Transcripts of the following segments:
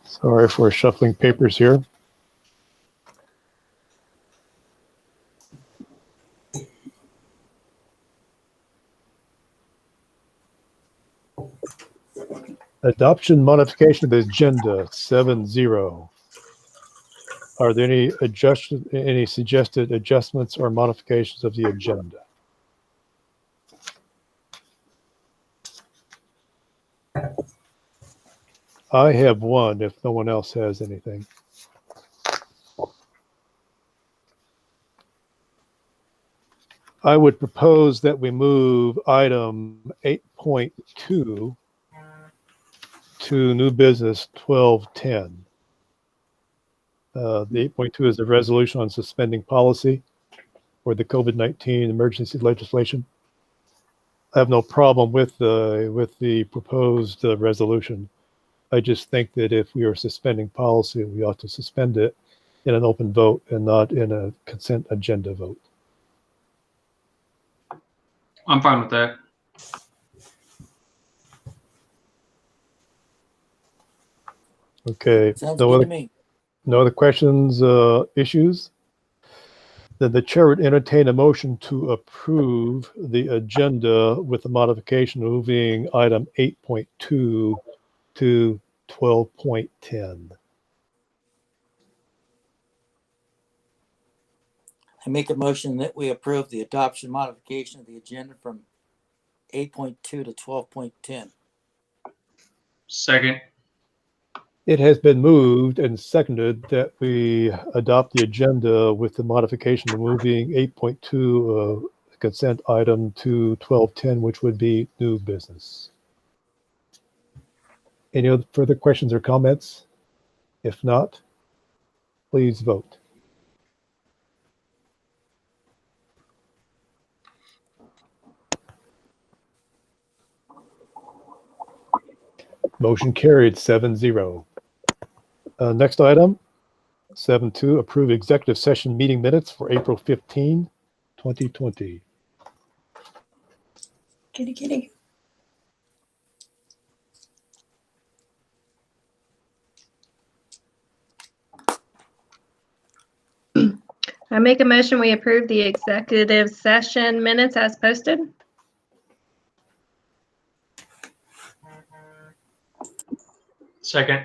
Sorry for shuffling papers here. Adoption modification of the agenda 7-0. Are there any suggested adjustments or modifications of the agenda? I have one if no one else has anything. I would propose that we move item 8.2 to new business 1210. The 8.2 is a resolution on suspending policy for the COVID-19 emergency legislation. I have no problem with the proposed resolution. I just think that if we are suspending policy, we ought to suspend it in an open vote and not in a consent agenda vote. I'm fine with that. Okay. Sounds good to me. No other questions, issues? Then the chair would entertain a motion to approve the agenda with the modification of moving item 8.2 to 12.10. I make a motion that we approve the adoption modification of the agenda from 8.2 to 12.10. Second. It has been moved and seconded that we adopt the agenda with the modification of moving 8.2 consent item to 12.10, which would be new business. Any other further questions or comments? If not, please vote. Motion carried 7-0. Next item, 7.2, approve executive session meeting minutes for April 15, 2020. Kitty, kitty. I make a motion we approve the executive session minutes as posted. Second.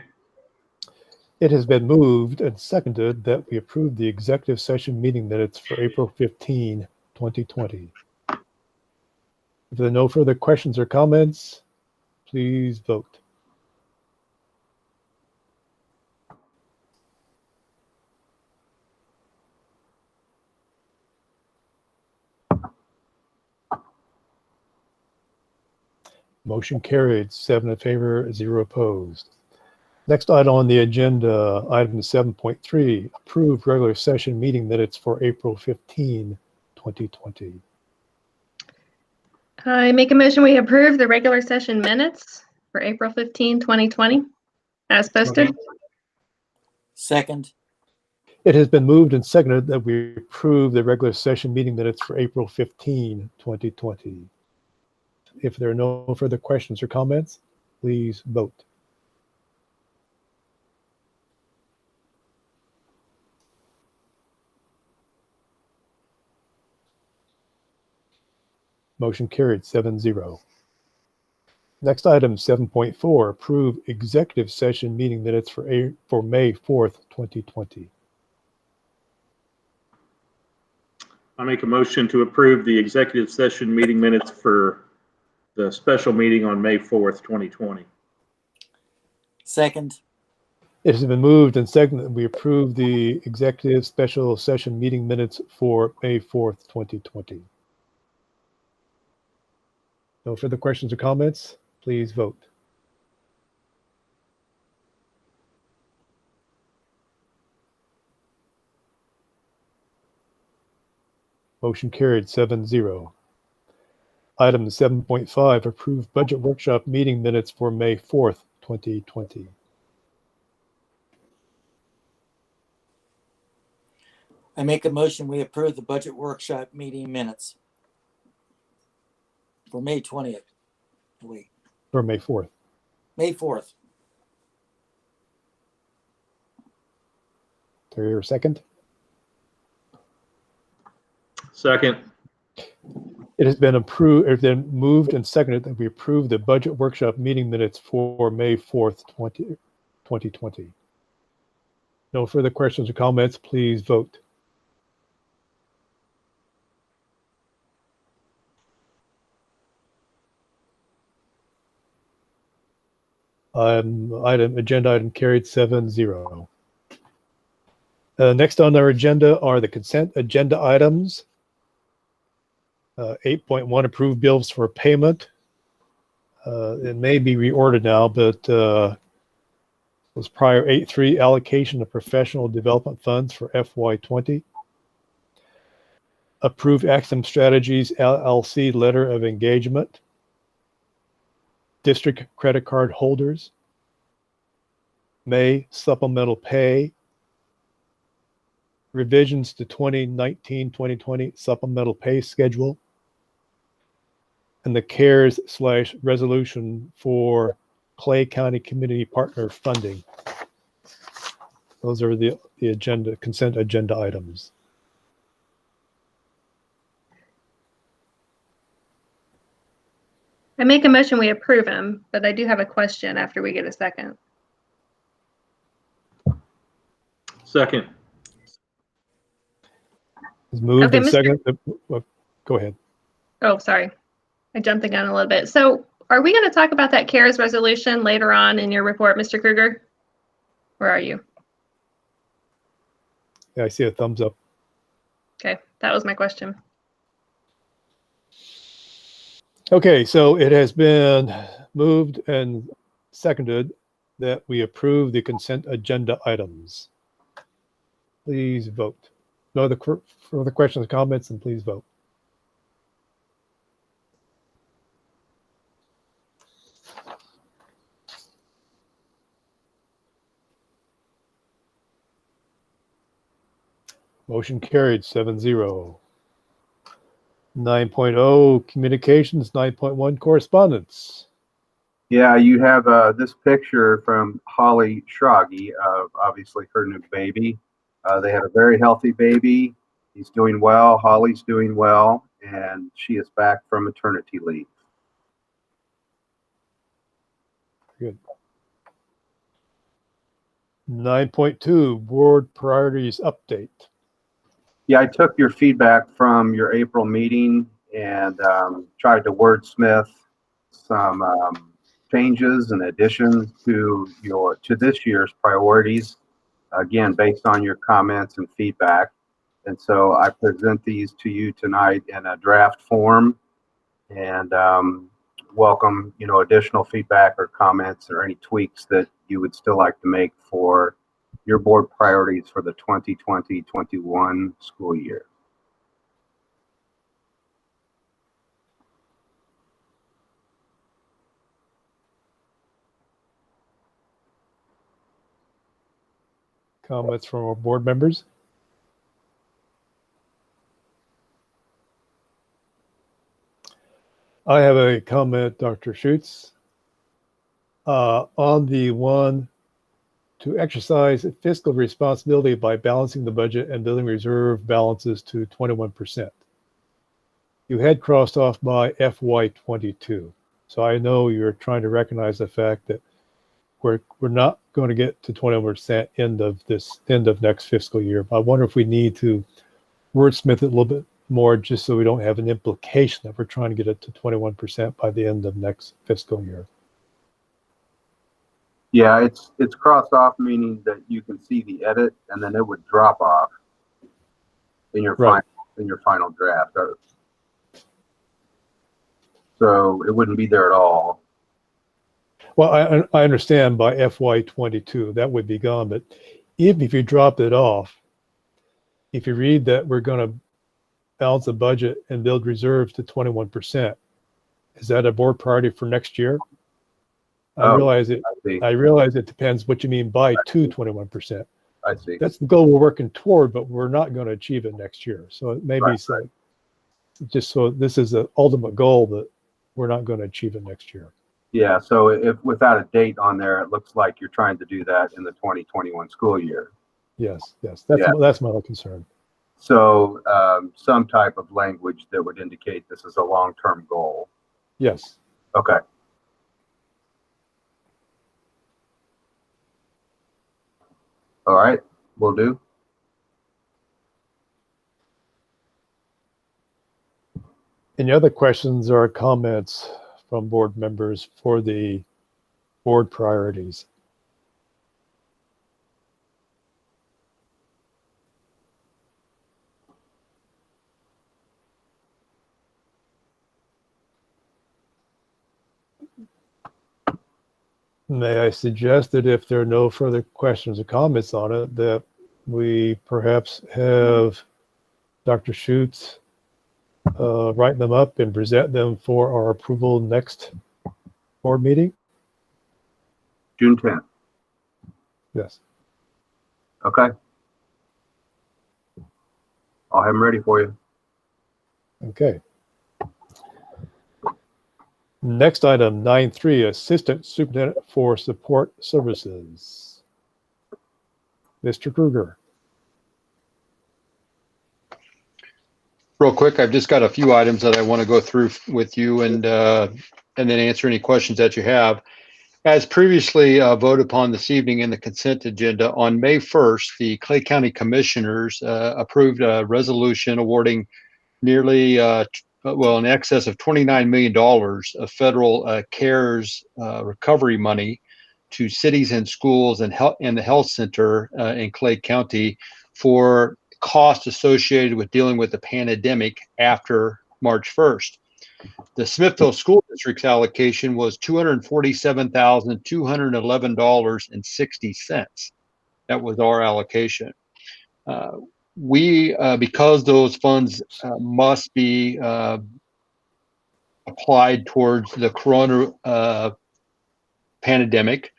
It has been moved and seconded that we approve the executive session meeting minutes for April 15, 2020. If there are no further questions or comments, please vote. Motion carried, 7 in favor, 0 opposed. Next item on the agenda, item 7.3, approve regular session meeting minutes for April 15, 2020. I make a motion we approve the regular session minutes for April 15, 2020 as posted. Second. It has been moved and seconded that we approve the regular session meeting minutes for April 15, 2020. If there are no further questions or comments, please vote. Motion carried 7-0. Next item 7.4, approve executive session meeting minutes for May 4th, 2020. I make a motion to approve the executive session meeting minutes for the special meeting on May 4th, 2020. Second. It has been moved and seconded that we approve the executive special session meeting minutes for May 4th, 2020. No further questions or comments? Please vote. Motion carried 7-0. Item 7.5, approve budget workshop meeting minutes for May 4th, 2020. I make a motion we approve the budget workshop meeting minutes. for May 20th. Wait, or May 4th. May 4th. Terry, your second. Second. It has been approved, it's been moved and seconded that we approve the budget workshop meeting minutes for May 4th, 2020. No further questions or comments, please vote. Agenda item carried 7-0. Next on our agenda are the consent agenda items. 8.1 approved bills for payment. It may be reordered now, but was prior 8.3 allocation of professional development funds for FY20. Approved Axum Strategies LLC letter of engagement. District credit card holders. May supplemental pay. Revisions to 2019-2020 supplemental pay schedule. And the CARES/resolution for Clay County Community Partner funding. Those are the agenda, consent agenda items. I make a motion we approve them, but I do have a question after we get a second. Second. It's moved Okay, and Mr. seconded. Go ahead. Oh, sorry. I jumped the gun a little bit. So are we going to talk about that CARES resolution later on in your report, Mr. Kruger? Where are you? Yeah, I see a thumbs up. Okay, that was my question. Okay, so it has been moved and seconded that we approve the consent agenda items. Please vote. No other further questions or comments, and please vote. Motion carried 7-0. 9.0 communications, 9.1 correspondence. Yeah, you have this picture from Holly Schrage of obviously her new baby. They had a very healthy baby. He's doing well. Holly's doing well, and she is back from maternity leave. Good. 9.2 board priorities update. Yeah, I took your feedback from your April meeting and tried to wordsmith some changes and additions to this year's priorities. Again, based on your comments and feedback. And so I present these to you tonight in a draft form, and welcome, additional feedback or comments or any tweaks that you would still like to make for your board priorities for the 2020-21 school year. Comments from our board members? I have a comment, Dr. Schutz, on the one to exercise fiscal responsibility by balancing the budget and building reserve balances to 21%. You had crossed off by FY22. So I know you're trying to recognize the fact that we're not going to get to 21% end of next fiscal year. But I wonder if we need to wordsmith it a little bit more, just so we don't have an implication that we're trying to get it to 21% by the end of next fiscal year. Yeah, it's crossed off, meaning that you can see the edit, and then it would drop off in your final draft. So it wouldn't be there at all. Well, I understand by FY22 that would be gone, but even if you dropped it off, if you read that we're going to balance the budget and build reserves to 21%, is that a board priority for next year? I realize it depends what you mean by to 21%. I see. That's the goal we're working toward, but we're not going to achieve it next year. So it may be so, just so this is the ultimate goal, that we're not going to achieve it next year. Yeah, so if without a date on there, it looks like you're trying to do that in the 2021 school year. Yes, that's Yeah. that's my concern. So some type of language that would indicate this is a long-term goal. Yes. Okay. All right, will do. Any other questions or comments from board members for the board priorities? May I suggest that if there are no further questions or comments on it, that we perhaps have Dr. Schutz write them up and present them for our approval next board meeting? June 10th. Yes. Okay. I'll have them ready for you. Okay. Next item, 9.3, Assistant Superintendent for Support Services. Mr. Kruger. Real quick, I've just got a few items that I want to go through with you and then answer any questions that you have. As previously voted upon this evening in the consent agenda, on May 1st, the Clay County Commissioners approved a resolution awarding nearly, in excess of $29 million of federal CARES recovery money to cities and schools and the health center in Clay County for costs associated with dealing with the pandemic after March 1st. The Smithville School District's allocation was $247,211.60. That was our allocation. Because those funds must be applied towards the corona pandemic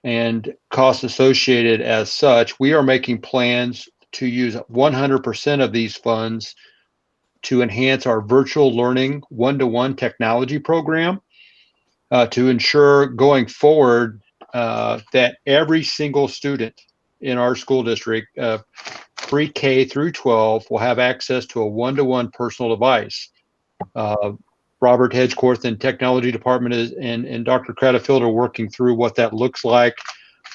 and costs associated as such, we are making plans to use 100% of these funds to enhance our virtual learning one-to-one technology program to ensure going forward that every single student in our school district, pre-K through 12, will have access to a one-to-one personal device. Robert Hedgecorth in Technology Department and Dr. Cradfield are working through what that looks like.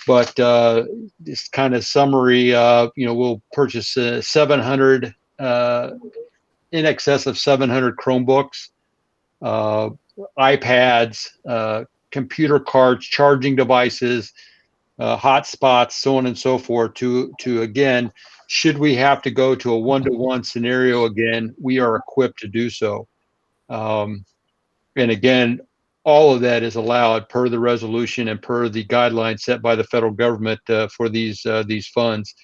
But this kind of summary, we'll purchase 700 in excess of 700 Chromebooks, iPads, computer cards, charging devices, hotspots, so on and so forth to again, should we have to go to a one-to-one scenario again, we are equipped to do so. And again, all of that is allowed per the resolution and per the guidelines set by the federal government for these funds.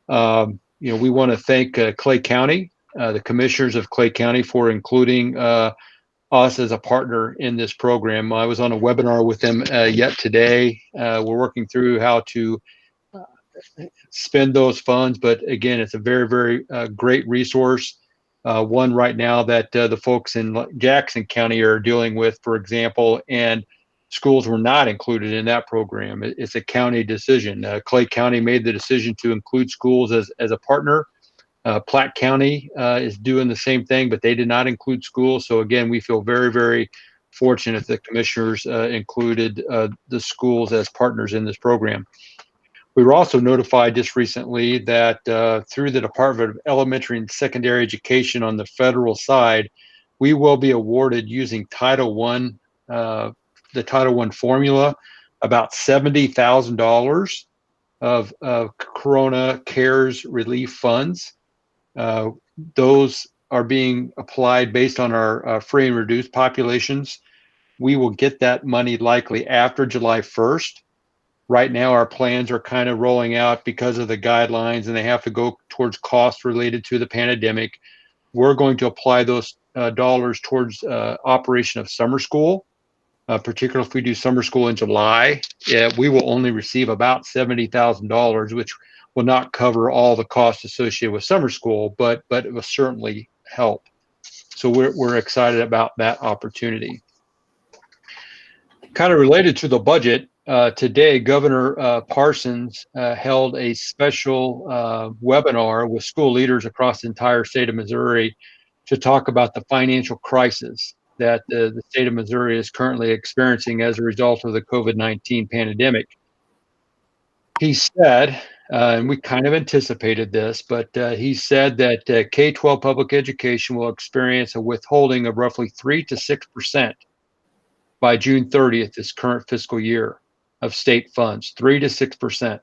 We want to thank Clay County, the commissioners of Clay County, for including us as a partner in this program. I was on a webinar with them yet today. We're working through how to spend those funds, but again, it's a very, very great resource. One right now that the folks in Jackson County are dealing with, for example, and schools were not included in that program. It's a county decision. Clay County made the decision to include schools as a partner. Platte County is doing the same thing, but they did not include schools. So again, we feel very, very fortunate that commissioners included the schools as partners in this program. We were also notified just recently that through the Department of Elementary and Secondary Education on the federal side, we will be awarded using Title I, the Title I formula, about $70,000 of Corona CARES relief funds. Those are being applied based on our free and reduced populations. We will get that money likely after July 1st. Right now, our plans are kind of rolling out because of the guidelines, and they have to go towards costs related to the pandemic. We're going to apply those dollars towards operation of summer school, particularly if we do summer school in July. We will only receive about $70,000, which will not cover all the costs associated with summer school, but it will certainly help. So we're excited about that opportunity. Kind of related to the budget, today, Governor Parsons held a special webinar with school leaders across the entire state of Missouri to talk about the financial crisis that the state of Missouri is currently experiencing as a result of the COVID-19 pandemic. He said, and we kind of anticipated this, but he said that K-12 public education will experience a withholding of roughly 3 to 6% by June 30th, this current fiscal year, of state funds, 3 to 6%.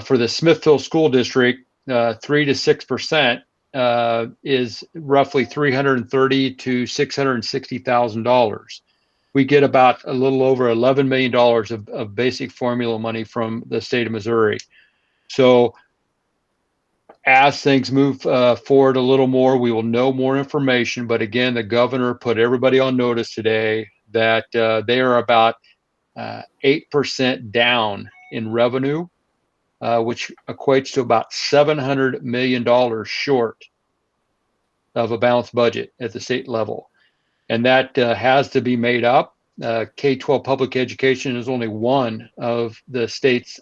For the Smithville School District, 3 to 6% is roughly $330,000 to $660,000. We get about a little over $11 million of basic formula money from the state of Missouri. So as things move forward a little more, we will know more information. But again, the governor put everybody on notice today that they are about 8% down in revenue, which equates to about $700 million short of a balanced budget at the state level. And that has to be made up. K-12 public education is only one of the state's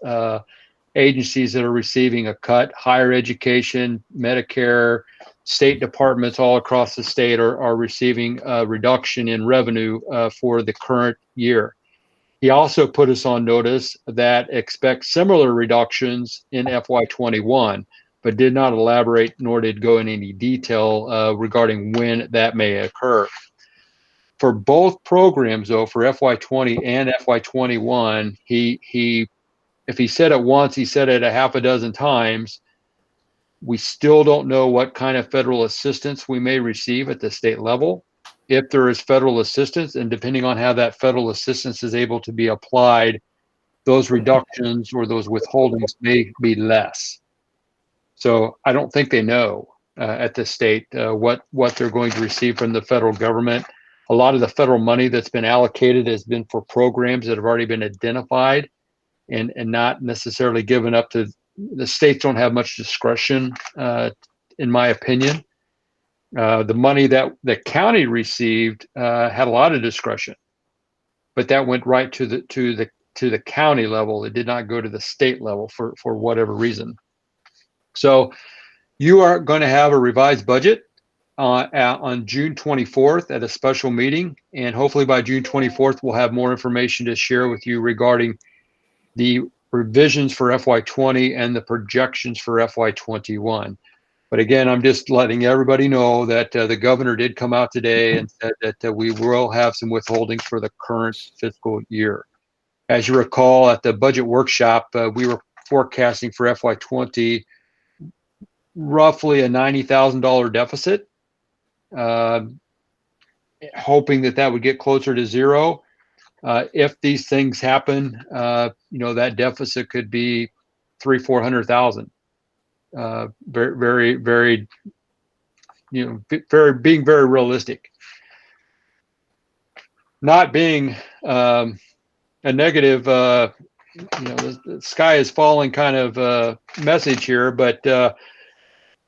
agencies that are receiving a cut. Higher education, Medicare, state departments all across the state are receiving a reduction in revenue for the current year. He also put us on notice that expect similar reductions in FY21, but did not elaborate nor did go in any detail regarding when that may occur. For both programs, though, for FY20 and FY21, if he said it once, he said it a half a dozen times. We still don't know what kind of federal assistance we may receive at the state level. If there is federal assistance, and depending on how that federal assistance is able to be applied, those reductions or those withholdings may be less. So I don't think they know at the state what they're going to receive from the federal government. A lot of the federal money that's been allocated has been for programs that have already been identified and not necessarily given up to the states. Don't have much discretion, in my opinion. The money that the county received had a lot of discretion, but that went right to the county level. It did not go to the state level for whatever reason. So you are going to have a revised budget on June 24th at a special meeting, and hopefully by June 24th we'll have more information to share with you regarding the revisions for FY20 and the projections for FY21. But again, I'm just letting everybody know that the governor did come out today and said that we will have some withholdings for the current fiscal year. As you recall, at the budget workshop, we were forecasting for FY20 roughly a $90,000 deficit, hoping that would get closer to zero. If these things happen, that deficit could be $300,000-400,000. Very, very, being very realistic. Not being a negative, the sky is falling kind of message here, but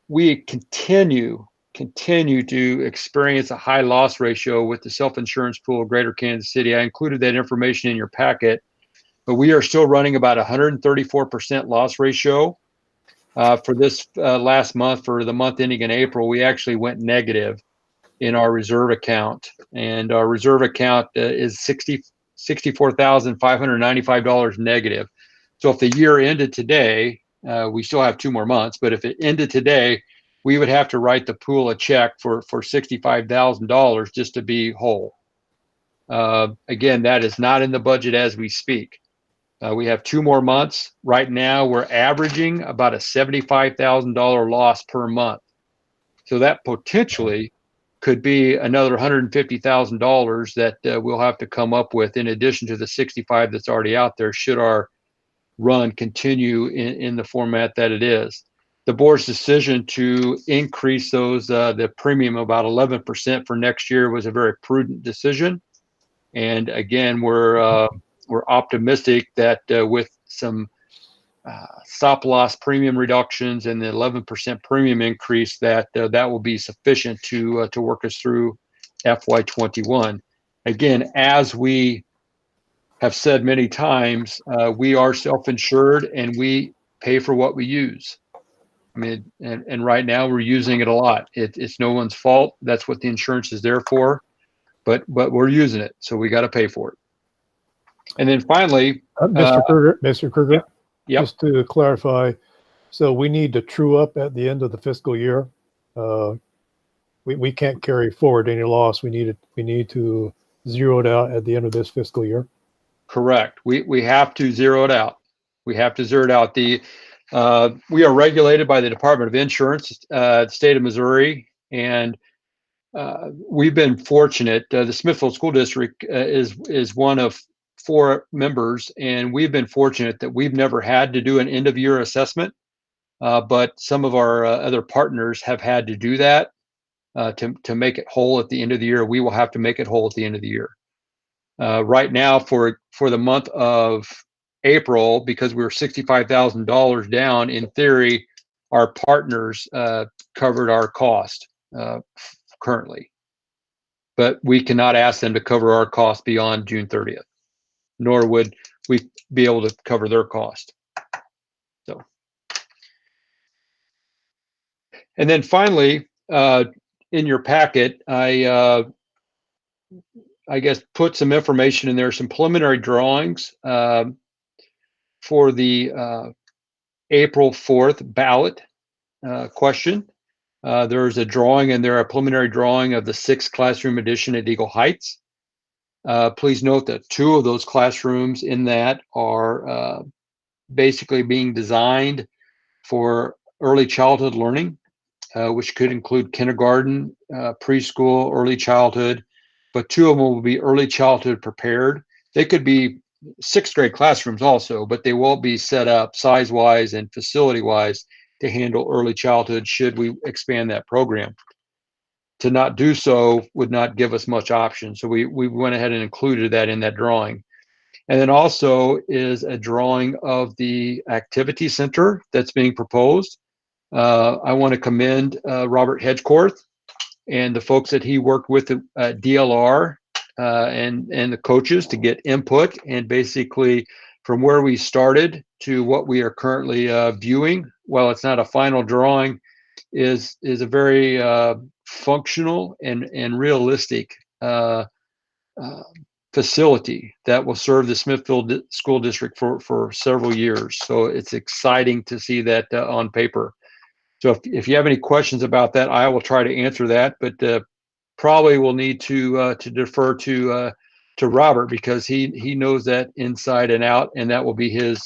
we continue to experience a high loss ratio with the self-insurance pool of Greater Kansas City. I included that information in your packet, but we are still running about 134% loss ratio. For this last month, for the month ending in April, we actually went negative in our reserve account, and our reserve account is $64,595 negative. So if the year ended today, we still have 2 more months, but if it ended today, we would have to write the pool a check for $65,000 just to be whole. Again, that is not in the budget as we speak. We have 2 more months. Right now, we're averaging about a $75,000 loss per month. So that potentially could be another $150,000 that we'll have to come up with in addition to the 65 that's already out there should our run continue in the format that it is. The board's decision to increase the premium about 11% for next year was a very prudent decision. And again, we're optimistic that with some stop loss premium reductions and the 11% premium increase, that will be sufficient to work us through FY21. Again, as we have said many times, we are self-insured and we pay for what we use. I mean, and right now we're using it a lot. It's no one's fault. That's what the insurance is there for. But we're using it, so we got to pay for it. And then finally, Mr. Kruger, yep. just to clarify, so we need to true up at the end of the fiscal year. We can't carry forward any loss. We need to zero it out at the end of this fiscal year. Correct. We have to zero it out. We have to zero it out. We are regulated by the Department of Insurance, the state of Missouri, and we've been fortunate. The Smithville School District is one of 4 members, and we've been fortunate that we've never had to do an end of year assessment, but some of our other partners have had to do that to make it whole at the end of the year. We will have to make it whole at the end of the year. Right now, for the month of April, because we were $65,000 down, in theory, our partners covered our cost currently. But we cannot ask them to cover our cost beyond June 30th, nor would we be able to cover their cost. So, and then finally, in your packet, I guess put some information in there, some preliminary drawings for the April 4th ballot question. There's a drawing in there, a preliminary drawing of the 6th classroom addition at Eagle Heights. Please note that 2 of those classrooms in that are basically being designed for early childhood learning, which could include kindergarten, preschool, early childhood, but 2 of them will be early childhood prepared. They could be 6th grade classrooms also, but they will be set up size-wise and facility-wise to handle early childhood should we expand that program. To not do so would not give us much option. So we went ahead and included that in that drawing. And then also is a drawing of the activity center that's being proposed. I want to commend Robert Hedgecorth and the folks that he worked with at DLR and the coaches to get input, and basically from where we started to what we are currently viewing, while it's not a final drawing, is a very functional and realistic facility that will serve the Smithville School District for several years. So it's exciting to see that on paper. So if you have any questions about that, I will try to answer that, but probably will need to defer to Robert, because he knows that inside and out, and that will be his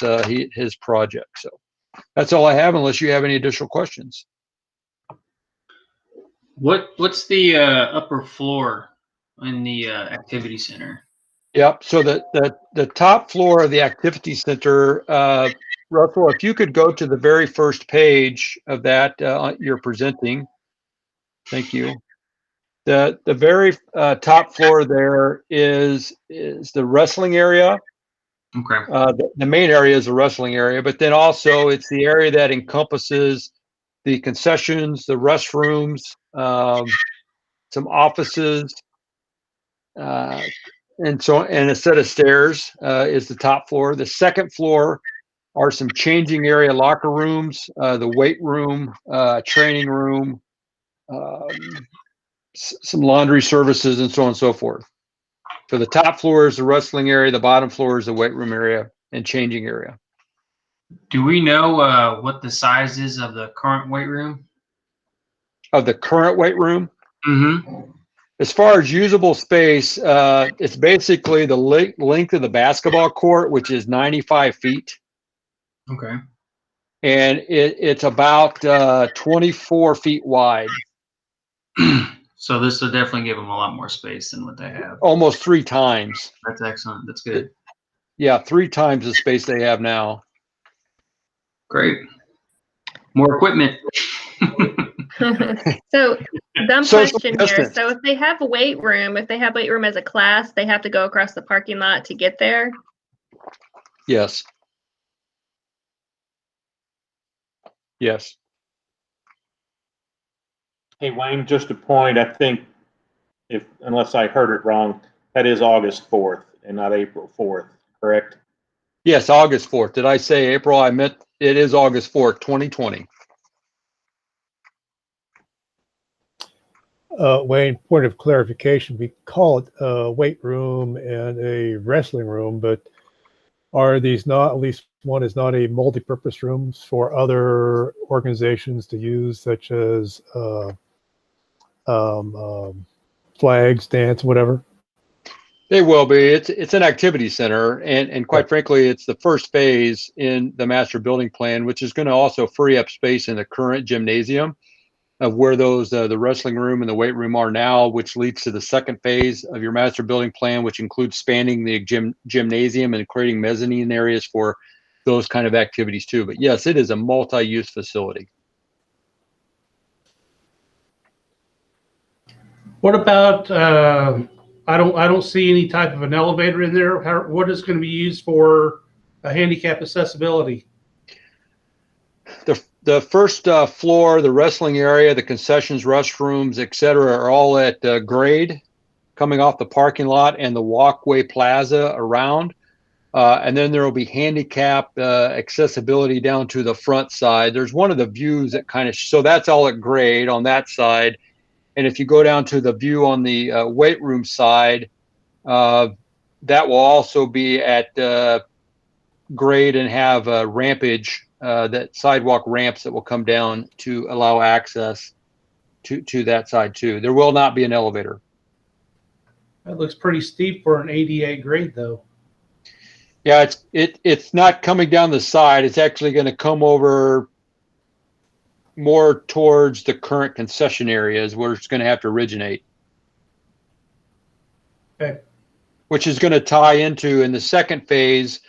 project. So that's all I have, unless you have any additional questions. What's the upper floor in the activity center? Yep. So the top floor of the activity center, Russell, if you could go to the very first page of that you're presenting. Thank you. The very top floor there is the wrestling area. Okay. The main area is the wrestling area, but then also it's the area that encompasses the concessions, the restrooms, some offices, and a set of stairs is the top floor. The second floor are some changing area locker rooms, the weight room, training room, some laundry services, and so on and so forth. So the top floor is the wrestling area, the bottom floor is the weight room area and changing area. Do we know what the size is of the current weight room? Of the current weight room? Mm-hmm. As far as usable space, it's basically the length of the basketball court, which is 95 feet. Okay. And it's about 24 feet wide. So this will definitely give them a lot more space than what they have. Almost 3 times. That's excellent. That's good. Yeah, 3 times the space they have now. Great. More equipment. So, dumb Social question distance. here. So, if they have weight room as a class, they have to go across the parking lot to get there? Yes. Yes. Hey, Wayne, just a point. I think unless I heard it wrong, that is August 4th and not April 4th, correct? Yes, August 4th. Did I say April? I meant it is August 4th, 2020. Wayne, point of clarification, we call it a weight room and a wrestling room, but are these not, at least one is not a multi-purpose rooms for other organizations to use, such as flags, dance, whatever? They will be. It's an activity center, and quite frankly, it's the first phase in the master building plan, which is going to also free up space in the current gymnasium of where those the wrestling room and the weight room are now, which leads to the second phase of your master building plan, which includes expanding the gymnasium and creating mezzanine areas for those kind of activities too. But yes, it is a multi-use facility. What about, I don't see any type of an elevator in there. What is going to be used for a handicap accessibility? The first floor, the wrestling area, the concessions, restrooms, et cetera, are all at grade coming off the parking lot and the walkway plaza around. And then there will be handicap accessibility down to the front side. There's one of the views that kind of, so that's all at grade on that side. And if you go down to the view on the weight room side, that will also be at grade and have rampage, that sidewalk ramps that will come down to allow access to that side too. There will not be an elevator. That looks pretty steep for an ADA grade though. Yeah, it's not coming down the side. It's actually going to come over more towards the current concession areas where it's going to have to originate. Okay. Which is going to tie into, in the second phase,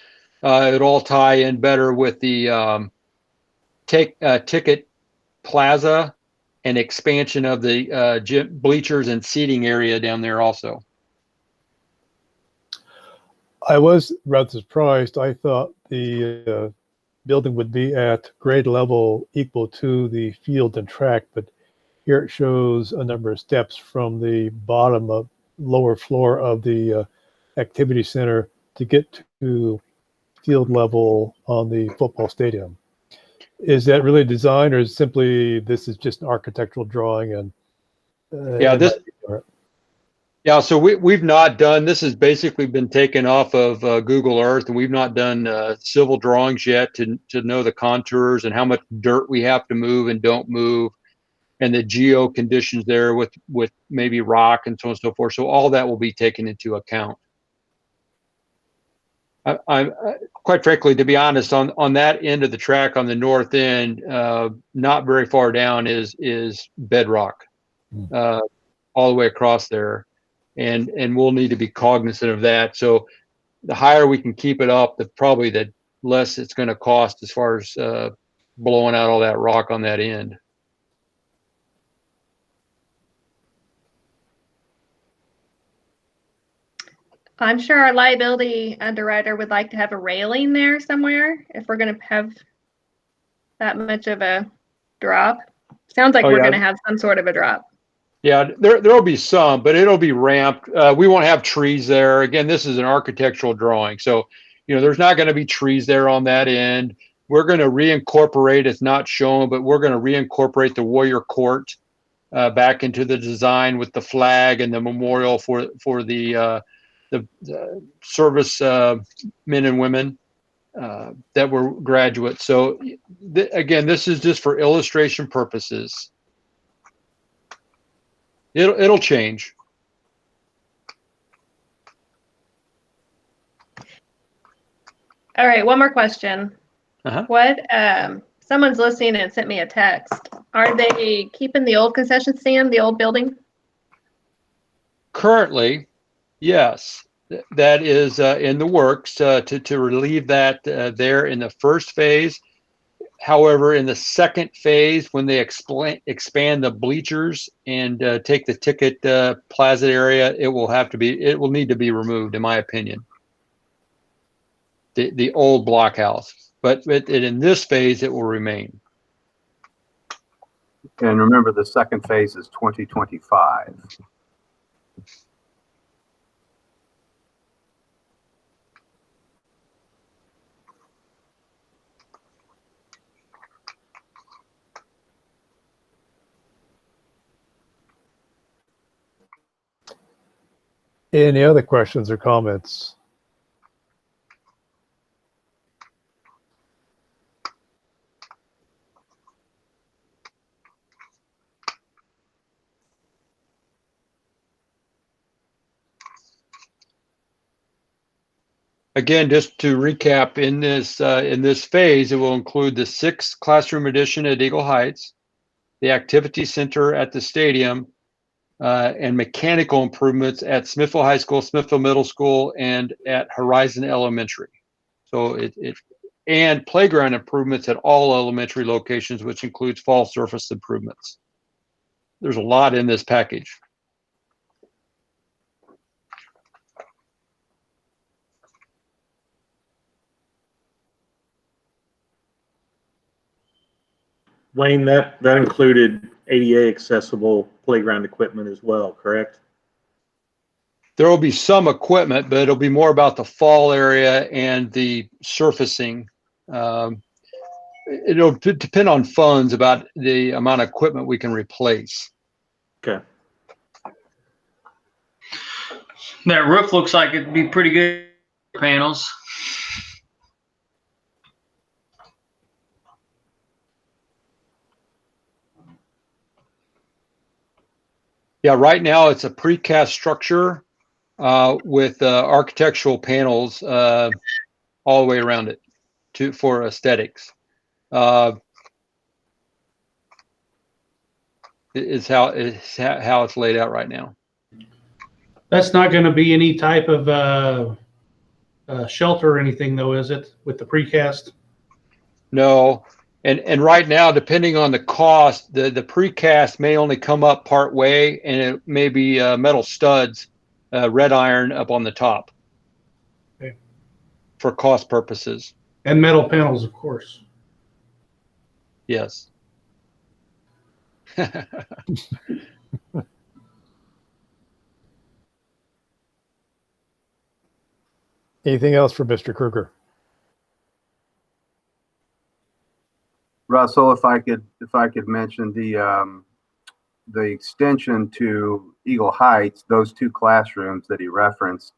it'll all tie in better with the ticket plaza and expansion of the gym bleachers and seating area down there also. I was rather surprised. I thought the building would be at grade level equal to the field and track, but here it shows a number of steps from the bottom of lower floor of the activity center to get to field level on the football stadium. Is that really design, or is simply this is just an architectural drawing? And yeah, so we've not done, this has basically been taken off of Google Earth, and we've not done civil drawings yet to know the contours and how much dirt we have to move and don't move, and the geo conditions there with maybe rock and so on and so forth. So all that will be taken into account. I'm quite frankly, to be honest, on that end of the track on the north end, not very far down is bedrock, all the way across there. And we'll need to be cognizant of that. So the higher we can keep it up, probably the less it's going to cost as far as blowing out all that rock on that end. I'm sure our liability underwriter would like to have a railing there somewhere if we're going to have that much of a drop. Sounds like we're going to have some sort of a drop. Yeah, there'll be some, but it'll be ramped. We won't have trees there. Again, this is an architectural drawing. So, there's not going to be trees there on that end. We're going to reincorporate, it's not shown, but we're going to reincorporate the Warrior Court back into the design with the flag and the memorial for the service men and women that were graduates. So again, this is just for illustration purposes. It'll change. All right, one more question. Uh-huh. What someone's listening and sent me a text. Are they keeping the old concession stand, the old building? Currently, yes. That is in the works to relieve that there in the first phase. However, in the second phase, when they expand the bleachers and take the ticket plaza area, it will need to be removed, in my opinion. The old blockhouse, but in this phase, it will remain. And remember, the second phase is 2025. Any other questions or comments? Again, just to recap, in this phase, it will include the 6 classroom addition at Eagle Heights, the activity center at the stadium, and mechanical improvements at Smithville High School, Smithville Middle School, and at Horizon Elementary. So and playground improvements at all elementary locations, which includes fall surface improvements. There's a lot in this package. Wayne, that included ADA accessible playground equipment as well, correct? There will be some equipment, but it'll be more about the fall area and the surfacing. It'll depend on funds about the amount of equipment we can replace. Okay. That roof looks like it'd be pretty good panels. Yeah, right now it's a precast structure with architectural panels all the way around it for aesthetics. Is how it's laid out right now. That's not going to be any type of shelter or anything, though, is it, with the precast? No, and right now, depending on the cost, the precast may only come up part way, and it may be metal studs, red iron up on the top. Okay. For cost purposes. And metal panels, of course. Yes. Anything else for Mr. Kruger? Russell, if I could mention the extension to Eagle Heights, those 2 classrooms that he referenced.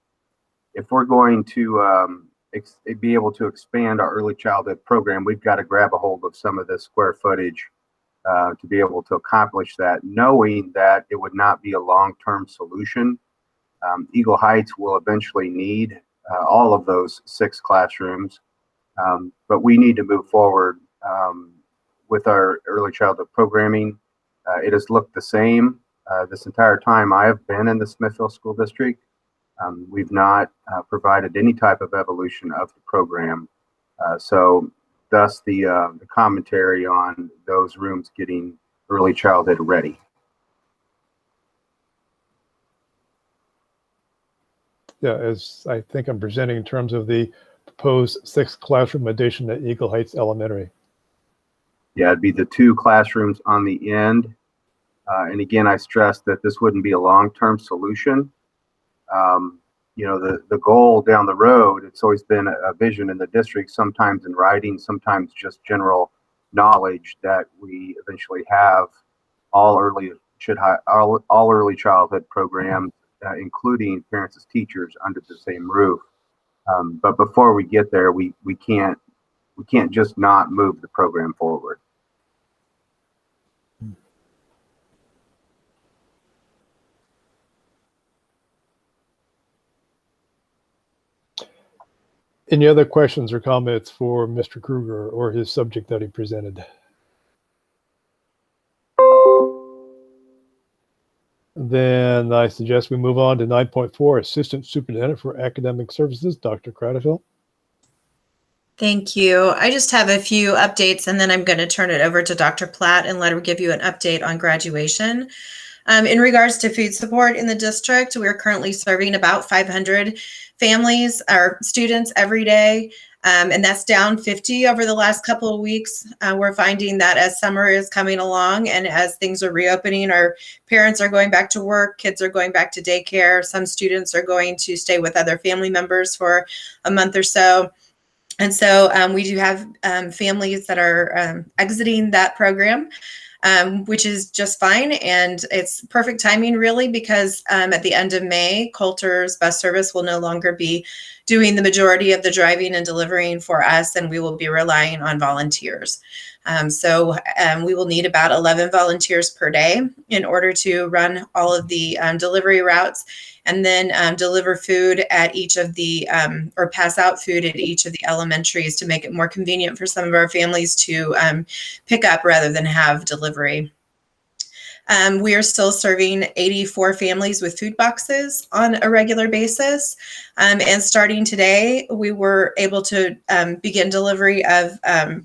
If we're going to be able to expand our early childhood program, we've got to grab a hold of some of this square footage to be able to accomplish that, knowing that it would not be a long-term solution. Eagle Heights will eventually need all of those 6 classrooms, but we need to move forward with our early childhood programming. It has looked the same this entire time I have been in the Smithville School District. We've not provided any type of evolution of the program. So thus the commentary on those rooms getting early childhood ready. Yeah, as I think I'm presenting in terms of the proposed 6th classroom addition at Eagle Heights Elementary. Yeah, it'd be the 2 classrooms on the end. And again, I stress that this wouldn't be a long-term solution. You know, the goal down the road, it's always been a vision in the district, sometimes in writing, sometimes just general knowledge, that we eventually have all early childhood programs, including parents as teachers, under the same roof. But before we get there, we can't just not move the program forward. Any other questions or comments for Mr. Kruger or his subject that he presented? Then I suggest we move on to 9.4, Assistant Superintendent for Academic Services, Dr. Cradfield. Thank you. I just have a few updates, and then I'm going to turn it over to Dr. Platt and let her give you an update on graduation. In regards to food support in the district, we're currently serving about 500 families or students every day. And that's down 50 over the last couple of weeks. We're finding that as summer is coming along and as things are reopening, our parents are going back to work, kids are going back to daycare, some students are going to stay with other family members for a month or so. And so we do have families that are exiting that program, which is just fine. And it's perfect timing, really, because at the end of May, Coulter's bus service will no longer be doing the majority of the driving and delivering for us, and we will be relying on volunteers. So we will need about 11 volunteers per day in order to run all of the delivery routes, and then deliver food at each of the, or pass out food at each of the elementaries to make it more convenient for some of our families to pick up rather than have delivery. We are still serving 84 families with food boxes on a regular basis. And starting today, we were able to begin delivery of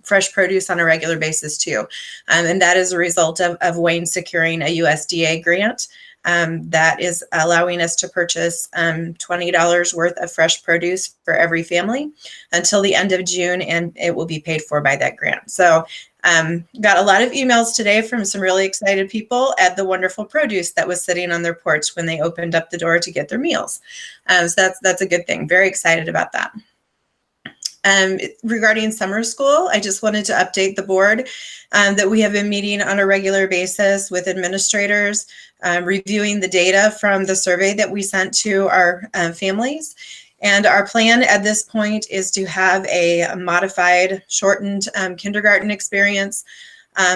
fresh produce on a regular basis too. And that is a result of Wayne securing a USDA grant that is allowing us to purchase $20 worth of fresh produce for every family until the end of June, and it will be paid for by that grant. So got a lot of emails today from some really excited people at the wonderful produce that was sitting on their porch when they opened up the door to get their meals. So that's a good thing. Very excited about that. Regarding summer school, I just wanted to update the board that we have been meeting on a regular basis with administrators, reviewing the data from the survey that we sent to our families. And our plan at this point is to have a modified, shortened kindergarten experience,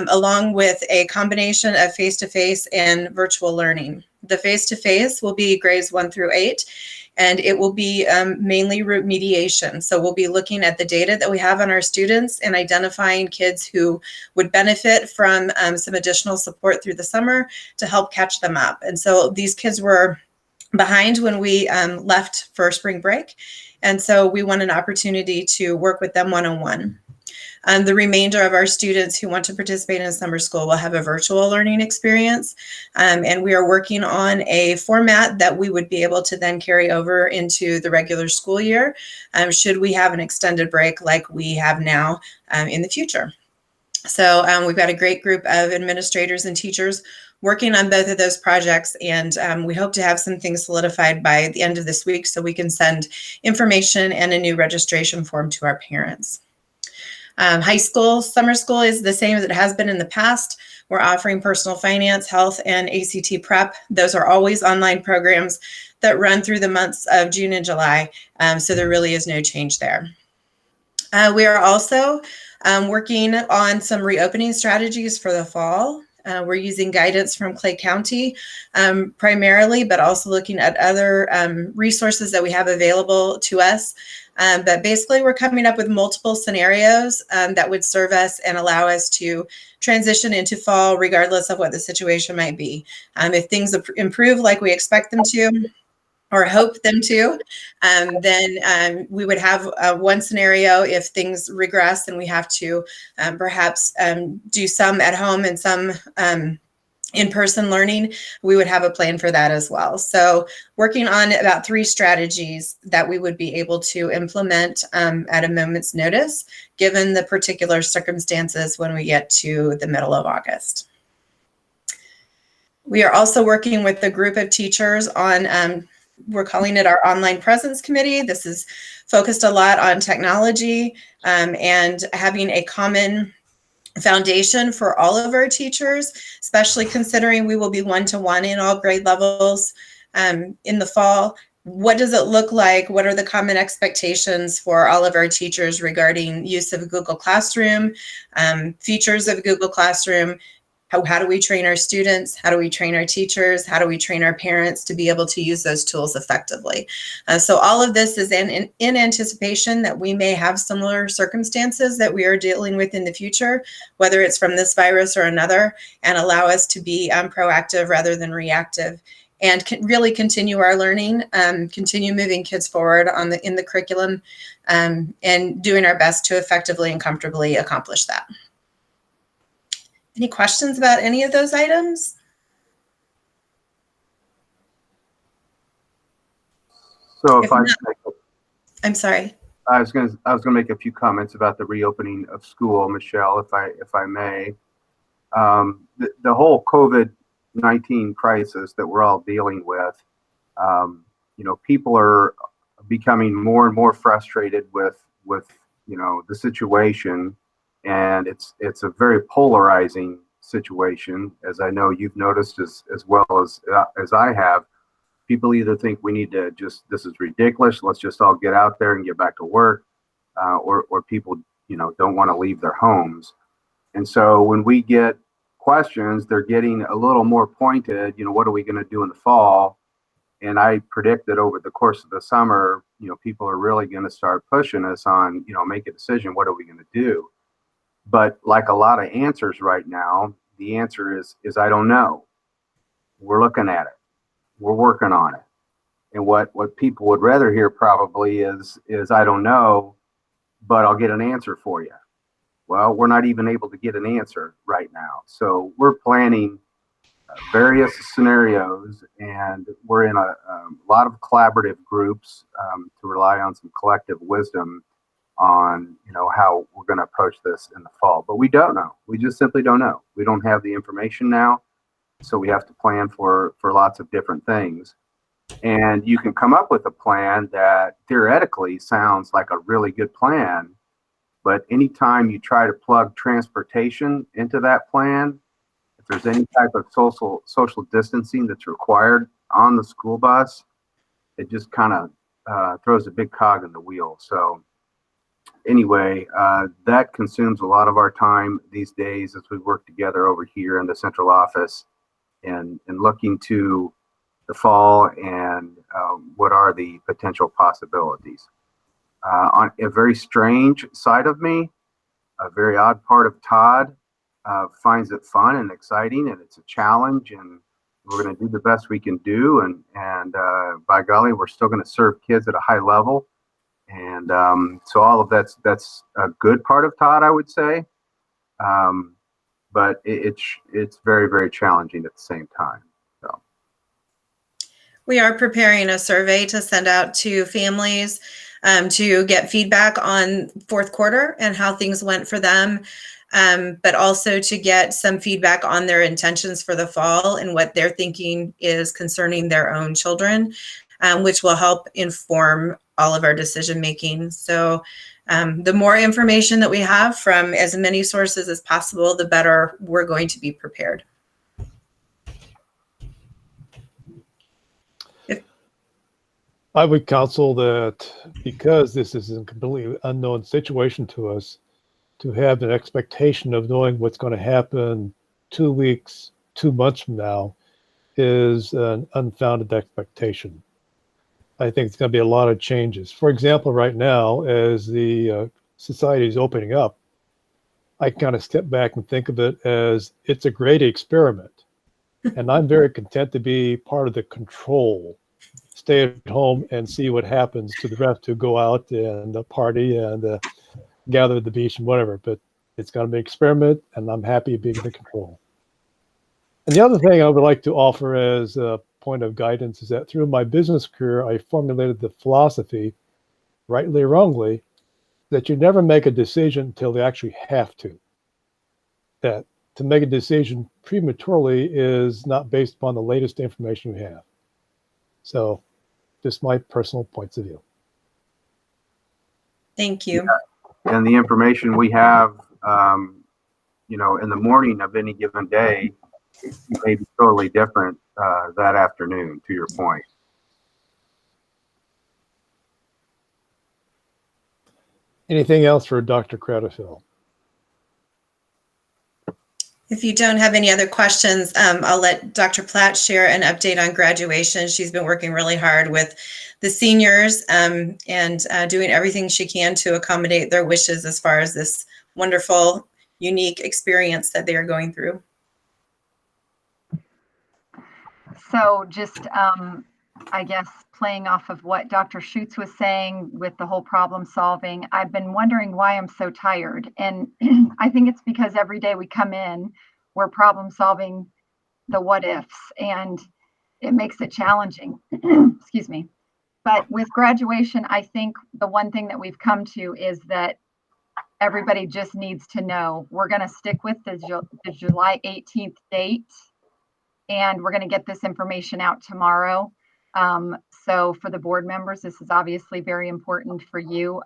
along with a combination of face-to-face and virtual learning. The face-to-face will be grades 1 through 8. And it will be mainly remediation. So we'll be looking at the data that we have on our students and identifying kids who would benefit from some additional support through the summer to help catch them up. And so these kids were behind when we left for spring break. And so we want an opportunity to work with them one-on-one. The remainder of our students who want to participate in summer school will have a virtual learning experience. And we are working on a format that we would be able to then carry over into the regular school year, should we have an extended break like we have now in the future. So we've got a great group of administrators and teachers working on both of those projects, and we hope to have some things solidified by the end of this week so we can send information and a new registration form to our parents. High school summer school is the same as it has been in the past. We're offering personal finance, health, and ACT prep. Those are always online programs that run through the months of June and July, so there really is no change there. We are also working on some reopening strategies for the fall. We're using guidance from Clay County primarily, but also looking at other resources that we have available to us. But basically, we're coming up with multiple scenarios that would serve us and allow us to transition into fall, regardless of what the situation might be. If things improve like we expect them to, or hope them to, then we would have one scenario. If things regress and we have to perhaps do some at home and some in-person learning, we would have a plan for that as well. So working on about 3 strategies that we would be able to implement at a moment's notice, given the particular circumstances when we get to the middle of August. We are also working with a group of teachers on, we're calling it our online presence committee. This is focused a lot on technology and having a common foundation for all of our teachers, especially considering we will be one-to-one in all grade levels in the fall. What does it look like? What are the common expectations for all of our teachers regarding use of Google Classroom, features of Google Classroom? How do we train our students? How do we train our teachers? How do we train our parents to be able to use those tools effectively? So all of this is in anticipation that we may have similar circumstances that we are dealing with in the future, whether it's from this virus or another, and allow us to be proactive rather than reactive, and really continue our learning, continue moving kids forward in the curriculum, and doing our best to effectively and comfortably accomplish that. Any questions about any of those items? So If not, I'm sorry. I was gonna make a few comments about the reopening of school, Michelle, if I may. The whole COVID-19 crisis that we're all dealing with, people are becoming more and more frustrated with the situation, and it's a very polarizing situation, as I know you've noticed as well as I have. People either think we need to this is ridiculous, let's just all get out there and get back to work, or people don't want to leave their homes. And so when we get questions, they're getting a little more pointed, what are we going to do in the fall? And I predict that over the course of the summer, people are really going to start pushing us on, make a decision, what are we going to do? But like a lot of answers right now, the answer is I don't know. We're looking at it. We're working on it. And what people would rather hear probably is I don't know, but I'll get an answer for you. Well, we're not even able to get an answer right now. So we're planning various scenarios, and we're in a lot of collaborative groups to rely on some collective wisdom on how we're going to approach this in the fall. But we don't know. We just simply don't know. We don't have the information now, so we have to plan for lots of different things. And you can come up with a plan that theoretically sounds like a really good plan, but anytime you try to plug transportation into that plan, if there's any type of social distancing that's required on the school bus, it just kind of throws a big cog in the wheel. So anyway, that consumes a lot of our time these days as we work together over here in the central office and looking to the fall and what are the potential possibilities. On a very strange side of me, a very odd part of Todd finds it fun and exciting, and it's a challenge, and we're going to do the best we can do, and by golly, we're still going to serve kids at a high level. And so all of that's a good part of Todd, I would say, but it's very, very challenging at the same time. So we are preparing a survey to send out to families to get feedback on fourth quarter and how things went for them, but also to get some feedback on their intentions for the fall and what they're thinking is concerning their own children, which will help inform all of our decision making. So the more information that we have from as many sources as possible, the better we're going to be prepared. I would counsel that because this is a completely unknown situation to us, to have an expectation of knowing what's going to happen 2 weeks, 2 months from now is an unfounded expectation. I think it's going to be a lot of changes. For example, right now, as the society is opening up, I kind of step back and think of it as it's a great experiment. And I'm very content to be part of the control. Stay at home and see what happens to the rest who go out and party and gather at the beach and whatever. But it's going to be an experiment, and I'm happy being the control. And the other thing I would like to offer as a point of guidance is that through my business career, I formulated the philosophy, rightly or wrongly, that you never make a decision until you actually have to. That to make a decision prematurely is not based upon the latest information you have. So just my personal points of view. Thank you. Yeah. And the information we have, in the morning of any given day may be totally different that afternoon, to your point. Anything else for Dr. Crowderfield? If you don't have any other questions, I'll let Dr. Platt share an update on graduation. She's been working really hard with the seniors and doing everything she can to accommodate their wishes as far as this wonderful, unique experience that they are going through. So just, I guess, playing off of what Dr. Schutz was saying with the whole problem solving, I've been wondering why I'm so tired. And I think it's because every day we come in, we're problem solving the what ifs, and it makes it challenging. Excuse me. But with graduation, I think the one thing that we've come to is that everybody just needs to know we're going to stick with the July 18th date, and we're going to get this information out tomorrow. So for the board members, this is obviously very important for you.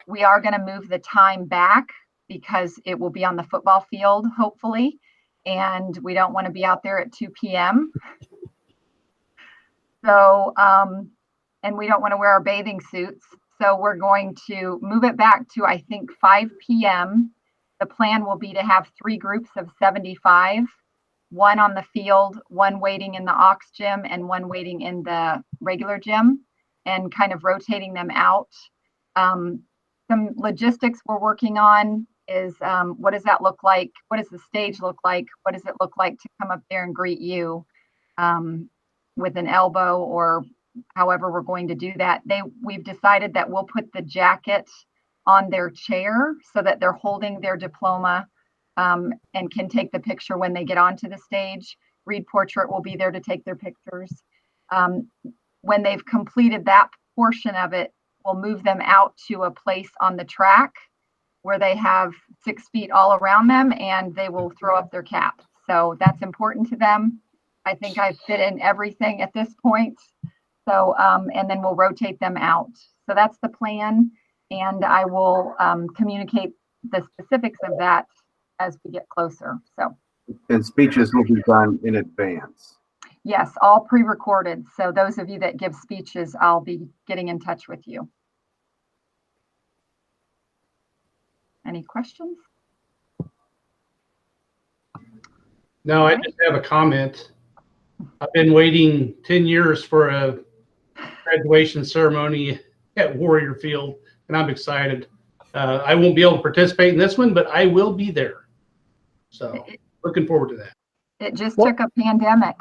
We are going to move the time back because it will be on the football field, hopefully, and we don't want to be out there at 2 p.m. So, and we don't want to wear our bathing suits. So we're going to move it back to, I think, 5 p.m. The plan will be to have 3 groups of 75, one on the field, one waiting in the aux gym, and one waiting in the regular gym, and kind of rotating them out. Some logistics we're working on is what does that look like? What does the stage look like? What does it look like to come up there and greet you with an elbow, or however we're going to do that? We've decided that we'll put the jacket on their chair so that they're holding their diploma and can take the picture when they get onto the stage. Reed Portrait will be there to take their pictures. When they've completed that portion of it, we'll move them out to a place on the track where they have 6 feet all around them, and they will throw up their cap. So that's important to them. I think I've fit in everything at this point. So, and then we'll rotate them out. So that's the plan. And I will communicate the specifics of that as we get closer. So. And speeches will be done in advance. Yes, all pre-recorded. So those of you that give speeches, I'll be getting in touch with you. Any questions? No, I just have a comment. I've been waiting 10 years for a graduation ceremony at Warrior Field, and I'm excited. I won't be able to participate in this one, but I will be there. So looking forward to that. It just took a pandemic.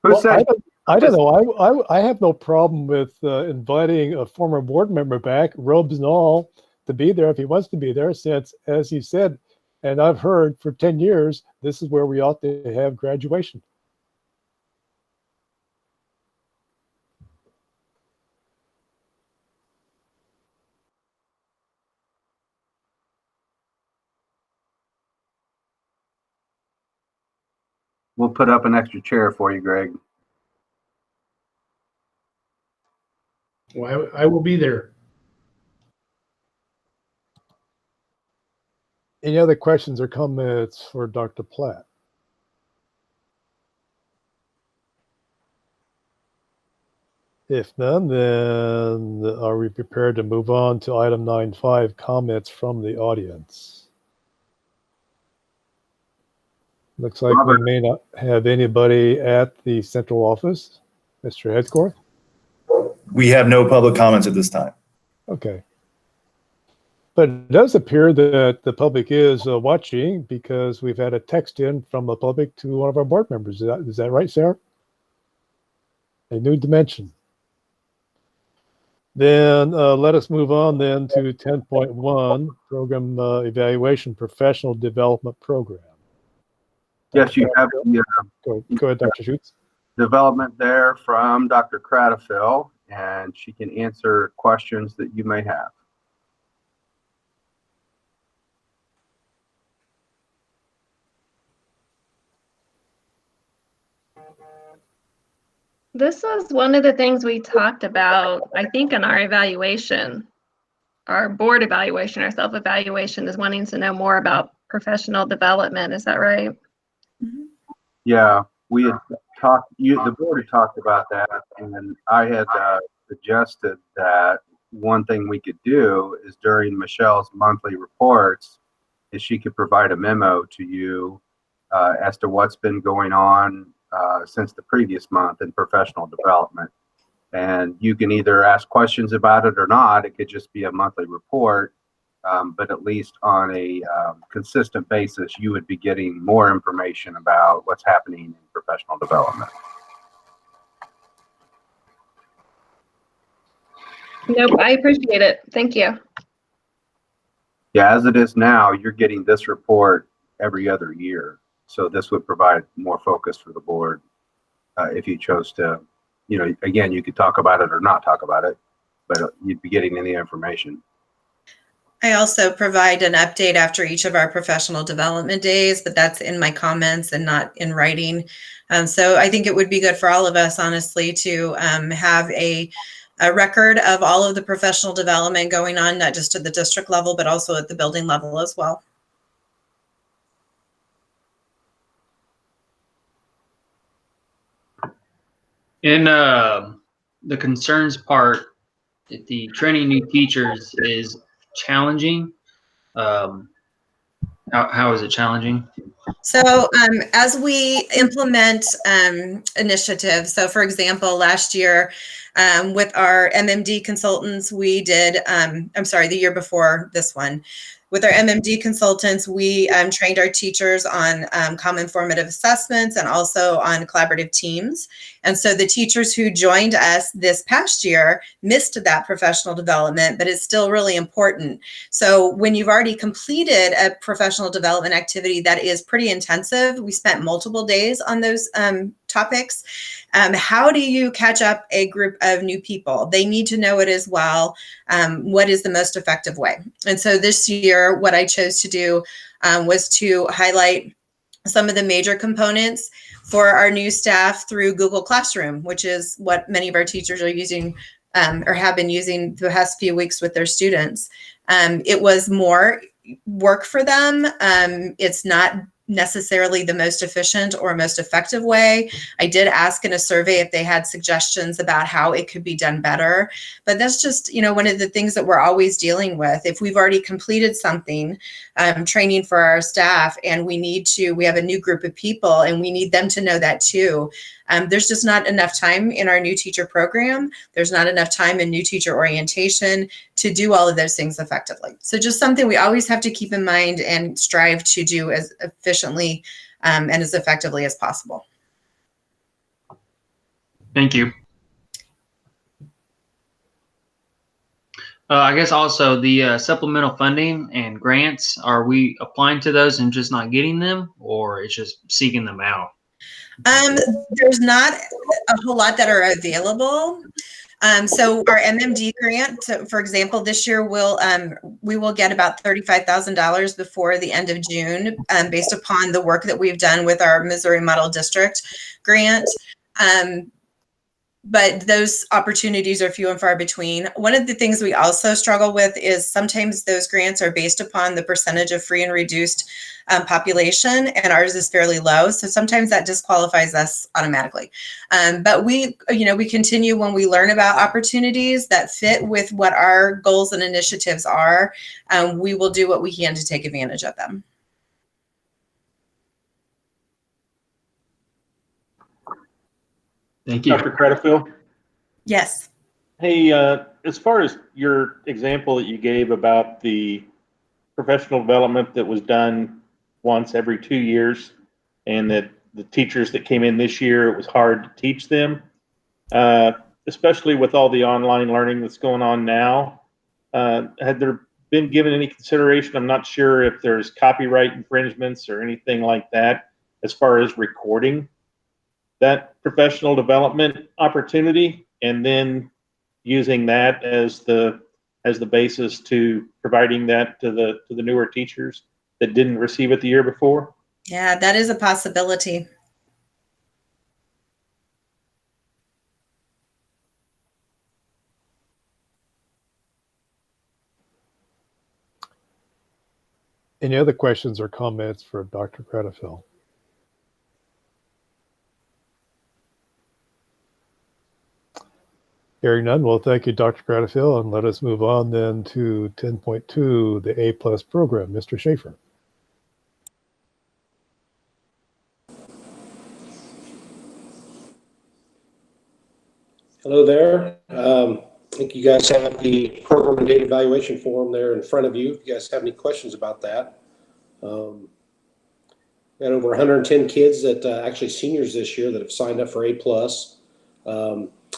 Who said? I don't know. I have no problem with inviting a former board member back, robes and all, to be there if he wants to be there, since, as he said, and I've heard for 10 years, this is where we ought to have graduation. We'll put up an extra chair for you, Greg. Well, I will be there. Any other questions or comments for Dr. Platt? If none, then are we prepared to move on to item 9.5, comments from the audience? Looks like Robert. we may not have anybody at the central office. Mr. Headscorth? We have no public comments at this time. Okay. But it does appear that the public is watching, because we've had a text in from the public to one of our board members. Is that right, Sarah? A new dimension. Then let us move on then to 10.1, program evaluation, professional development program. Yes, you have the Go ahead, Dr. Schutz. development there from Dr. Cradafil, and she can answer questions that you may have. This was one of the things we talked about, I think, in our evaluation, our board evaluation, our self-evaluation, is wanting to know more about professional development. Is that right? Yeah, we had talked, the board had talked about that, and I had suggested that one thing we could do is during Michelle's monthly reports is she could provide a memo to you as to what's been going on since the previous month in professional development. And you can either ask questions about it or not. It could just be a monthly report, but at least on a consistent basis, you would be getting more information about what's happening in professional development. Nope, I appreciate it. Thank you. Yeah, as it is now, you're getting this report every other year. So this would provide more focus for the board if you chose to you know, again, you could talk about it or not talk about it, but you'd be getting any information. I also provide an update after each of our professional development days, but that's in my comments and not in writing. So I think it would be good for all of us, honestly, to have a record of all of the professional development going on, not just at the district level, but also at the building level as well. In the concerns part, the training new teachers is challenging. How is it challenging? So as we implement initiatives, so for example, last year with our MMD consultants, we did, I'm sorry, the year before this one, with our MMD consultants, we trained our teachers on common formative assessments and also on collaborative teams. And so the teachers who joined us this past year missed that professional development, but it's still really important. So when you've already completed a professional development activity that is pretty intensive, we spent multiple days on those topics. How do you catch up a group of new people? They need to know it as well. What is the most effective way? And so this year, what I chose to do was to highlight some of the major components for our new staff through Google Classroom, which is what many of our teachers are using or have been using the past few weeks with their students. It was more work for them. It's not necessarily the most efficient or most effective way. I did ask in a survey if they had suggestions about how it could be done better, but that's just, you know, one of the things that we're always dealing with. If we've already completed something, training for our staff, and we have a new group of people and we need them to know that too. There's just not enough time in our new teacher program. There's not enough time in new teacher orientation to do all of those things effectively. So just something we always have to keep in mind and strive to do as efficiently and as effectively as possible. Thank you. I guess also the supplemental funding and grants, are we applying to those and just not getting them, or it's just seeking them out? There's not a whole lot that are available. So our MMD grant, for example, this year we will get about $35,000 before the end of June, based upon the work that we've done with our Missouri Model District grant. But those opportunities are few and far between. One of the things we also struggle with is sometimes those grants are based upon the percentage of free and reduced population, and ours is fairly low. So sometimes that disqualifies us automatically. But we continue when we learn about opportunities that fit with what our goals and initiatives are. We will do what we can to take advantage of them. Thank you. Dr. Credifield? Yes. Hey, as far as your example that you gave about the professional development that was done once every 2 years, and that the teachers that came in this year, it was hard to teach them, especially with all the online learning that's going on now, had there been given any consideration? I'm not sure if there's copyright infringements or anything like that as far as recording that professional development opportunity and then using that as the basis to providing that to the newer teachers that didn't receive it the year before? Yeah, that is a possibility. Any other questions or comments for Dr. Credifield? Hearing none, well, thank you, Dr. Credifield, and let us move on then to 10.2, the A+ program. Mr. Schaefer. Hello there. I think you guys have the program and data evaluation form there in front of you. If you guys have any questions about that. We had over 110 kids that actually seniors this year that have signed up for A+.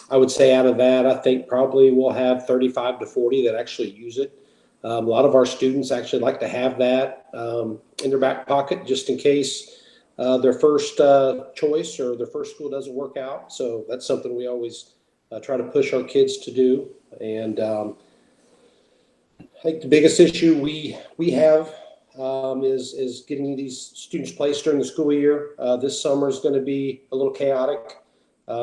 I would say out of that, I think probably we'll have 35 to 40 that actually use it. A lot of our students actually like to have that in their back pocket just in case their first choice or their first school doesn't work out. So that's something we always try to push our kids to do. And I think the biggest issue we have is getting these students placed during the school year. This summer is going to be a little chaotic.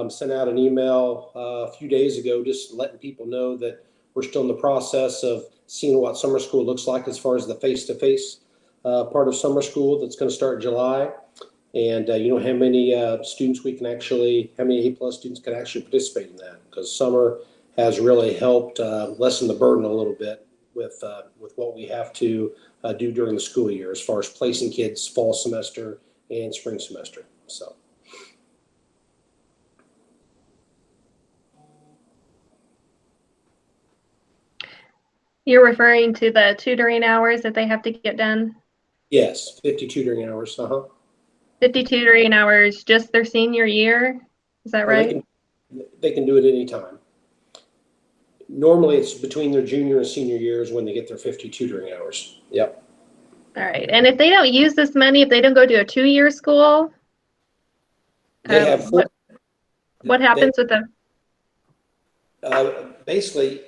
Sent out an email a few days ago just letting people know that we're still in the process of seeing what summer school looks like as far as the face-to-face part of summer school that's going to start in July. And how many students we can actually, how many A+ students can actually participate in that, because summer has really helped lessen the burden a little bit with what we have to do during the school year as far as placing kids fall semester and spring semester. So. You're referring to the tutoring hours that they have to get done? Yes, 50 tutoring hours. 50 tutoring hours just their senior year? Is that right? They can do it anytime. Normally, it's between their junior and senior years when they get their 50 tutoring hours. Yep. All right. And if they don't use this money, if they don't go to a 2-year school, they have what happens with them? Basically,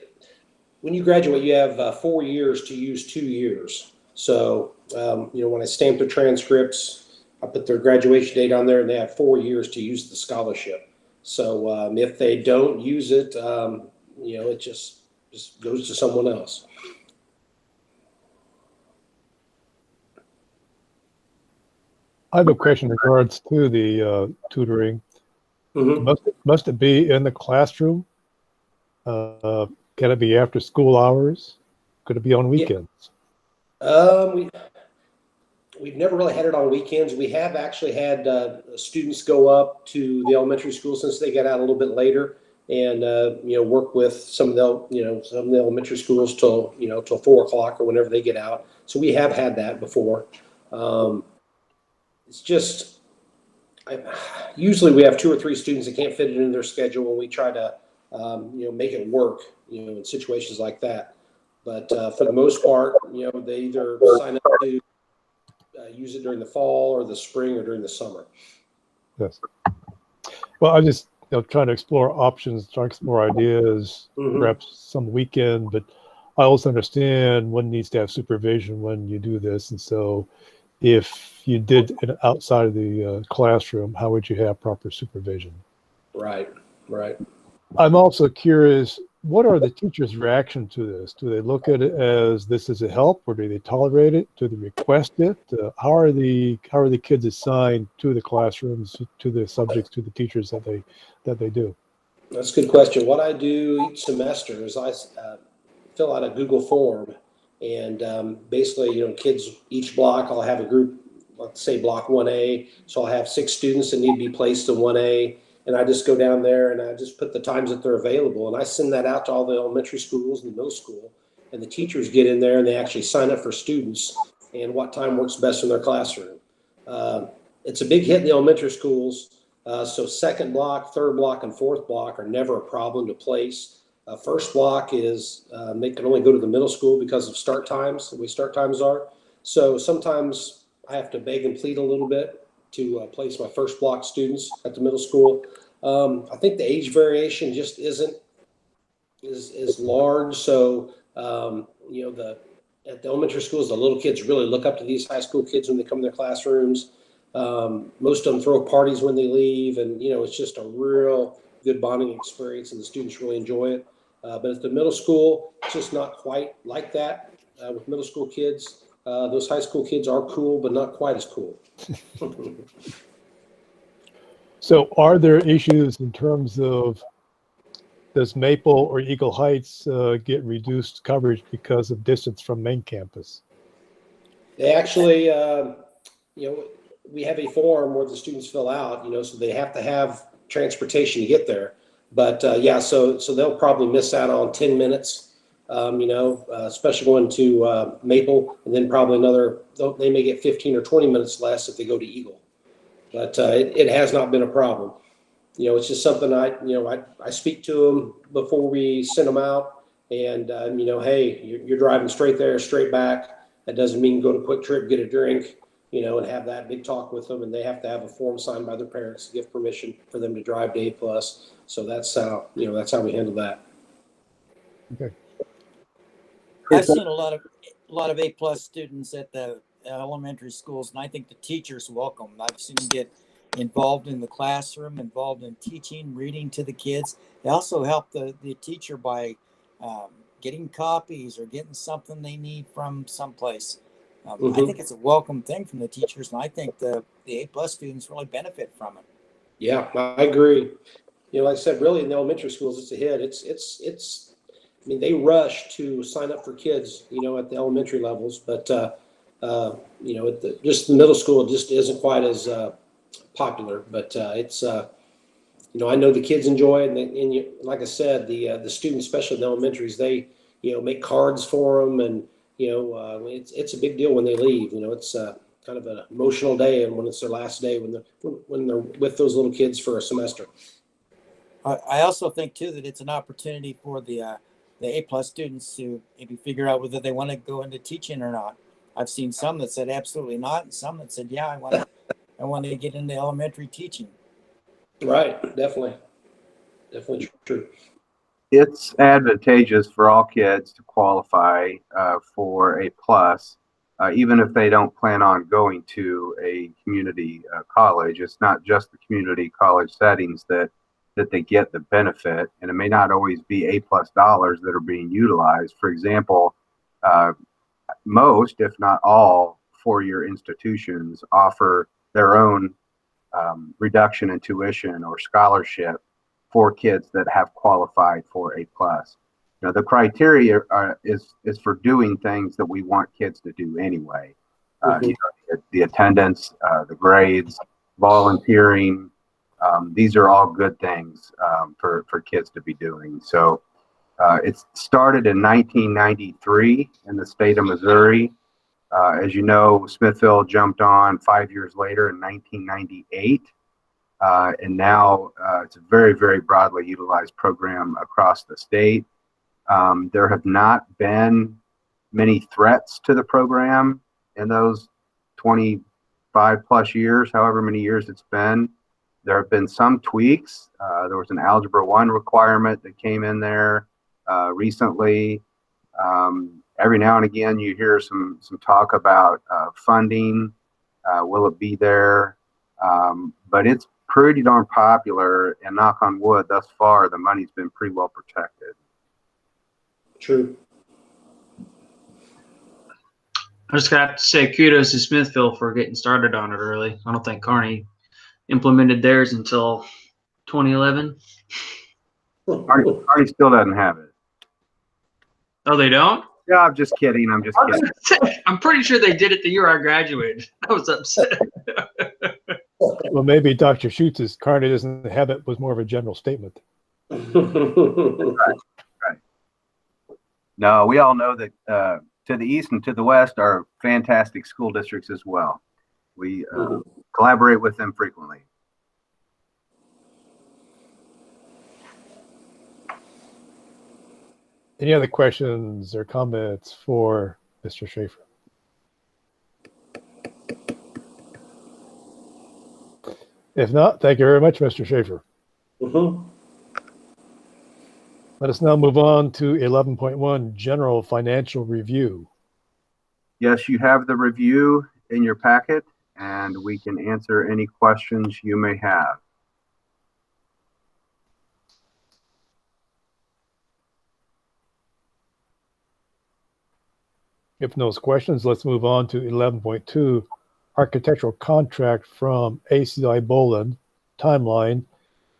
when you graduate, you have 4 years to use 2 years. So, when I stamp their transcripts, I put their graduation date on there, and they have 4 years to use the scholarship. So, if they don't use it, it just goes to someone else. I have a question in regards to the tutoring. Mm-hmm. Must it be in the classroom? Can it be after school hours? Could it be on weekends? We've never really had it on weekends. We have actually had students go up to the elementary school since they got out a little bit later, and work with some of the elementary schools till 4 o'clock or whenever they get out. So we have had that before. It's just usually we have 2 or 3 students that can't fit it in their schedule, and we try to make it work, in situations like that. But for the most part, they either sign up to use it during the fall or the spring or during the summer. Yes. Well, I just trying to explore options, trying to explore ideas, perhaps some weekend. But I also understand one needs to have supervision when you do this, and so if you did it outside of the classroom, how would you have proper supervision? Right. I'm also curious, what are the teachers' reaction to this? Do they look at it as this is a help, or do they tolerate it? Do they request it? How are the kids assigned to the classrooms, to the subjects, to the teachers that they do? That's a good question. What I do each semester is I fill out a Google form, and basically, kids, each block, I'll have a group, let's say block 1A. So I'll have 6 students that need to be placed in 1A. And I just go down there and I just put the times that they're available. And I send that out to all the elementary schools and the middle school. And the teachers get in there and they actually sign up for students and what time works best in their classroom. It's a big hit in the elementary schools. So second block, third block, and fourth block are never a problem to place. First block is they can only go to the middle school because of start times, the way start times are. So sometimes I have to beg and plead a little bit to place my first block students at the middle school. I think the age variation just isn't as large. So, at the elementary schools, the little kids really look up to these high school kids when they come in their classrooms. Most of them throw parties when they leave, and it's just a real good bonding experience, and the students really enjoy it. But at the middle school, it's just not quite like that with middle school kids. Those high school kids are cool, but not quite as cool. So are there issues in terms of, does Maple or Eagle Heights get reduced coverage because of distance from main campus? They actually, we have a form where the students fill out, so they have to have transportation to get there. But so they'll probably miss out on 10 minutes, especially going to Maple, and then probably they may get 15 or 20 minutes less if they go to Eagle. But it has not been a problem. It's just something I speak to them before we send them out, and hey, you're driving straight there, straight back. That doesn't mean go to Quick Trip, get a drink. and have that big talk with them, and they have to have a form signed by their parents to give permission for them to drive to A+. So that's how, that's how we handle that. Okay. I've seen a lot of A+ students at the elementary schools, and I think the teachers welcome them. I've seen them get involved in the classroom, involved in teaching, reading to the kids. They also help the teacher by getting copies or getting something they need from someplace. I think it's a welcome thing from the teachers, and I think the A+ students really benefit from it. Yeah, I agree. Like I said, really in the elementary schools, it's a hit. It's. I mean, they rush to sign up for kids, at the elementary levels, but just the middle school, it just isn't quite as popular. But it's, I know the kids enjoy it, and like I said, the students, especially in the elementaries, they make cards for them, and it's a big deal when they leave. It's kind of an emotional day, and when it's their last day, when they're with those little kids for a semester. I also think too that it's an opportunity for the A+ students to maybe figure out whether they want to go into teaching or not. I've seen some that said absolutely not, and some that said, yeah, I want to get into elementary teaching. Right, definitely true. It's advantageous for all kids to qualify for A+, even if they don't plan on going to a community college. It's not just the community college settings that they get the benefit, and it may not always be A+ dollars that are being utilized. For example, most, if not all, four-year institutions offer their own reduction in tuition or scholarship for kids that have qualified for A+. The criteria is for doing things that we want kids to do anyway. The attendance, the grades, volunteering. These are all good things for kids to be doing. So it started in 1993 in the state of Missouri. As you know, Smithville jumped on 5 years later in 1998. And now it's a very, very broadly utilized program across the state. There have not been many threats to the program in those 25 plus years, however many years it's been. There have been some tweaks. There was an Algebra 1 requirement that came in there recently. Every now and again, you hear some talk about funding. Will it be there? But it's pretty darn popular, and knock on wood, thus far, the money's been pretty well protected. True. I just got to say kudos to Smithville for getting started on it early. I don't think Kearney implemented theirs until 2011. Kearney still doesn't have it. Oh, they don't? Yeah, I'm just kidding. I'm just kidding. I'm pretty sure they did it the year I graduated. I was upset. Well, maybe Dr. Schutz's Kearney doesn't have it was more of a general statement. Right. No, we all know that to the east and to the west are fantastic school districts as well. We collaborate with them frequently. Any other questions or comments for Mr. Schaefer? If not, thank you very much, Mr. Schaefer. Let us now move on to 11.1, General Financial Review. Yes, you have the review in your packet, and we can answer any questions you may have. If no questions, let's move on to 11.2, Architectural Contract from ACI Bolan, Timeline,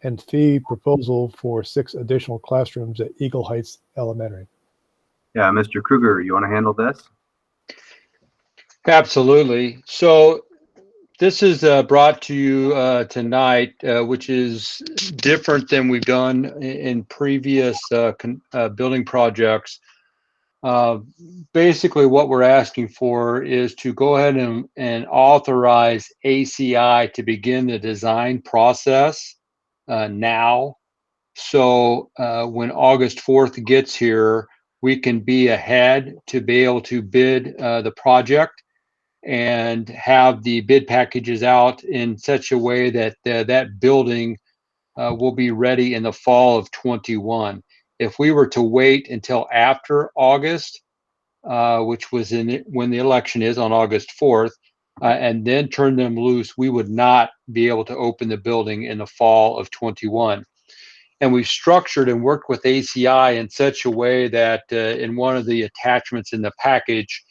and Fee Proposal for 6 additional classrooms at Eagle Heights Elementary. Yeah, Mr. Kruger, you want to handle this? Absolutely. So this is brought to you tonight, which is different than we've done in previous building projects. Basically, what we're asking for is to go ahead and authorize ACI to begin the design process now. So when August 4th gets here, we can be ahead to be able to bid the project and have the bid packages out in such a way that that building will be ready in the fall of 21. If we were to wait until after August, which was when the election is on August 4th, and then turn them loose, we would not be able to open the building in the fall of 21. And we've structured and worked with ACI in such a way that in one of the attachments in the package,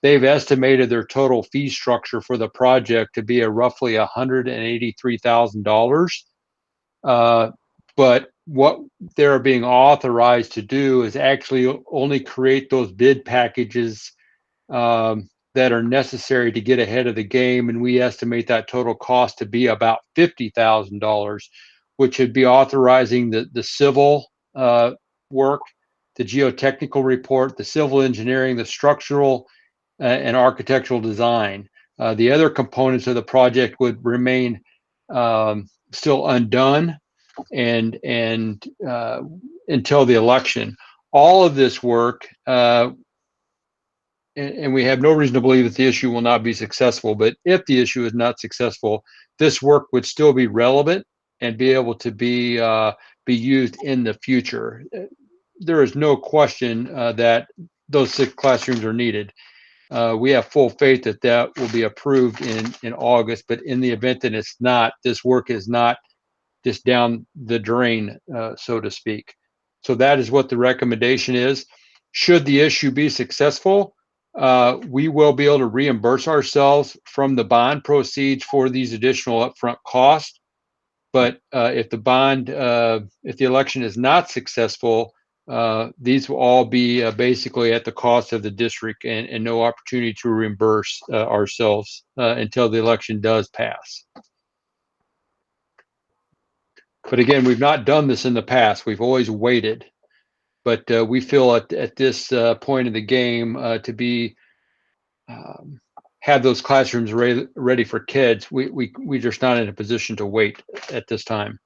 they've estimated their total fee structure for the project to be roughly $183,000. But what they're being authorized to do is actually only create those bid packages that are necessary to get ahead of the game. And we estimate that total cost to be about $50,000, which would be authorizing the civil work, the geotechnical report, the civil engineering, the structural and architectural design. The other components of the project would remain still undone and until the election. All of this work, and we have no reason to believe that the issue will not be successful, but if the issue is not successful, this work would still be relevant and be able to be used in the future. There is no question that those 6 classrooms are needed. We have full faith that that will be approved in August, but in the event that it's not, this work is not just down the drain, so to speak. So that is what the recommendation is. Should the issue be successful, we will be able to reimburse ourselves from the bond proceeds for these additional upfront costs. But if the election is not successful, these will all be basically at the cost of the district and no opportunity to reimburse ourselves until the election does pass. But again, we've not done this in the past. We've always waited. But we feel at this point of the game to be have those classrooms ready for kids. We're just not in a position to wait at this time.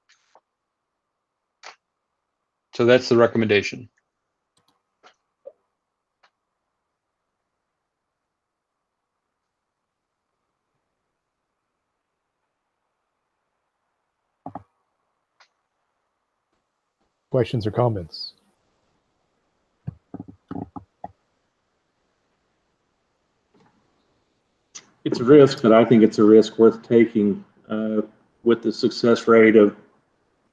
So that's the recommendation. Questions or comments? It's a risk, but I think it's a risk worth taking with the success rate of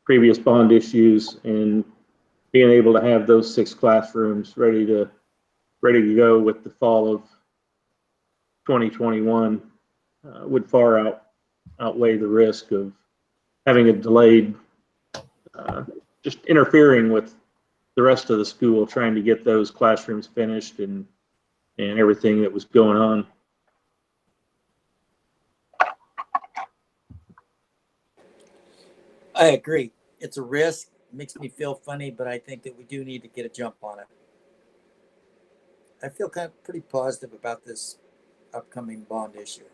previous bond issues and being able to have those 6 classrooms ready to go with the fall of 2021 would far outweigh the risk of having it delayed, just interfering with the rest of the school, trying to get those classrooms finished and everything that was going on. I agree. It's a risk. It makes me feel funny, but I think that we do need to get a jump on it. I feel kind of pretty positive about this upcoming bond issue.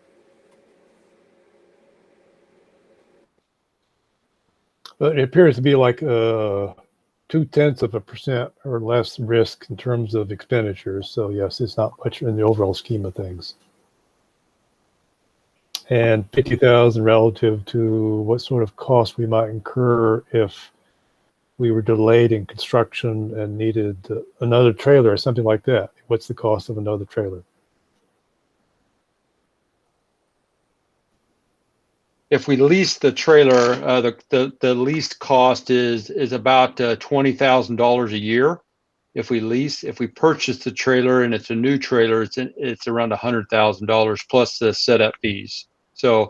But it appears to be like 0.2% or less risk in terms of expenditures. So yes, it's not much in the overall scheme of things. And 50,000 relative to what sort of cost we might incur if we were delayed in construction and needed another trailer or something like that. What's the cost of another trailer? If we lease the trailer, the leased cost is about $20,000 a year. If we purchase the trailer and it's a new trailer, it's around $100,000 plus the setup fees. So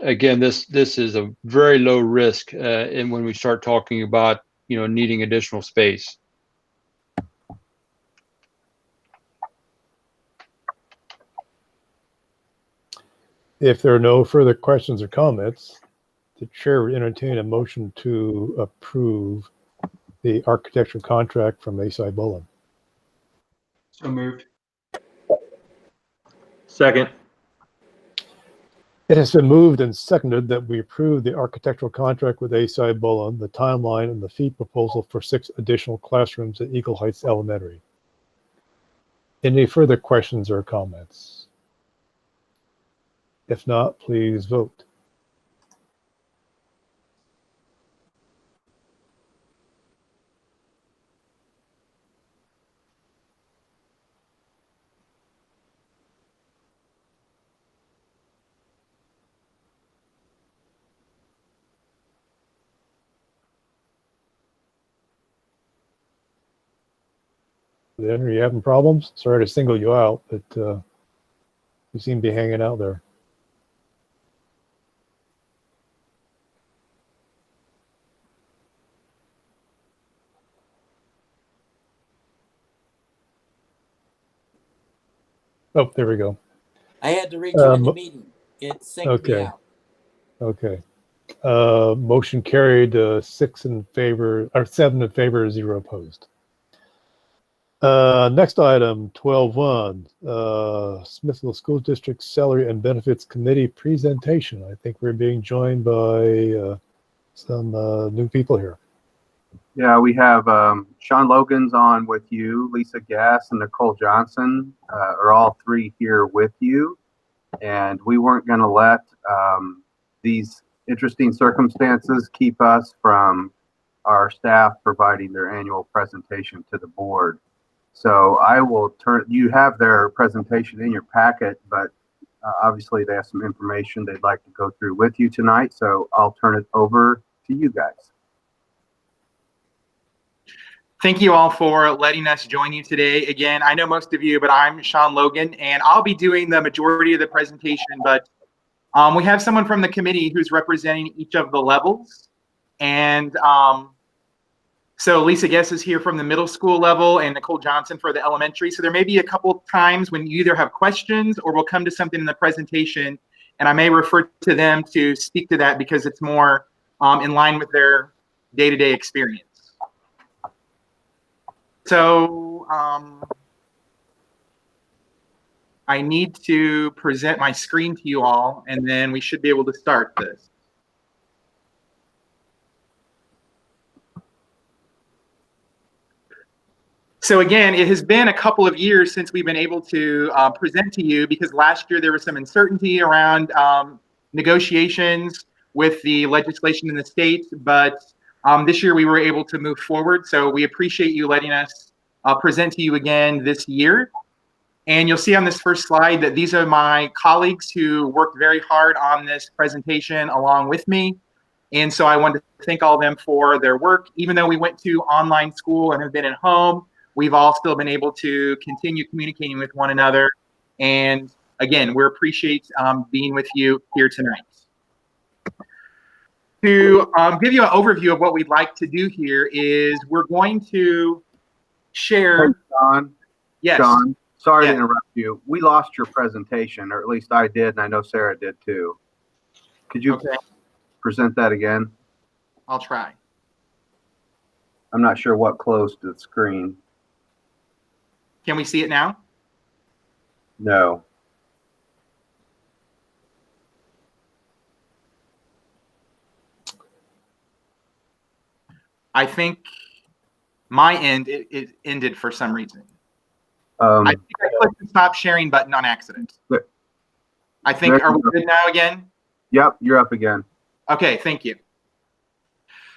again, this is a very low risk, and when we start talking about needing additional space. If there are no further questions or comments, the chair would entertain a motion to approve the architectural contract from ASI Bolan. So moved. Second. It has been moved and seconded that we approve the architectural contract with ASI Bolan, the timeline, and the fee proposal for 6 additional classrooms at Eagle Heights Elementary. Any further questions or comments? If not, please vote. Henry, you having problems? Sorry to single you out, but you seem to be hanging out there. Oh, there we go. I had to rejoin the meeting. It synced me Okay. out. Okay. Motion carried, 6 in favor, or 7 in favor, 0 opposed. Next item, 12.1, Smithville School District Salary and Benefits Committee presentation. I think we're being joined by some new people here. Yeah, we have Sean Logan's on with you, Lisa Gass and Nicole Johnson are all three here with you. And we weren't going to let these interesting circumstances keep us from our staff providing their annual presentation to the board. So I will you have their presentation in your packet, but obviously they have some information they'd like to go through with you tonight. So I'll turn it over to you guys. Thank you all for letting us join you today. Again, I know most of you, but I'm Sean Logan, and I'll be doing the majority of the presentation, but we have someone from the committee who's representing each of the levels. And so Lisa Guess is here from the middle school level and Nicole Johnson for the elementary. So there may be a couple times when you either have questions or we'll come to something in the presentation, and I may refer to them to speak to that because it's more in line with their day-to-day experience. So I need to present my screen to you all, and then we should be able to start this. So again, it has been a couple of years since we've been able to present to you because last year there was some uncertainty around negotiations with the legislation in the state, but this year we were able to move forward. So we appreciate you letting us present to you again this year. And you'll see on this first slide that these are my colleagues who worked very hard on this presentation along with me. And so I wanted to thank all of them for their work. Even though we went to online school and have been at home, we've all still been able to continue communicating with one another. And again, we appreciate being with you here tonight. To give you an overview of what we'd like to do here is we're going to share. Hey, Sean. Yes. Sean, sorry to interrupt you. We lost your presentation, or at least I did, and I know Sarah did too. Could you present that again? I'll try. I'm not sure what closed the screen. Can we see it now? No. I think my end, it ended for some reason. I think I clicked the stop sharing button on accident. I think, are we good now again? Yep, you're up again. Okay, thank you.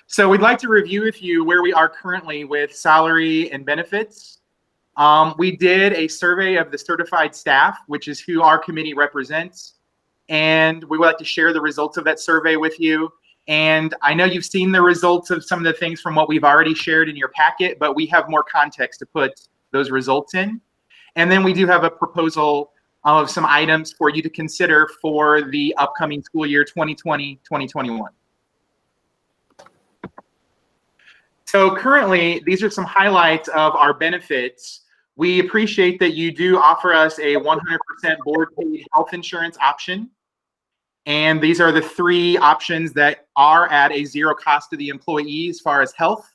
So we'd like to review with you where we are currently with salary and benefits. We did a survey of the certified staff, which is who our committee represents. And we would like to share the results of that survey with you. And I know you've seen the results of some of the things from what we've already shared in your packet, but we have more context to put those results in. And then we do have a proposal of some items for you to consider for the upcoming school year 2020-2021. So currently, these are some highlights of our benefits. We appreciate that you do offer us a 100% board paid health insurance option. And these are the three options that are at a zero cost to the employee as far as health.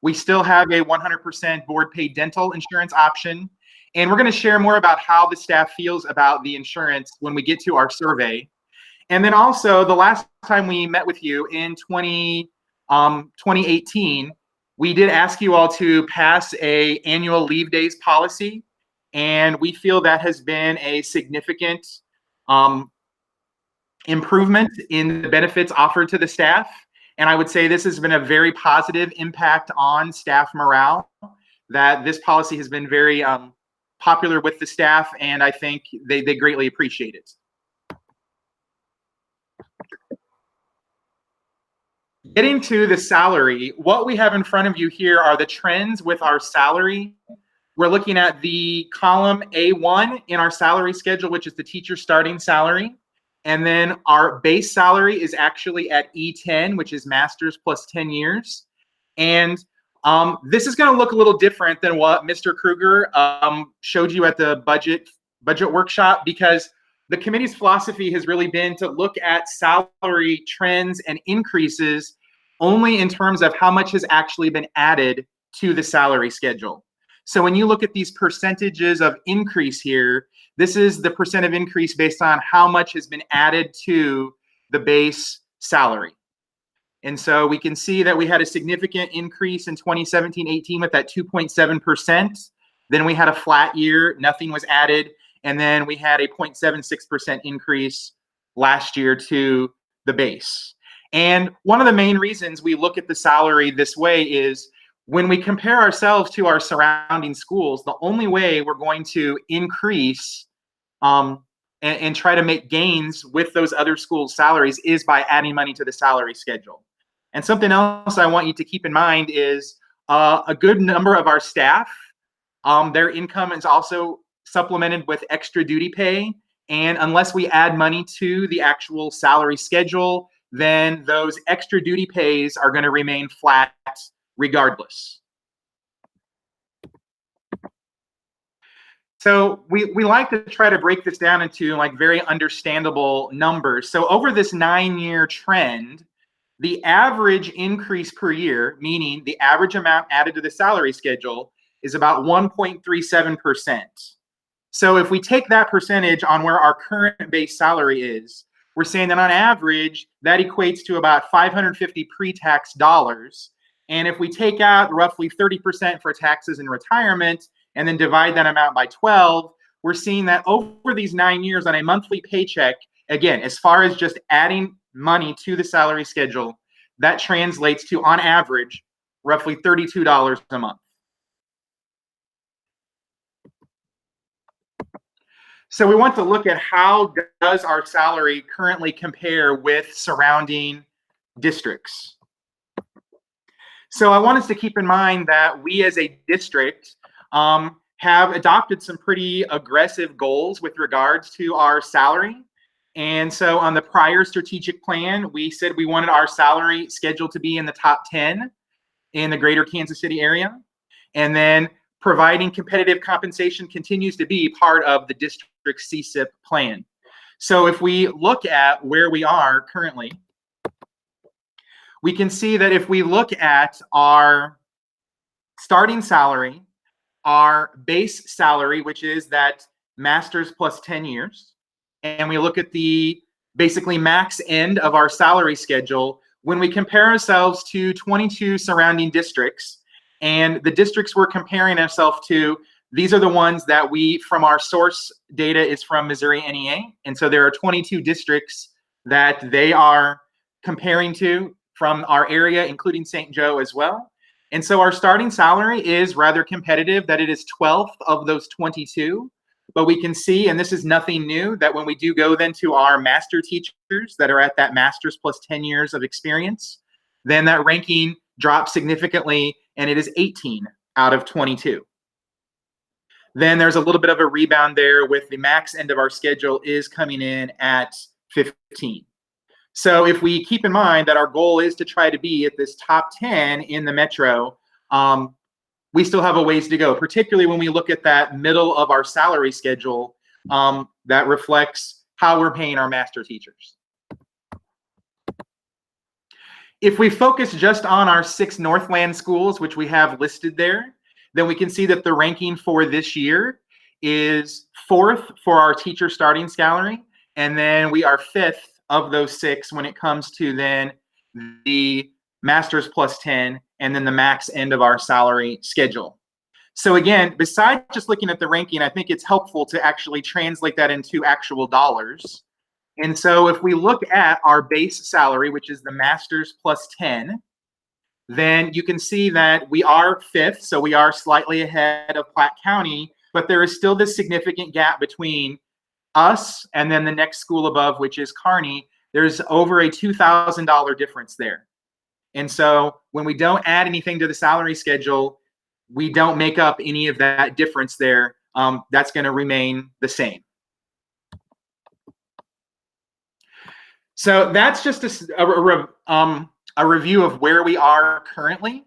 We still have a 100% board paid dental insurance option. And we're going to share more about how the staff feels about the insurance when we get to our survey. And then also the last time we met with you in 2018, we did ask you all to pass a annual leave days policy. And we feel that has been a significant improvement in the benefits offered to the staff. And I would say this has been a very positive impact on staff morale, that this policy has been very popular with the staff, and I think they greatly appreciate it. Getting to the salary, what we have in front of you here are the trends with our salary. We're looking at the column A1 in our salary schedule, which is the teacher starting salary. And then our base salary is actually at E10, which is master's plus 10 years. And this is going to look a little different than what Mr. Kruger showed you at the budget workshop, because the committee's philosophy has really been to look at salary trends and increases only in terms of how much has actually been added to the salary schedule. So when you look at these percentages of increase here, this is the percent of increase based on how much has been added to the base salary. And so we can see that we had a significant increase in 2017-18 with that 2.7%. Then we had a flat year, nothing was added. And then we had a 0.76% increase last year to the base. And one of the main reasons we look at the salary this way is when we compare ourselves to our surrounding schools, the only way we're going to increase and try to make gains with those other schools' salaries is by adding money to the salary schedule. And something else I want you to keep in mind is a good number of our staff, their income is also supplemented with extra duty pay. And unless we add money to the actual salary schedule, then those extra duty pays are going to remain flat regardless. So we like to try to break this down into like very understandable numbers. So over this 9-year trend, the average increase per year, meaning the average amount added to the salary schedule, is about 1.37%. So if we take that percentage on where our current base salary is, we're saying that on average, that equates to about $550 pre-tax dollars. And if we take out roughly 30% for taxes and retirement, and then divide that amount by 12, we're seeing that over these 9 years on a monthly paycheck, again, as far as just adding money to the salary schedule, that translates to, on average, roughly $32 a month. So we want to look at how does our salary currently compare with surrounding districts. So I want us to keep in mind that we as a district have adopted some pretty aggressive goals with regards to our salary. And so on the prior strategic plan, we said we wanted our salary schedule to be in the top 10 in the greater Kansas City area. And then providing competitive compensation continues to be part of the district CSIP plan. So if we look at where we are currently, we can see that if we look at our starting salary, our base salary, which is that master's plus 10 years, and we look at the basically max end of our salary schedule, when we compare ourselves to 22 surrounding districts, and the districts we're comparing ourselves to, these are the ones that we, from our source data is from Missouri NEA. And so there are 22 districts that they are comparing to from our area, including St. Joe as well. And so our starting salary is rather competitive, that it is 12th of those 22. But we can see, and this is nothing new, that when we do go then to our master teachers that are at that master's plus 10 years of experience, then that ranking drops significantly, and it is 18 out of 22. Then there's a little bit of a rebound there with the max end of our schedule is coming in at 15. So if we keep in mind that our goal is to try to be at this top 10 in the metro, we still have a ways to go, particularly when we look at that middle of our salary schedule that reflects how we're paying our master teachers. If we focus just on our 6 Northland schools, which we have listed there, then we can see that the ranking for this year is 4th for our teacher starting salary, and then we are 5th of those 6 when it comes to then the master's plus 10 and then the max end of our salary schedule. So again, besides just looking at the ranking, I think it's helpful to actually translate that into actual dollars. And so if we look at our base salary, which is the master's plus 10, then you can see that we are 5th, so we are slightly ahead of Platte County, but there is still this significant gap between us and then the next school above, which is Kearney. There's over a $2,000 difference there. And so when we don't add anything to the salary schedule, we don't make up any of that difference there. That's going to remain the same. So that's just a review of where we are currently.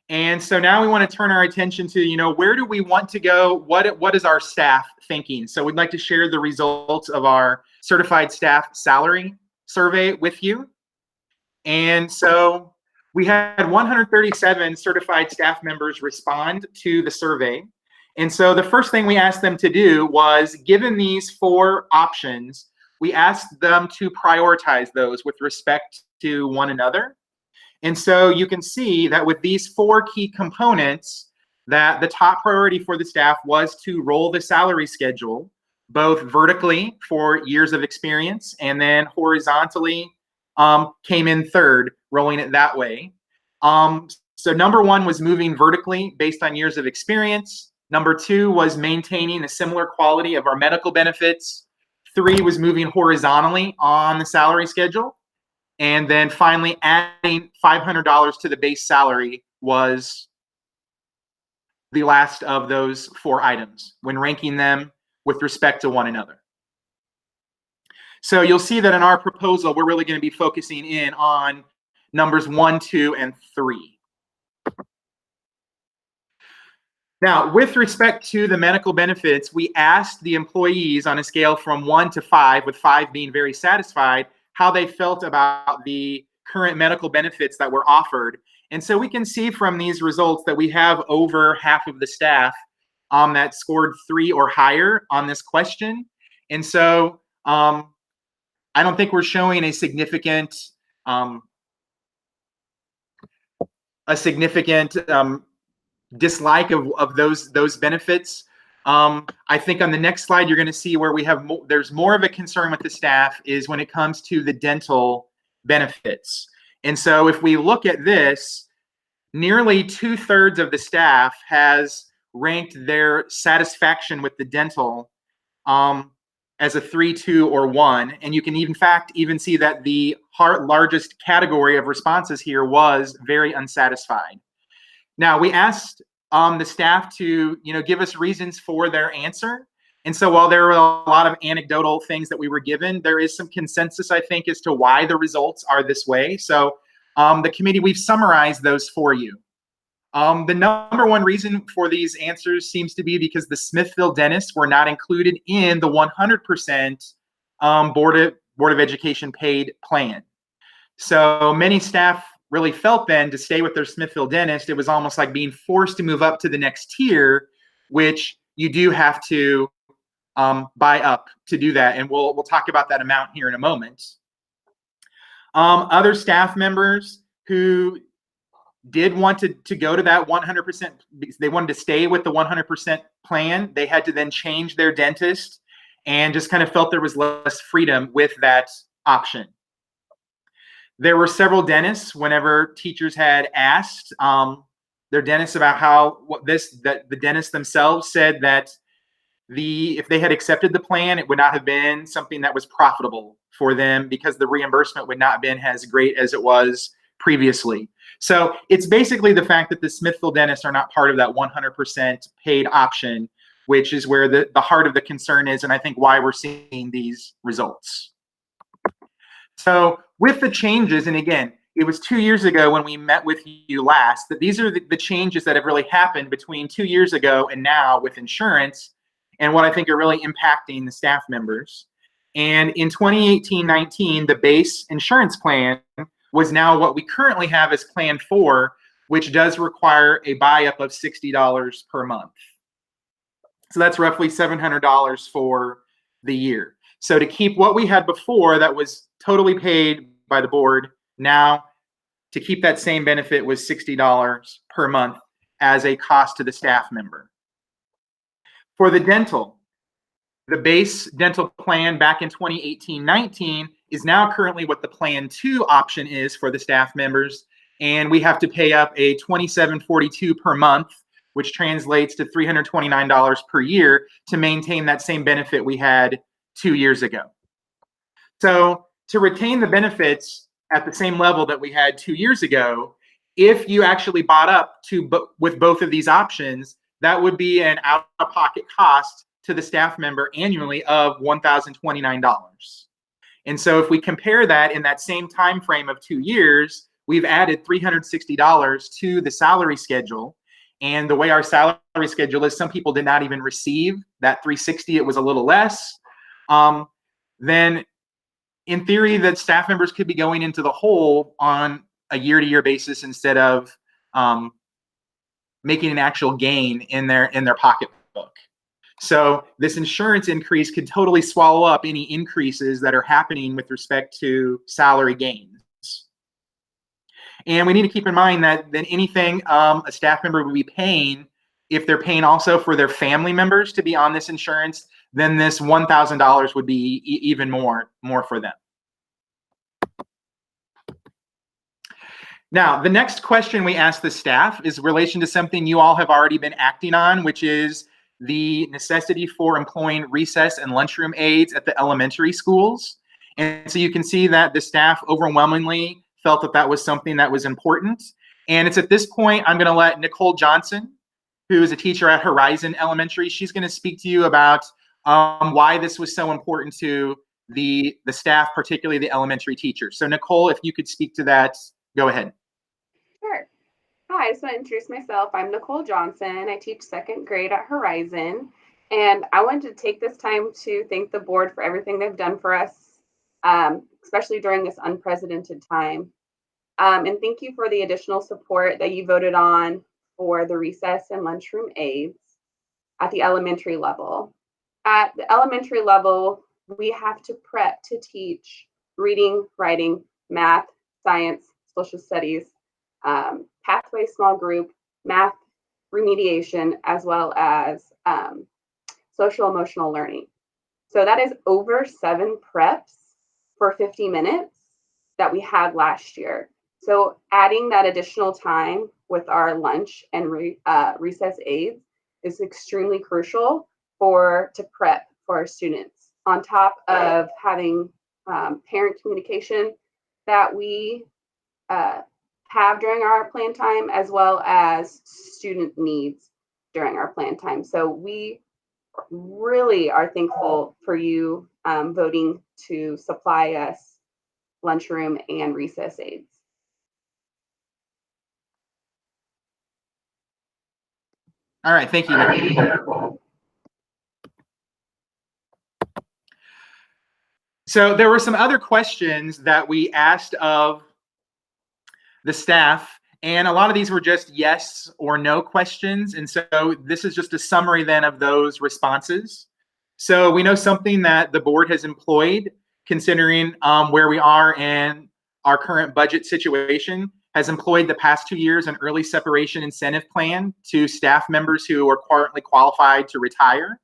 And so now we want to turn our attention to, you know, where do we want to go? What is our staff thinking? So we'd like to share the results of our certified staff salary survey with you. And so we had 137 certified staff members respond to the survey. And so the first thing we asked them to do was, given these 4 options, we asked them to prioritize those with respect to one another. And so you can see that with these 4 key components, that the top priority for the staff was to roll the salary schedule, both vertically for years of experience, and then horizontally came in 3rd, rolling it that way. So number 1 was moving vertically based on years of experience. Number 2 was maintaining a similar quality of our medical benefits. 3 was moving horizontally on the salary schedule. And then finally, adding $500 to the base salary was the last of those 4 items when ranking them with respect to one another. So you'll see that in our proposal, we're really going to be focusing in on numbers 1, 2, and 3. Now, with respect to the medical benefits, we asked the employees on a scale from 1 to 5, with 5 being very satisfied, how they felt about the current medical benefits that were offered. And so we can see from these results that we have over half of the staff that scored 3 or higher on this question. And so I don't think we're showing a significant dislike of those benefits. I think on the next slide, you're going to see where we have there's more of a concern with the staff is when it comes to the dental benefits. And so if we look at this, nearly 2/3 of the staff has ranked their satisfaction with the dental as a 3, 2, or 1. And you can in fact even see that the largest category of responses here was very unsatisfied. Now, we asked the staff to, give us reasons for their answer. And so while there were a lot of anecdotal things that we were given, there is some consensus, I think, as to why the results are this way. So the committee, we've summarized those for you. The number 1 reason for these answers seems to be because the Smithville dentists were not included in the 100% Board of Education paid plan. So many staff really felt then to stay with their Smithville dentist, it was almost like being forced to move up to the next tier, which you do have to buy up to do that. And we'll talk about that amount here in a moment. Other staff members who did want to go to that 100%, they wanted to stay with the 100% plan, they had to then change their dentist and just kind of felt there was less freedom with that option. There were several dentists, whenever teachers had asked their dentists about that the dentists themselves said that if they had accepted the plan, it would not have been something that was profitable for them because the reimbursement would not have been as great as it was previously. So it's basically the fact that the Smithville dentists are not part of that 100% paid option, which is where the heart of the concern is, and I think why we're seeing these results. So with the changes, and again, it was 2 years ago when we met with you last, that these are the changes that have really happened between 2 years ago and now with insurance, and what I think are really impacting the staff members. And in 2018-19, the base insurance plan was now what we currently have as Plan 4, which does require a buy-up of $60 per month. So that's roughly $700 for the year. So to keep what we had before that was totally paid by the board, now to keep that same benefit was $60 per month as a cost to the staff member. For the dental, The base dental plan back in 2018-19 is now currently what the Plan 2 option is for the staff members, and we have to pay up a $27.42 per month, which translates to $329 per year to maintain that same benefit we had 2 years ago. So to retain the benefits at the same level that we had 2 years ago, if you actually bought up with both of these options, that would be an out-of-pocket cost to the staff member annually of $1,029. And so if we compare that in that same time frame of 2 years, we've added $360 to the salary schedule. And the way our salary schedule is, some people did not even receive that $360. It was a little less. Then in theory, that staff members could be going into the hole on a year-to-year basis instead of making an actual gain in their pocketbook. So this insurance increase could totally swallow up any increases that are happening with respect to salary gains. And we need to keep in mind that anything a staff member would be paying, if they're paying also for their family members to be on this insurance, then this $1,000 would be even more for them. Now, the next question we ask the staff is in relation to something you all have already been acting on, which is the necessity for employing recess and lunchroom aides at the elementary schools. And so you can see that the staff overwhelmingly felt that that was something that was important. And it's at this point, I'm going to let Nicole Johnson, who is a teacher at Horizon Elementary, she's going to speak to you about why this was so important to the staff, particularly the elementary teachers. So Nicole, if you could speak to that, go ahead. Sure. Hi, I just want to introduce myself. I'm Nicole Johnson. I teach second grade at Horizon. And I wanted to take this time to thank the board for everything they've done for us, especially during this unprecedented time. And thank you for the additional support that you voted on for the recess and lunchroom aides at the elementary level. At the elementary level, we have to prep to teach reading, writing, math, science, social studies, pathway small group, math remediation, as well as social emotional learning. So that is over 7 preps for 50 minutes that we had last year. So adding that additional time with our lunch and recess aides is extremely crucial to prep for our students, on top of having parent communication that we have during our plan time, as well as student needs during our plan time. So we really are thankful for you voting to supply us lunchroom and recess aides. All right, thank you, Nicole. So there were some other questions that we asked of the staff, and a lot of these were just yes or no questions. And so this is just a summary then of those responses. So we know something that the board has employed, considering where we are in our current budget situation, has employed the past 2 years an early separation incentive plan to staff members who are currently qualified to retire.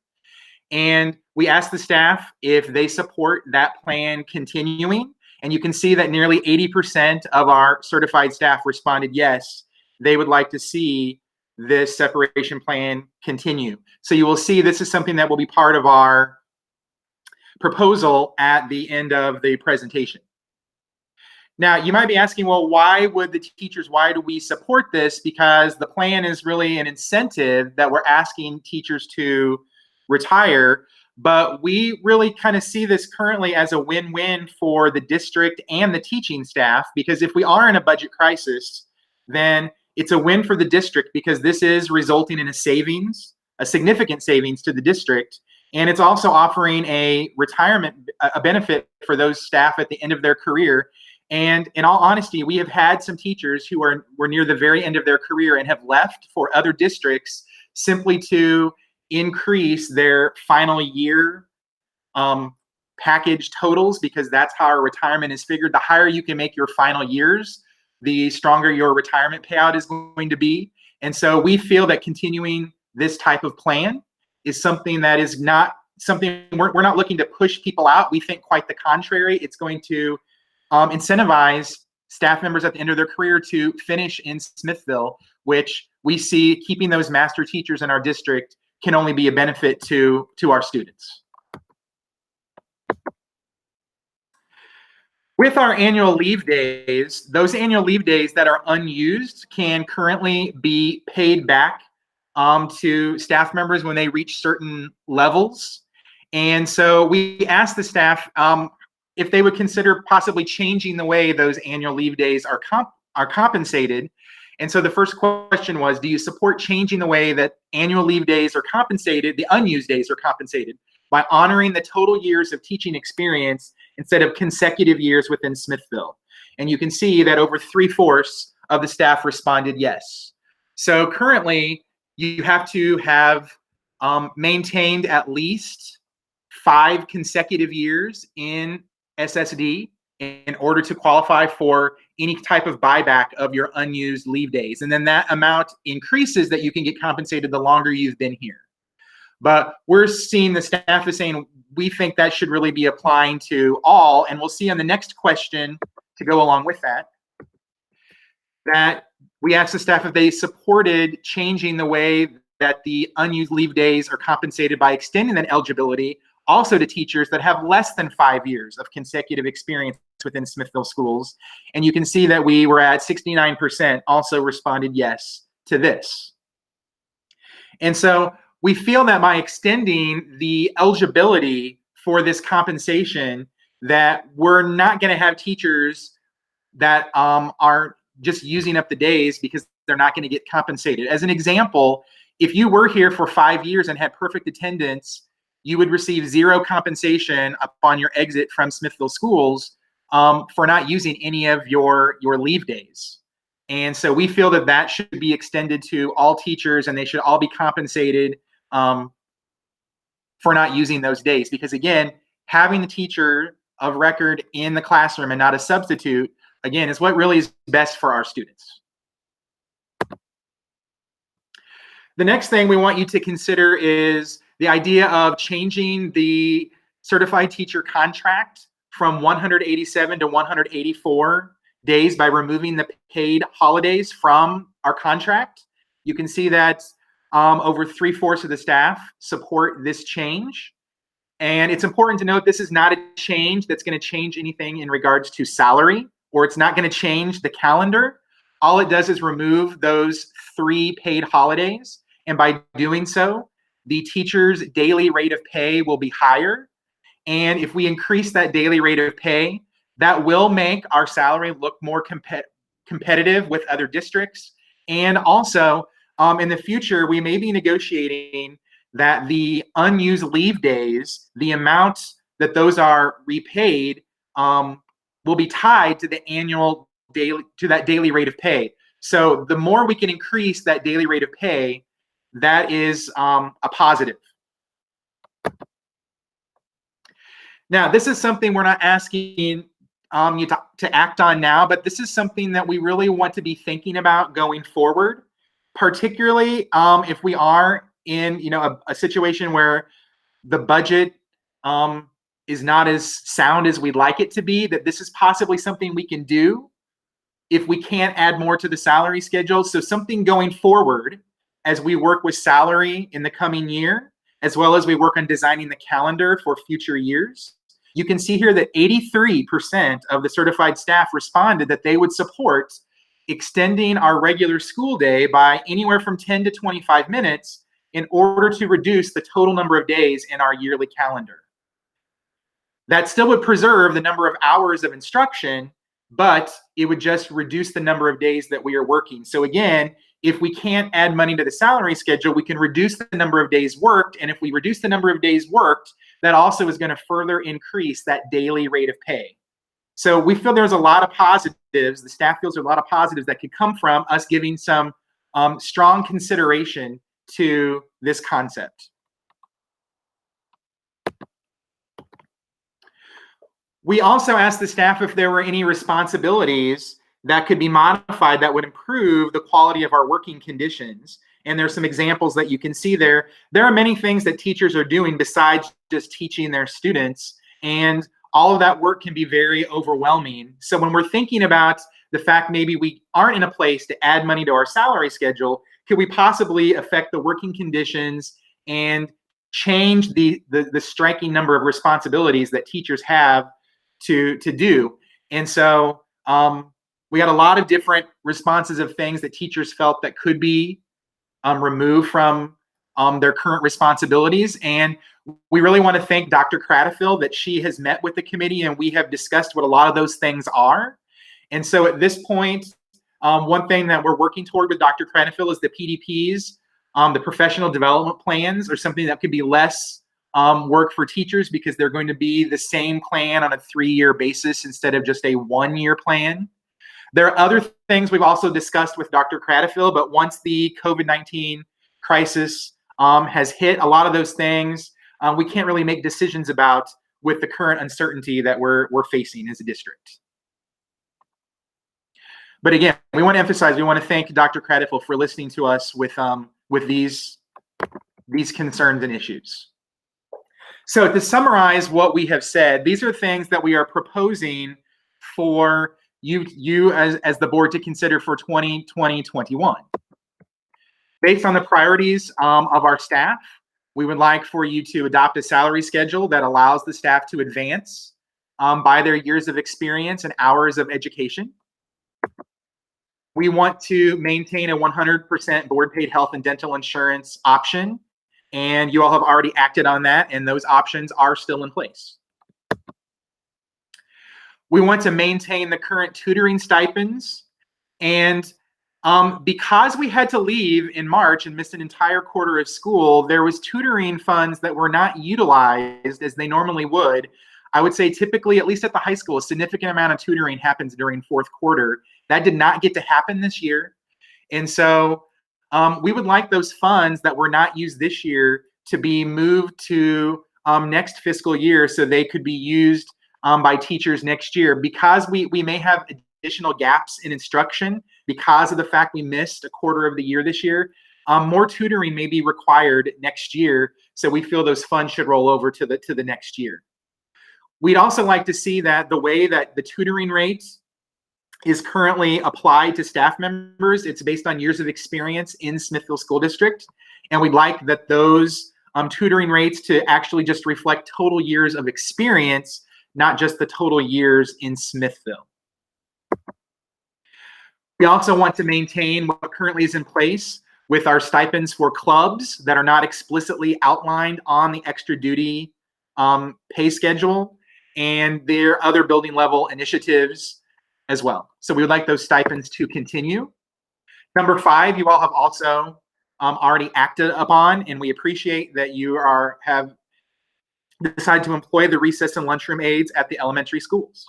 And we asked the staff if they support that plan continuing. And you can see that nearly 80% of our certified staff responded yes, they would like to see this separation plan continue. So you will see this is something that will be part of our proposal at the end of the presentation. Now, you might be asking, well, why do we support this? Because the plan is really an incentive that we're asking teachers to retire. But we really kind of see this currently as a win-win for the district and the teaching staff, because if we are in a budget crisis, then it's a win for the district because this is resulting in a significant savings to the district. And it's also offering a benefit for those staff at the end of their career. And in all honesty, we have had some teachers who were near the very end of their career and have left for other districts simply to increase their final year package totals, because that's how our retirement is figured. The higher you can make your final years, the stronger your retirement payout is going to be. And so we feel that continuing this type of plan is something that is not something, we're not looking to push people out. We think quite the contrary. It's going to incentivize staff members at the end of their career to finish in Smithville, which we see keeping those master teachers in our district can only be a benefit to our students. With our annual leave days, those annual leave days that are unused can currently be paid back to staff members when they reach certain levels. And so we asked the staff if they would consider possibly changing the way those annual leave days are compensated. And so the first question was, do you support changing the way that annual leave days are compensated, the unused days are compensated, by honoring the total years of teaching experience instead of consecutive years within Smithville? And you can see that over 3/4 of the staff responded yes. So currently, you have to have maintained at least 5 consecutive years in SSD in order to qualify for any type of buyback of your unused leave days. And then that amount increases that you can get compensated the longer you've been here. But we're seeing the staff is saying we think that should really be applying to all. And we'll see on the next question to go along with that, that we asked the staff if they supported changing the way that the unused leave days are compensated by extending that eligibility also to teachers that have less than 5 years of consecutive experience within Smithville schools. And you can see that we were at 69% also responded yes to this. And so we feel that by extending the eligibility for this compensation, that we're not going to have teachers that are just using up the days because they're not going to get compensated. As an example, if you were here for 5 years and had perfect attendance, you would receive 0 compensation upon your exit from Smithville schools for not using any of your leave days. And so we feel that that should be extended to all teachers, and they should all be compensated for not using those days. Because again, having the teacher of record in the classroom and not a substitute, again, is what really is best for our students. The next thing we want you to consider is the idea of changing the certified teacher contract from 187 to 184 days by removing the paid holidays from our contract. You can see that over 3/4 of the staff support this change. And it's important to note this is not a change that's going to change anything in regards to salary, or it's not going to change the calendar. All it does is remove those 3 paid holidays. And by doing so, the teacher's daily rate of pay will be higher. And if we increase that daily rate of pay, that will make our salary look more competitive with other districts. And also, in the future, we may be negotiating that the unused leave days, the amount that those are repaid, will be tied to the annual daily rate of pay. So the more we can increase that daily rate of pay, that is a positive. Now, this is something we're not asking you to act on now, but this is something that we really want to be thinking about going forward, particularly if we are in a situation where the budget is not as sound as we'd like it to be, that this is possibly something we can do if we can't add more to the salary schedule. So something going forward as we work with salary in the coming year, as well as we work on designing the calendar for future years. You can see here that 83% of the certified staff responded that they would support extending our regular school day by anywhere from 10 to 25 minutes in order to reduce the total number of days in our yearly calendar. That still would preserve the number of hours of instruction, but it would just reduce the number of days that we are working. So again, if we can't add money to the salary schedule, we can reduce the number of days worked. And if we reduce the number of days worked, that also is going to further increase that daily rate of pay. So we feel there's a lot of positives. The staff feels there's a lot of positives that could come from us giving some strong consideration to this concept. We also asked the staff if there were any responsibilities that could be modified that would improve the quality of our working conditions. and there's some examples that you can see there. There are many things that teachers are doing besides just teaching their students, and all of that work can be very overwhelming. So when we're thinking about the fact maybe we aren't in a place to add money to our salary schedule, could we possibly affect the working conditions and change the striking number of responsibilities that teachers have to do? And so we had a lot of different responses of things that teachers felt that could be removed from their current responsibilities. And we really want to thank Dr. Cradfield that she has met with the committee, and we have discussed what a lot of those things are. And so at this point, one thing that we're working toward with Dr. Cradfield is the PDPs. The professional development plans are something that could be less work for teachers because they're going to be the same plan on a 3-year basis instead of just a 1-year plan. There are other things we've also discussed with Dr. Cradfield, but once the COVID-19 crisis has hit, a lot of those things we can't really make decisions about with the current uncertainty that we're facing as a district. But again, we want to emphasize, we want to thank Dr. Cradfield for listening to us with these concerns and issues. So to summarize what we have said, these are things that we are proposing for you as the board to consider for 2020-21. Based on the priorities of our staff, we would like for you to adopt a salary schedule that allows the staff to advance by their years of experience and hours of education. We want to maintain a 100% board paid health and dental insurance option, and you all have already acted on that, and those options are still in place. We want to maintain the current tutoring stipends, and because we had to leave in March and missed an entire quarter of school, there was tutoring funds that were not utilized as they normally would. I would say typically, at least at the high school, a significant amount of tutoring happens during fourth quarter. That did not get to happen this year. And so we would like those funds that were not used this year to be moved to next fiscal year so they could be used by teachers next year. Because we may have additional gaps in instruction because of the fact we missed a quarter of the year this year, more tutoring may be required next year. So we feel those funds should roll over to the next year. We'd also like to see that the way that the tutoring rate is currently applied to staff members, it's based on years of experience in Smithville School District. And we'd like that those tutoring rates to actually just reflect total years of experience, not just the total years in Smithville. We also want to maintain what currently is in place with our stipends for clubs that are not explicitly outlined on the extra duty pay schedule, and their other building level initiatives as well. So we would like those stipends to continue. Number 5, you all have also already acted upon, and we appreciate that you have decided to employ the recess and lunchroom aides at the elementary schools.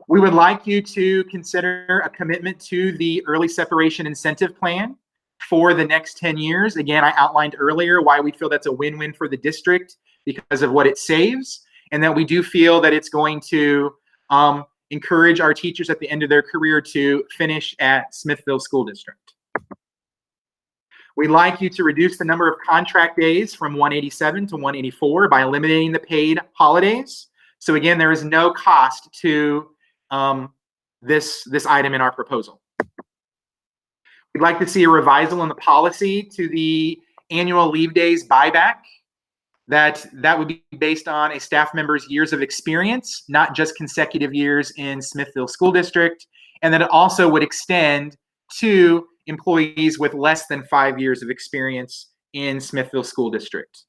We would like you to consider a commitment to the early separation incentive plan for the next 10 years. Again, I outlined earlier why we feel that's a win-win for the district because of what it saves, and that we do feel that it's going to encourage our teachers at the end of their career to finish at Smithville School District. We'd like you to reduce the number of contract days from 187 to 184 by eliminating the paid holidays. So again, there is no cost to this item in our proposal. We'd like to see a revisal in the policy to the annual leave days buyback. That would be based on a staff member's years of experience, not just consecutive years in Smithville School District, and that it also would extend to employees with less than 5 years of experience in Smithville School District.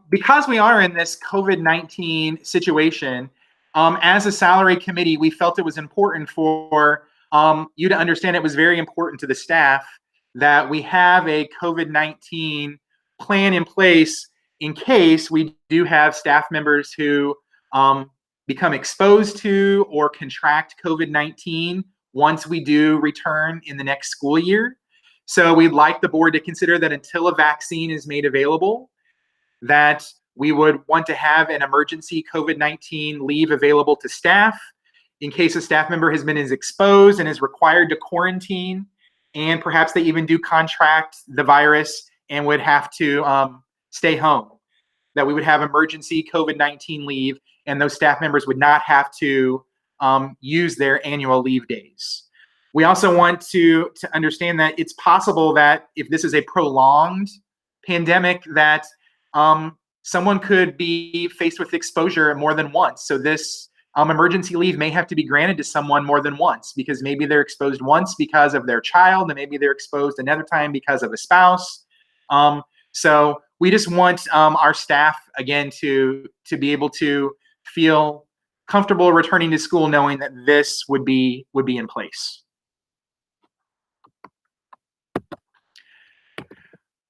Because we are in this COVID-19 situation, as a salary committee, we felt it was important for you to understand it was very important to the staff that we have a COVID-19 plan in place in case we do have staff members who become exposed to or contract COVID-19 once we do return in the next school year. So we'd like the board to consider that until a vaccine is made available, that we would want to have an emergency COVID-19 leave available to staff in case a staff member has been exposed and is required to quarantine, and perhaps they even do contract the virus and would have to stay home, that we would have emergency COVID-19 leave, and those staff members would not have to use their annual leave days. We also want to understand that it's possible that if this is a prolonged pandemic, that someone could be faced with exposure more than once. So this emergency leave may have to be granted to someone more than once, because maybe they're exposed once because of their child, and maybe they're exposed another time because of a spouse. So we just want our staff, again, to be able to feel comfortable returning to school knowing that this would be in place.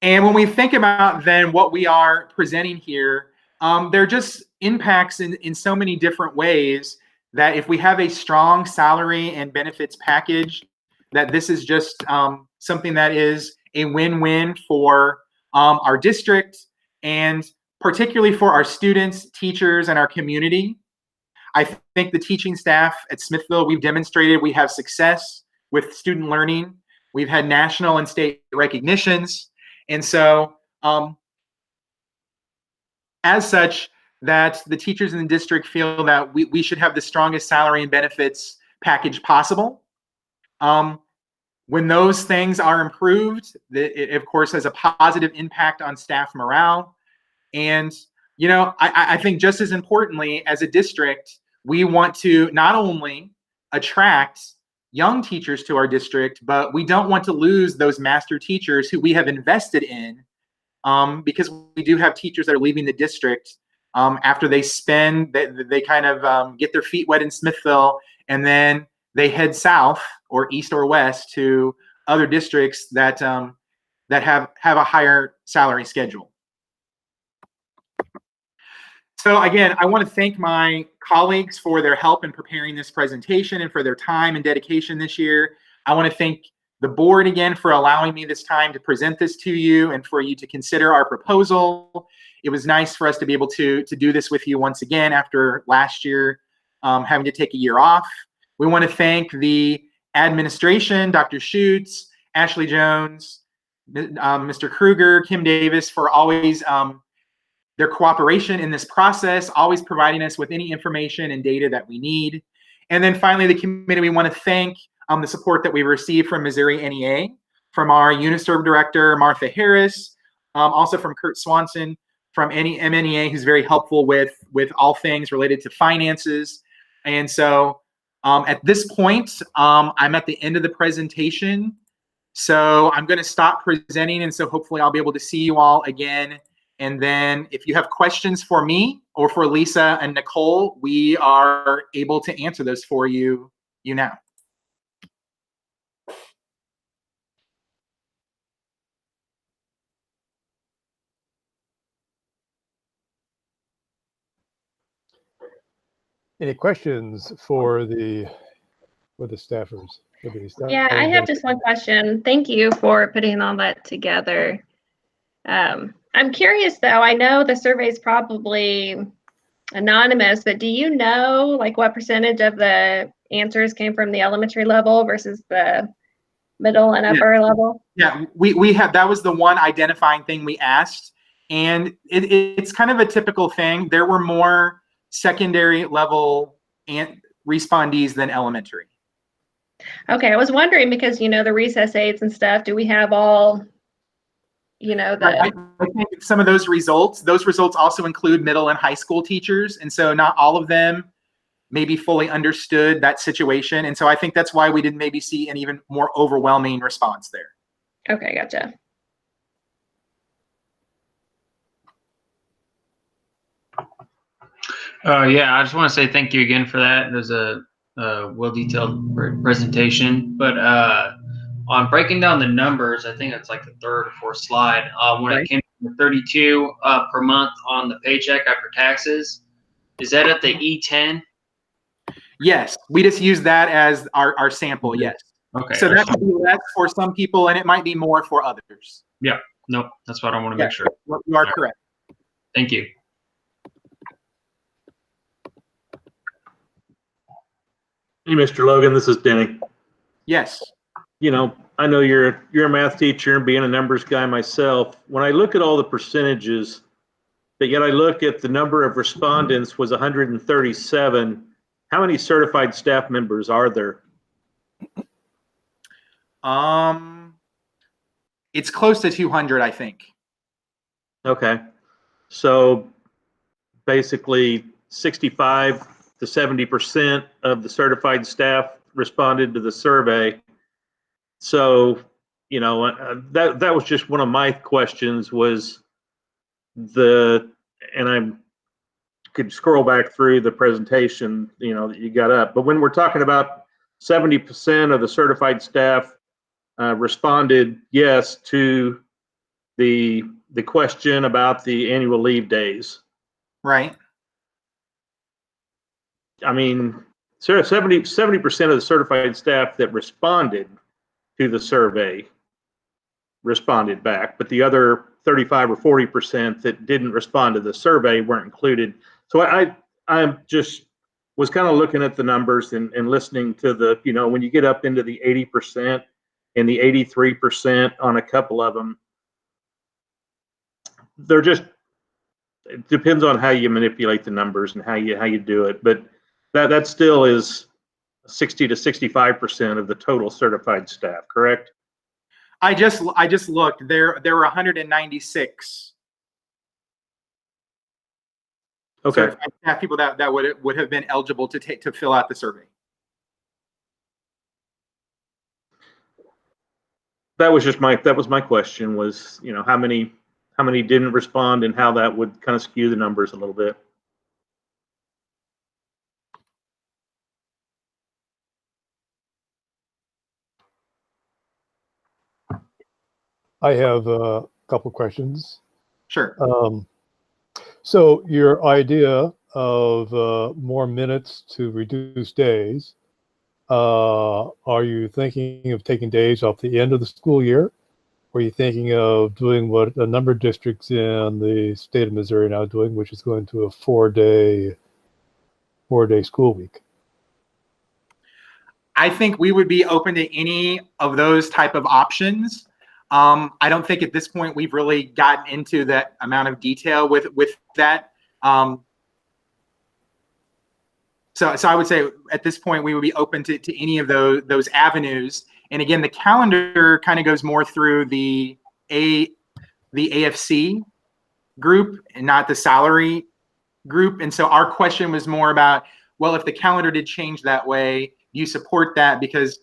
And when we think about then what we are presenting here, there are just impacts in so many different ways that if we have a strong salary and benefits package, that this is just something that is a win-win for our district, and particularly for our students, teachers, and our community. I think the teaching staff at Smithville, we've demonstrated we have success with student learning. We've had national and state recognitions. And so, as such, that the teachers in the district feel that we should have the strongest salary and benefits package possible. When those things are improved, it of course has a positive impact on staff morale. And, you know, I think just as importantly, as a district, we want to not only attract young teachers to our district, but we don't want to lose those master teachers who we have invested in, because we do have teachers that are leaving the district after they they kind of get their feet wet in Smithville, and then they head south or east or west to other districts that that have a higher salary schedule. So again, I want to thank my colleagues for their help in preparing this presentation and for their time and dedication this year. I want to thank the board again for allowing me this time to present this to you and for you to consider our proposal. It was nice for us to be able to do this with you once again after last year having to take a year off. We want to thank the administration, Dr. Schutz, Ashley Jones, Mr. Kruger, Kim Davis, for always their cooperation in this process, always providing us with any information and data that we need. And then finally, the committee, we want to thank the support that we received from Missouri NEA, from our UniServe director, Martha Harris, also from Kurt Swanson, from MNEA, who's very helpful with all things related to finances. And so at this point, I'm at the end of the presentation. So I'm going to stop presenting, and so hopefully I'll be able to see you all again. And then if you have questions for me or for Lisa and Nicole, we are able to answer those for you now. Any questions for the staffers? Yeah, I have just one question. Thank you for putting all that together. I'm curious though, I know the survey is probably anonymous, but do you know like what percentage of the answers came from the elementary level versus the middle and upper level? Yeah, we have, that was the one identifying thing we asked, and it's kind of a typical thing. There were more secondary level respondees than elementary. Okay, I was wondering because, you know, the recess aides and stuff, do we have all, you know, I think some of those results also include middle and high school teachers. And so not all of them maybe fully understood that situation. And so I think that's why we didn't maybe see an even more overwhelming response there. Okay, gotcha. Yeah, I just want to say thank you again for that. There's a well-detailed presentation, but on breaking down the numbers, I think it's like the third or fourth slide. When it came to the 32 per month on the paycheck after taxes, is that at the E10? Yes, we just use that as our sample. Yes. Okay. So that could be less for some people, and it might be more for others. Yeah. Nope. That's what I want to make sure. You are correct. Thank you. Hey, Mr. Logan, this is Denny. Yes. You know, I know you're a math teacher and being a numbers guy myself. When I look at all the percentages, but yet I look at the number of respondents was 137. How many certified staff members are there? It's close to 200, I think. Okay. So basically 65 to 70% of the certified staff responded to the survey. So, you know, that was just one of my questions was and I could scroll back through the presentation, you know, that you got up. But when we're talking about 70% of the certified staff responded yes to the question about the annual leave days. Right. I mean, 70% of the certified staff that responded to the survey responded back, but the other 35 or 40% that didn't respond to the survey weren't included. So I just was kind of looking at the numbers and listening to the, you know, when you get up into the 80% and the 83% on a couple of them, they're just, it depends on how you manipulate the numbers and how you do it. But that still is 60 to 65% of the total certified staff, correct? I just looked. There were 196 certified staff people that would have been eligible to fill out the survey. That was my question was, you know, how many didn't respond and how that would kind of skew the numbers a little bit. I have a couple questions. Sure. So your idea of more minutes to reduce days, are you thinking of taking days off the end of the school year? Or are you thinking of doing what a number of districts in the state of Missouri are now doing, which is going to a four-day school week? I think we would be open to any of those type of options. I don't think at this point we've really gotten into that amount of detail with that. So I would say at this point we would be open to any of those avenues. And again, the calendar kind of goes more through the AFC group and not the salary group. And so our question was more about, well, if the calendar did change that way, you support that? Because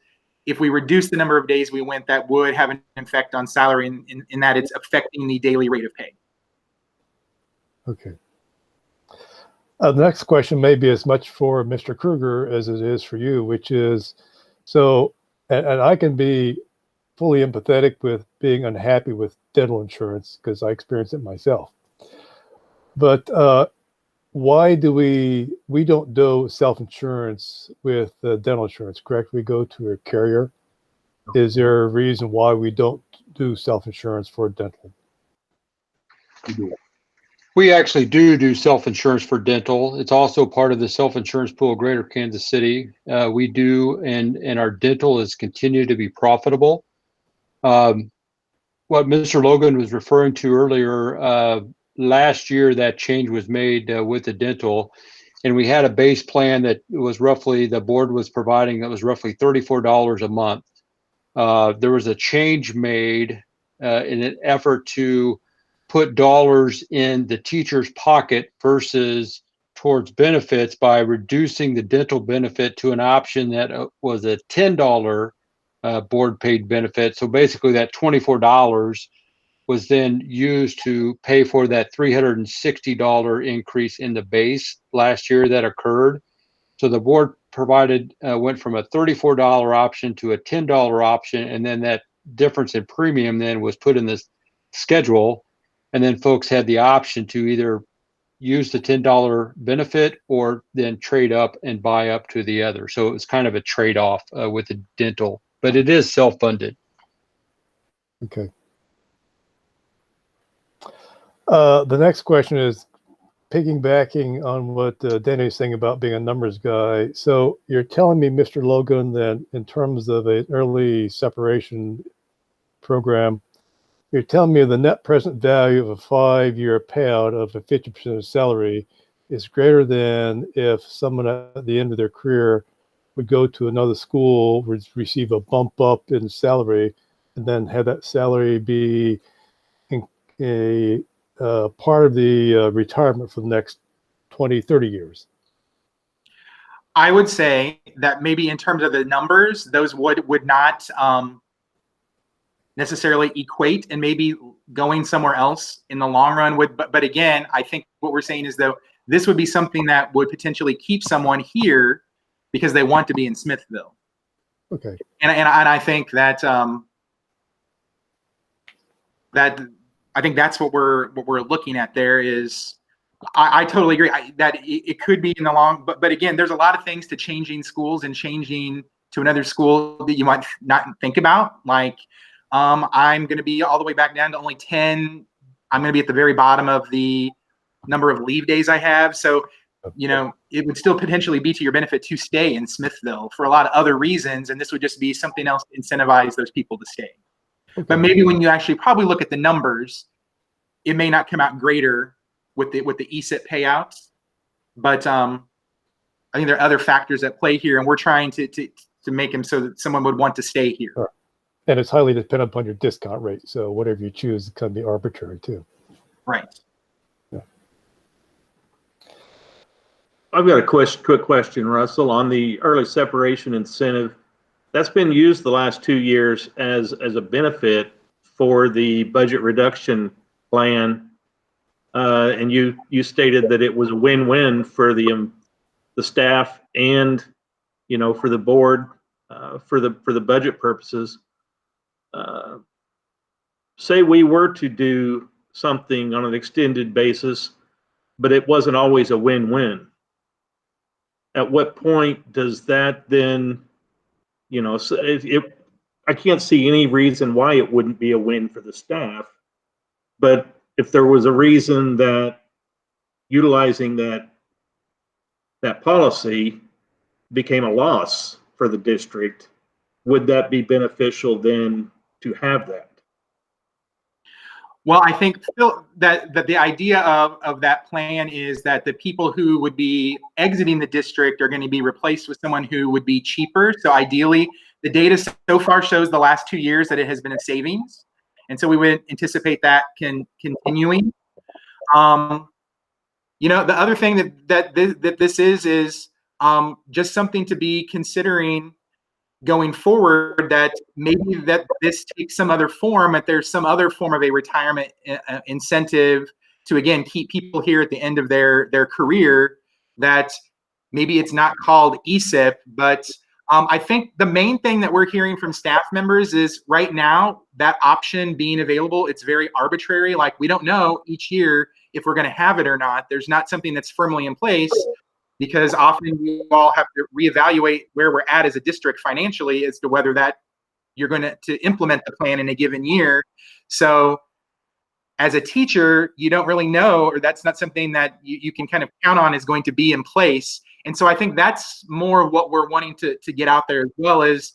if we reduce the number of days we went, that would have an effect on salary in that it's affecting the daily rate of pay. Okay. The next question may be as much for Mr. Kruger as it is for you, which is, so, and I can be fully empathetic with being unhappy with dental insurance because I experienced it myself. But why do we don't do self-insurance with dental insurance, correct? We go to a carrier. Is there a reason why we don't do self-insurance for dental? We actually do self-insurance for dental. It's also part of the self-insurance pool of Greater Kansas City. We do, and our dental has continued to be profitable. What Mr. Logan was referring to earlier, last year that change was made with the dental, and we had a base plan that was roughly, the board was providing, that was roughly $34 a month. There was a change made in an effort to put dollars in the teacher's pocket versus towards benefits by reducing the dental benefit to an option that was a $10 board paid benefit. So basically that $24 was then used to pay for that $360 increase in the base last year that occurred. So the board provided, went from a $34 option to a $10 option, and then that difference in premium then was put in this schedule. And then folks had the option to either use the $10 benefit or then trade up and buy up to the other. So it was kind of a trade-off with the dental, but it is self-funded. Okay. The next question is piggybacking on what Danny's saying about being a numbers guy. So you're telling me, Mr. Logan, that in terms of an early separation program, you're telling me the net present value of a 5-year payout of a 50% of salary is greater than if someone at the end of their career would go to another school, would receive a bump up in salary, and then have that salary be a part of the retirement for the next 20, 30 years. I would say that maybe in terms of the numbers, those would not necessarily equate, and maybe going somewhere else in the long run would. But again, I think what we're saying is, though, this would be something that would potentially keep someone here because they want to be in Smithville. Okay. And I think that I think that's what we're looking at there is. I totally agree that it could be in the long, but again, there's a lot of things to changing schools and changing to another school that you might not think about. Like, I'm going to be all the way back down to only 10. I'm going to be at the very bottom of the number of leave days I have. So, you know, it would still potentially be to your benefit to stay in Smithville for a lot of other reasons. And this would just be something else to incentivize those people to stay. Okay. But maybe when you actually probably look at the numbers, it may not come out greater with the ESIP payouts, but I think there are other factors at play here, and we're trying to make them so that someone would want to stay here. Sure. And it's highly dependent upon your discount rate, so whatever you choose can be arbitrary too. Right. Yeah. I've got a quick question, Russell, on the early separation incentive. That's been used the last 2 years as a benefit for the budget reduction plan. And you stated that it was a win-win for the staff and, you know, for the board, for the budget purposes. Say we were to do something on an extended basis, but it wasn't always a win-win. At what point does that then, you know, so I can't see any reason why it wouldn't be a win for the staff, but if there was a reason that utilizing that policy became a loss for the district, would that be beneficial then to have that? Well, I think, Phil, that the idea of that plan is that the people who would be exiting the district are going to be replaced with someone who would be cheaper. So ideally, the data so far shows the last 2 years that it has been a savings. And so we would anticipate that continuing. You know, the other thing that this is just something to be considering going forward, that maybe that this takes some other form, that there's some other form of a retirement incentive to, again, keep people here at the end of their career, that maybe it's not called ESIP, but I think the main thing that we're hearing from staff members is right now that option being available, it's very arbitrary. Like, we don't know each year if we're going to have it or not. There's not something that's firmly in place, because often you all have to reevaluate where we're at as a district financially as to whether that you're going to implement the plan in a given year. So as a teacher, you don't really know, or that's not something that you can kind of count on is going to be in place. And so I think that's more of what we're wanting to get out there, as well as,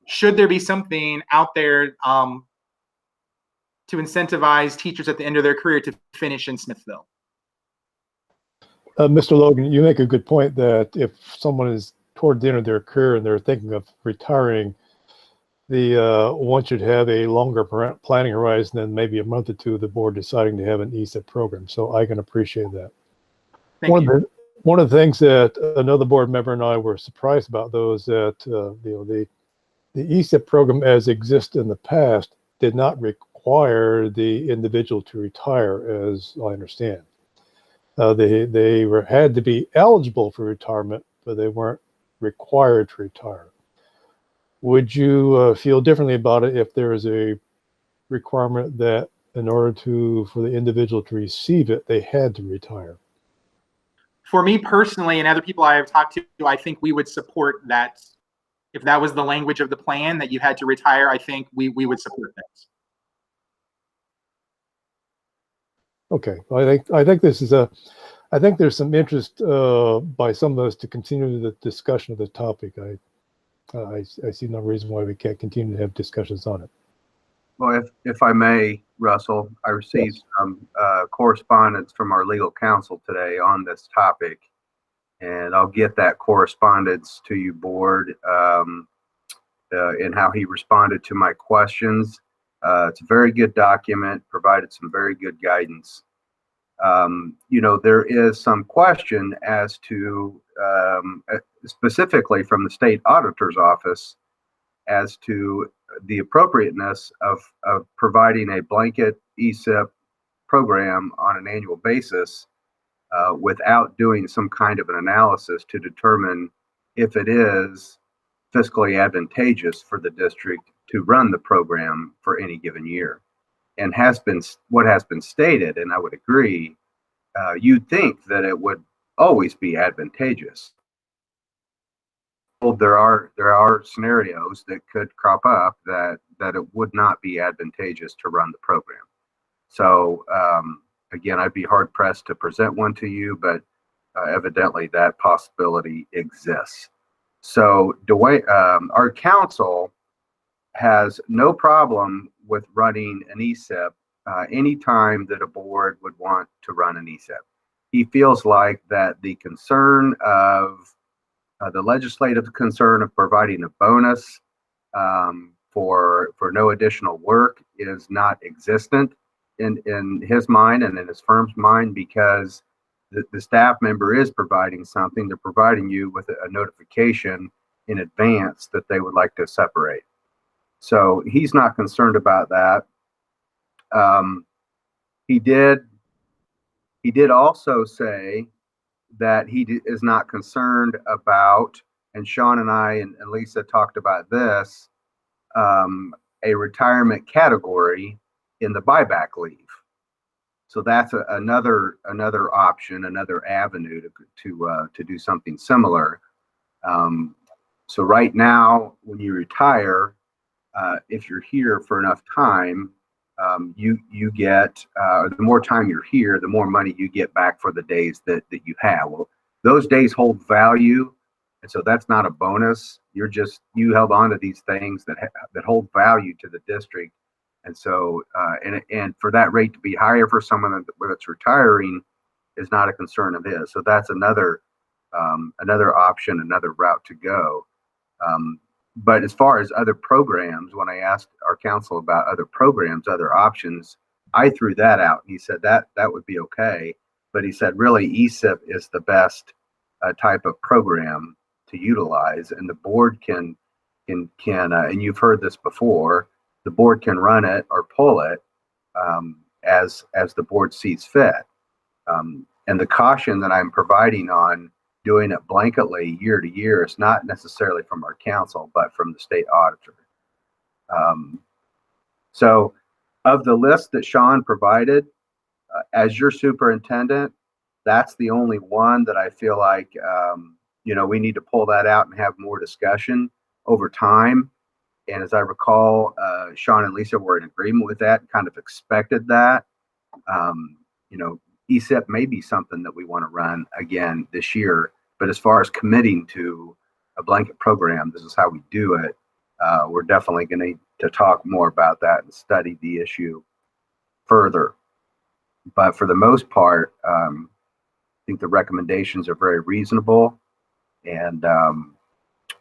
should there be something out there to incentivize teachers at the end of their career to finish in Smithville? Mr. Logan, you make a good point that if someone is toward the end of their career and they're thinking of retiring, one should have a longer planning horizon than maybe a month or two of the board deciding to have an ESIP program. So I can appreciate that. One of the things that another board member and I were surprised about, though, is that the ESIP program as exists in the past did not require the individual to retire, as I understand. They had to be eligible for retirement, but they weren't required to retire. Would you feel differently about it if there is a requirement that in order for the individual to receive it, they had to retire? For me personally, and other people I have talked to, I think we would support that. If that was the language of the plan, that you had to retire, I think we would support that. Okay, well, I think this is I think there's some interest by some of us to continue the discussion of the topic. I see no reason why we can't continue to have discussions on it. Well, if I may, Russell, I received some correspondence from our legal counsel today on this topic, and I'll get that correspondence to you, board, and how he responded to my questions. It's a very good document, provided some very good guidance. You know, there is some question as to, specifically from the state auditor's office, as to the appropriateness of providing a blanket ESIP program on an annual basis without doing some kind of an analysis to determine if it is fiscally advantageous for the district to run the program for any given year. And what has been stated, and I would agree, you'd think that it would always be advantageous. There are scenarios that could crop up that it would not be advantageous to run the program. So again, I'd be hard pressed to present one to you, but evidently that possibility exists. So our council has no problem with running an ESIP anytime that a board would want to run an ESIP. He feels like that the concern of the legislative concern of providing a bonus for no additional work is not existent in his mind and in his firm's mind, because the staff member is providing something. They're providing you with a notification in advance that they would like to separate. So he's not concerned about that. He did also say that he is not concerned about, and Sean and I and Lisa talked about this, a retirement category in the buyback leave. So that's another option, another avenue to do something similar. So right now, when you retire, if you're here for enough time, you get, the more time you're here, the more money you get back for the days that you have. Well, those days hold value, and so that's not a bonus. You held on to these things that hold value to the district, and so and for that rate to be higher for someone that's retiring is not a concern of his. So that's another option, another route to go. But as far as other programs, when I asked our council about other programs, other options, I threw that out. He said that would be okay, but he said really ESIP is the best type of program to utilize, and the board can and you've heard this before, the board can run it or pull it as the board sees fit. And the caution that I'm providing on doing it blanketly year to year is not necessarily from our council, but from the state auditor. So of the list that Sean provided, as your superintendent, that's the only one that I feel like, we need to pull that out and have more discussion over time. And as I recall, Sean and Lisa were in agreement with that, kind of expected that. ESIP may be something that we want to run again this year, but as far as committing to a blanket program, this is how we do it. We're definitely going to need to talk more about that and study the issue further. But for the most part, I think the recommendations are very reasonable, and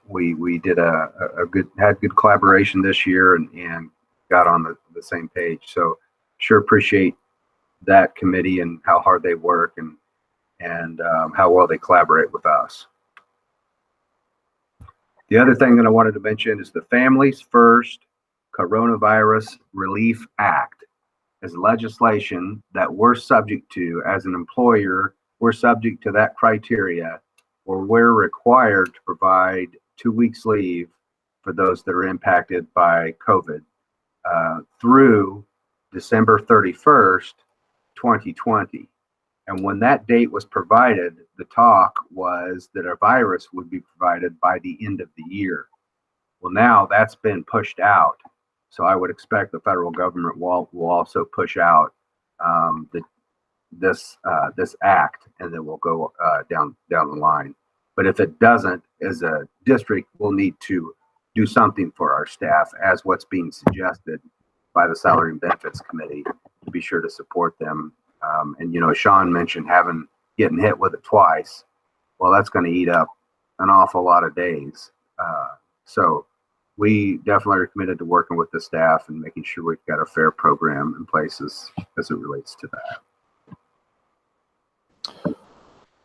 we did had good collaboration this year and got on the same page. So sure appreciate that committee and how hard they work and how well they collaborate with us. The other thing that I wanted to mention is the Families First Coronavirus Relief Act is legislation that we're subject to as an employer. We're subject to that criteria where we're required to provide 2 weeks leave for those that are impacted by COVID through December 31st, 2020. And when that date was provided, the talk was that a virus would be provided by the end of the year. Well, now that's been pushed out. So I would expect the federal government will also push out this act, and then we'll go down the line. But if it doesn't, as a district, we'll need to do something for our staff, as what's being suggested by the Salary and Benefits Committee. Be sure to support them. And as Sean mentioned, getting hit with it twice, well, that's going to eat up an awful lot of days. So we definitely are committed to working with the staff and making sure we've got a fair program in place as it relates to that.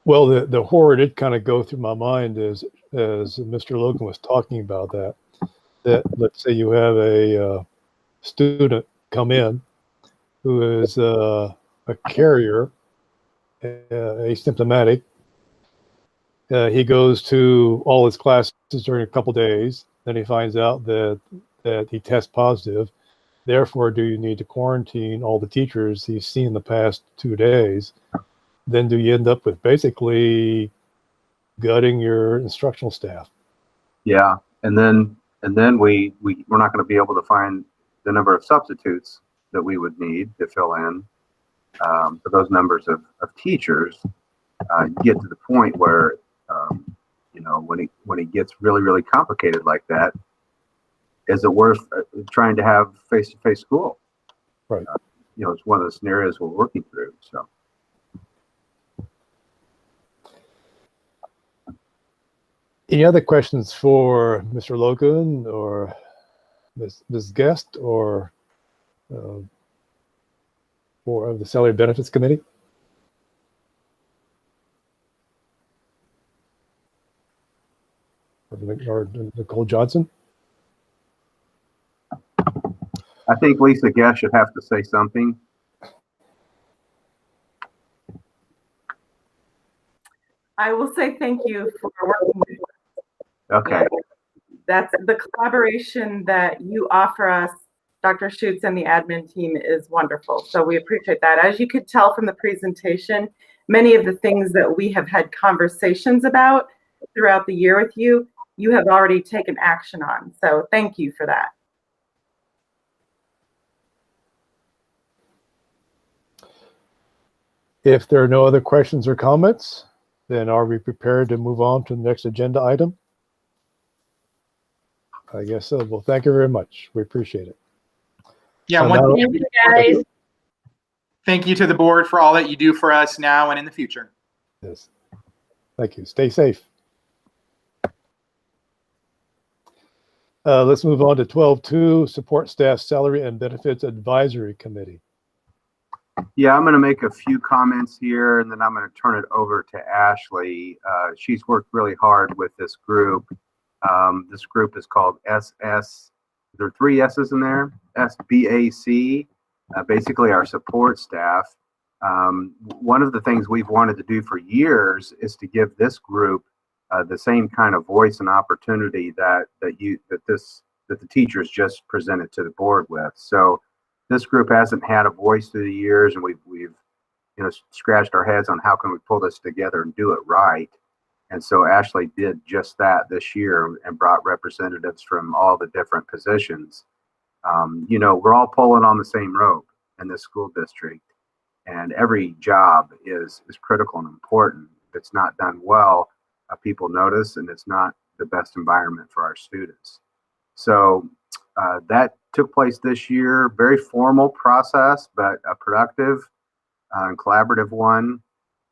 Well, the horror did kind of go through my mind as Mr. Logan was talking about that let's say you have a student come in who is a carrier, asymptomatic. He goes to all his classes during a couple days. Then he finds out that he tests positive. Therefore, do you need to quarantine all the teachers he's seen the past 2 days? Then do you end up with basically gutting your instructional staff? Yeah, and then we're not going to be able to find the number of substitutes that we would need to fill in for those numbers of teachers. You get to the point where when it gets really, really complicated like that, is it worth trying to have face-to-face school? Right. It's one of the scenarios we're working through. So. Any other questions for Mr. Logan or Ms. Guest or for the Salary Benefits Committee? Or Nicole Johnson? I think Lisa Guest should have to say something. I will say thank you for working with us. Okay. That's the collaboration that you offer us, Dr. Schutz and the admin team, is wonderful. So we appreciate that. As you could tell from the presentation, many of the things that we have had conversations about throughout the year with you, you have already taken action on. So thank you for that. If there are no other questions or comments, then are we prepared to move on to the next agenda item? I guess so. Well, thank you very much. We appreciate it. Yeah, thank you guys. Thank you to the board for all that you do for us now and in the future. Yes. Thank you. Stay safe. Let's move on to 12.2, Support Staff Salary and Benefits Advisory Committee. Yeah, I'm going to make a few comments here, and then I'm going to turn it over to Ashley. She's worked really hard with this group. This group is called SS. There are 3 S's in there. SBAC, basically our support staff. One of the things we've wanted to do for years is to give this group the same kind of voice and opportunity that the teachers just presented to the board with. So this group hasn't had a voice through the years, and we've scratched our heads on how can we pull this together and do it right. And so Ashley did just that this year and brought representatives from all the different positions. We're all pulling on the same rope in this school district, and every job is critical and important. If it's not done well, people notice, and it's not the best environment for our students. So that took place this year. Very formal process, but a productive and collaborative one.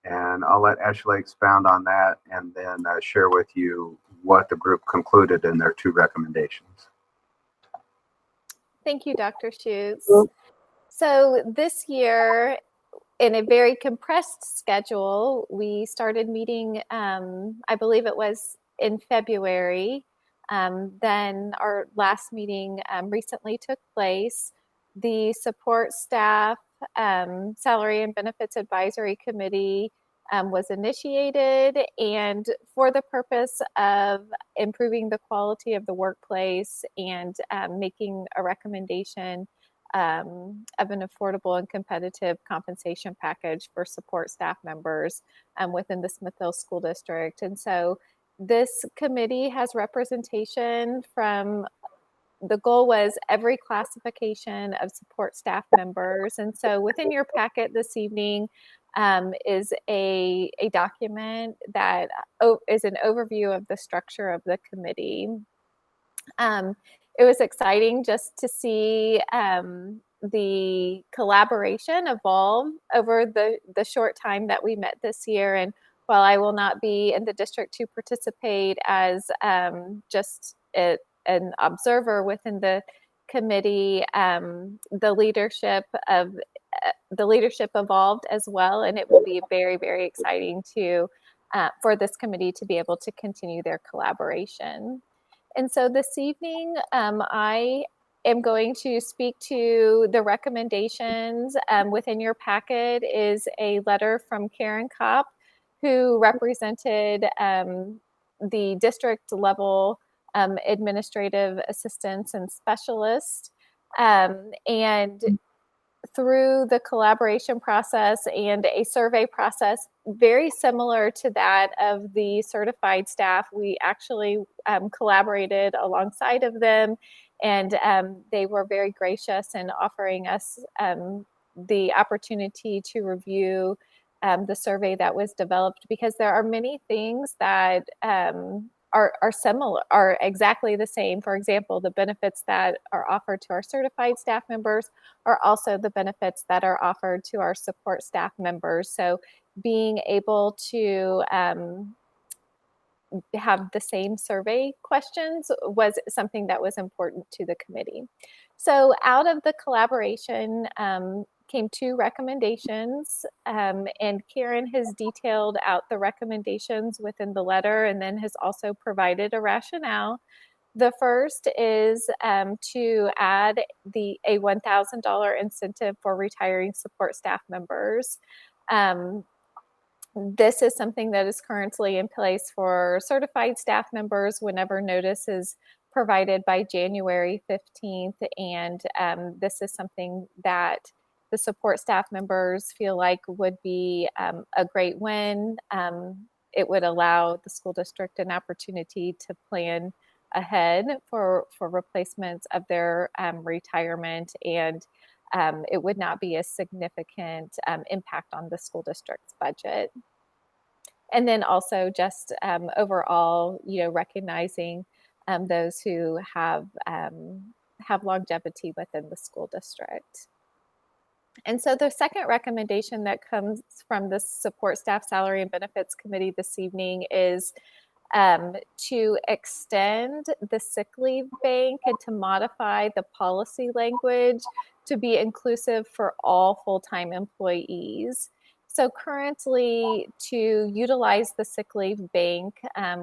And I'll let Ashley expound on that and then share with you what the group concluded in their 2 recommendations. Thank you, Dr. Schutz. So this year, in a very compressed schedule, we started meeting, I believe it was in February. Then our last meeting recently took place. The support staff Salary and Benefits Advisory Committee was initiated, and for the purpose of improving the quality of the workplace and making a recommendation of an affordable and competitive compensation package for support staff members within the Smithville School District. And so this committee has representation from, the goal was every classification of support staff members. And so within your packet this evening, is a document that is an overview of the structure of the committee. It was exciting just to see the collaboration evolve over the short time that we met this year. And while I will not be in the district to participate as just an observer within the committee, the leadership evolved as well, and it will be very, very exciting for this committee to be able to continue their collaboration. And so this evening, I am going to speak to the recommendations. Within your packet is a letter from Karen Kopp, who represented the district level administrative assistants and specialists. And through the collaboration process and a survey process very similar to that of the certified staff, we actually collaborated alongside of them, and they were very gracious in offering us the opportunity to review the survey that was developed, because there are many things that are similar, are exactly the same. For example, the benefits that are offered to our certified staff members are also the benefits that are offered to our support staff members. So being able to have the same survey questions was something that was important to the committee. So out of the collaboration came 2 recommendations, and Karen has detailed out the recommendations within the letter and then has also provided a rationale. The first is to add a $1,000 incentive for retiring support staff members. This is something that is currently in place for certified staff members whenever notice is provided by January 15th. And this is something that the support staff members feel like would be a great win. It would allow the school district an opportunity to plan ahead for replacements of their retirement, and it would not be a significant impact on the school district's budget. And then also just overall, recognizing those who have longevity within the school district. And so the second recommendation that comes from the Support Staff Salary and Benefits Committee this evening is to extend the sick leave bank and to modify the policy language to be inclusive for all full-time employees. So currently, to utilize the sick leave bank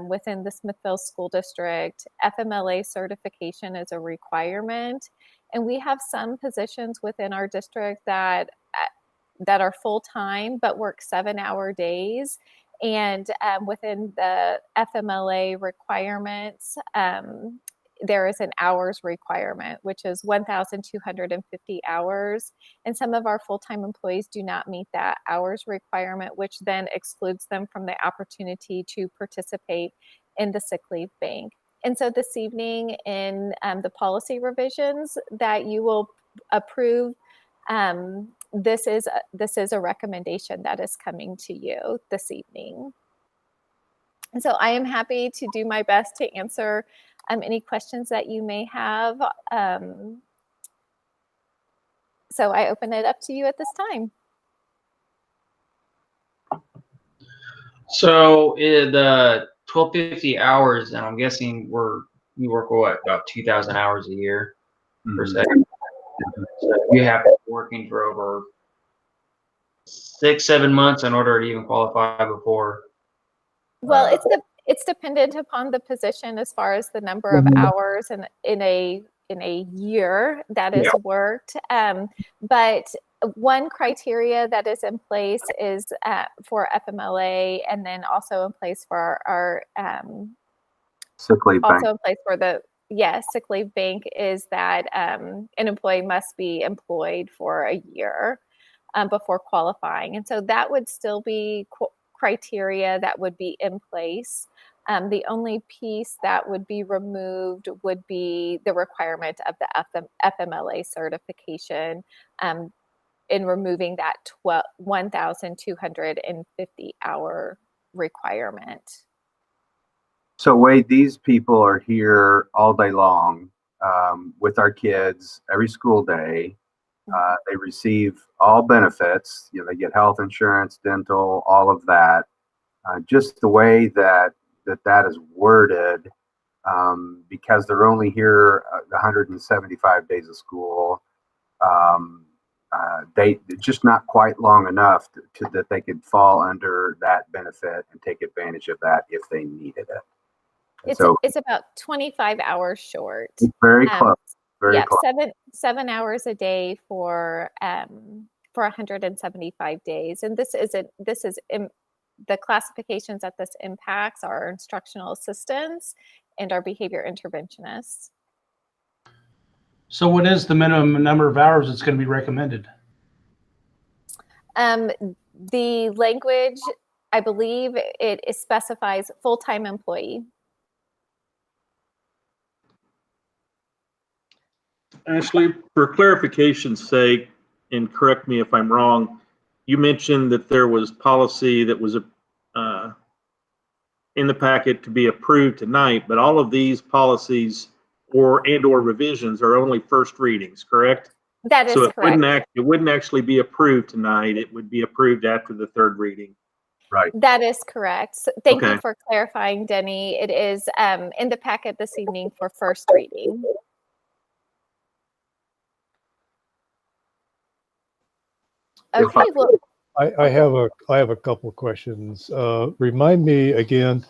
within the Smithville School District, FMLA certification is a requirement. And we have some positions within our district that are full-time but work 7-hour days. And within the FMLA requirements, there is an hours requirement, which is 1,250 hours. And some of our full-time employees do not meet that hours requirement, which then excludes them from the opportunity to participate in the sick leave bank. And so this evening in the policy revisions that you will approve, this is a recommendation that is coming to you this evening. And so I am happy to do my best to answer any questions that you may have. So I open it up to you at this time. So the 1,250 hours, and I'm guessing you work what, about 2,000 hours a year per se. So you have to be working for over 6-7 months in order to even qualify before. Well, it's dependent upon the position as far as the number of hours in a year that is worked. But one criteria that is in place is for FMLA, and then also in place for our sick leave bank. Also in place for the sick leave bank is that an employee must be employed for a year before qualifying, and so that would still be criteria that would be in place. The only piece that would be removed would be the requirement of the FMLA certification. in removing that 1,250 hour requirement. So Wade, these people are here all day long with our kids every school day. They receive all benefits. You know, they get health insurance, dental, all of that. Just the way that is worded, because they're only here 175 days of school. They just not quite long enough to that they could fall under that benefit and take advantage of that if they needed it. It's about 25 hours short. Very close. Very close. 7 hours a day for 175 days. And this is the classifications that this impacts are instructional assistants and our behavior interventionists. So what is the minimum number of hours that's going to be recommended? The language, I believe it specifies full-time employee. Ashley, for clarification's sake, and correct me if I'm wrong, you mentioned that there was policy that was in the packet to be approved tonight, but all of these policies or revisions are only first readings, correct? That is correct. It wouldn't actually be approved tonight. It would be approved after the third reading. Right. That is correct. So thank you for clarifying, Denny. It is in the packet this evening for first reading. Okay, well, I have a couple of questions. Remind me again,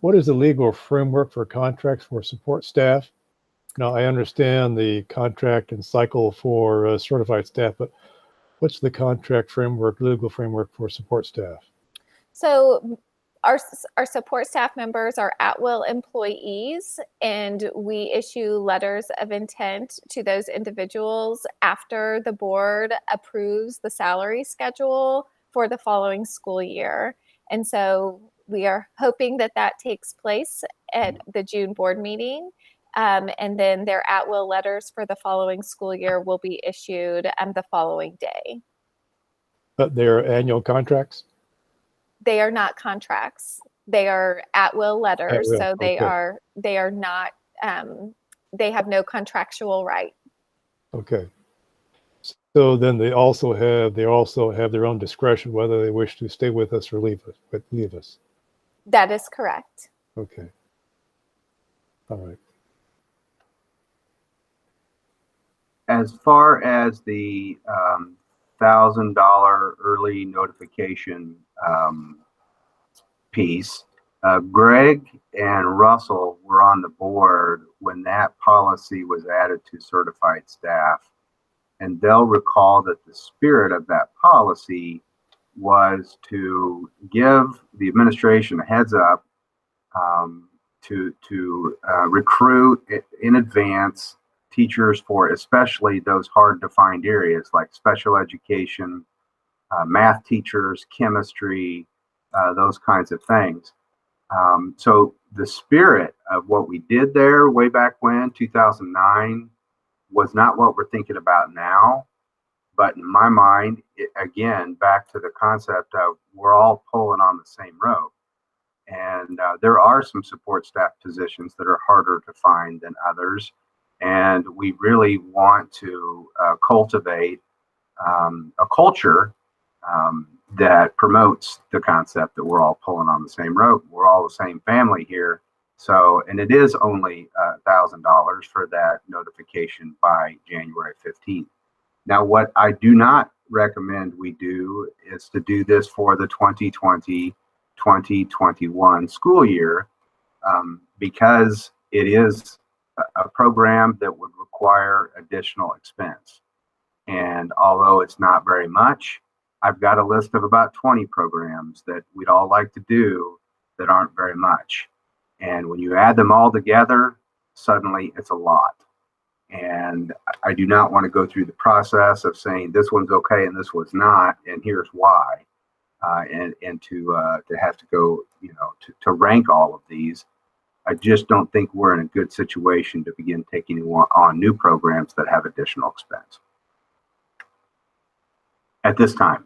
what is the legal framework for contracts for support staff? Now, I understand the contract and cycle for certified staff, but what's the contract framework, legal framework for support staff? So our support staff members are at-will employees, and we issue letters of intent to those individuals after the board approves the salary schedule for the following school year. And so we are hoping that that takes place at the June board meeting. And then their at-will letters for the following school year will be issued the following day. But they're annual contracts? They are not contracts. They are at-will letters. At-will, So they are not, they have no contractual right. Okay. So then they also have their own discretion whether they wish to stay with us or leave us. That is correct. Okay. All right. As far as the $1,000 early notification piece, Greg and Russell were on the board when that policy was added to certified staff. And they'll recall that the spirit of that policy was to give the administration a heads up to recruit in advance teachers for especially those hard to find areas like special education, math teachers, chemistry, those kinds of things. So the spirit of what we did there way back when, 2009, was not what we're thinking about now. But in my mind, again, back to the concept of we're all pulling on the same rope. And there are some support staff positions that are harder to find than others. And we really want to cultivate a culture that promotes the concept that we're all pulling on the same rope. We're all the same family here. So, and it is only $1,000 for that notification by January 15th. Now, what I do not recommend we do is to do this for the 2020-2021 school year, because it is a program that would require additional expense. And although it's not very much, I've got a list of about 20 programs that we'd all like to do that aren't very much. And when you add them all together, suddenly it's a lot. And I do not want to go through the process of saying this one's okay and this one's not, and here's why. And to have to go, to rank all of these. I just don't think we're in a good situation to begin taking on new programs that have additional expense. at this time?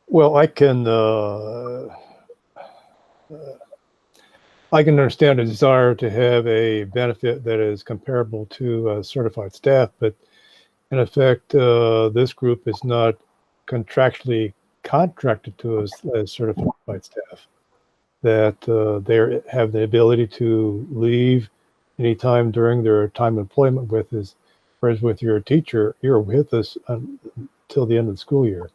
Well, I can understand a desire to have a benefit that is comparable to certified staff, but in effect, this group is not contractually contracted to us as certified staff. That they have the ability to leave anytime during their time of employment with us, whereas with your teacher, you're with us until the end of the school year.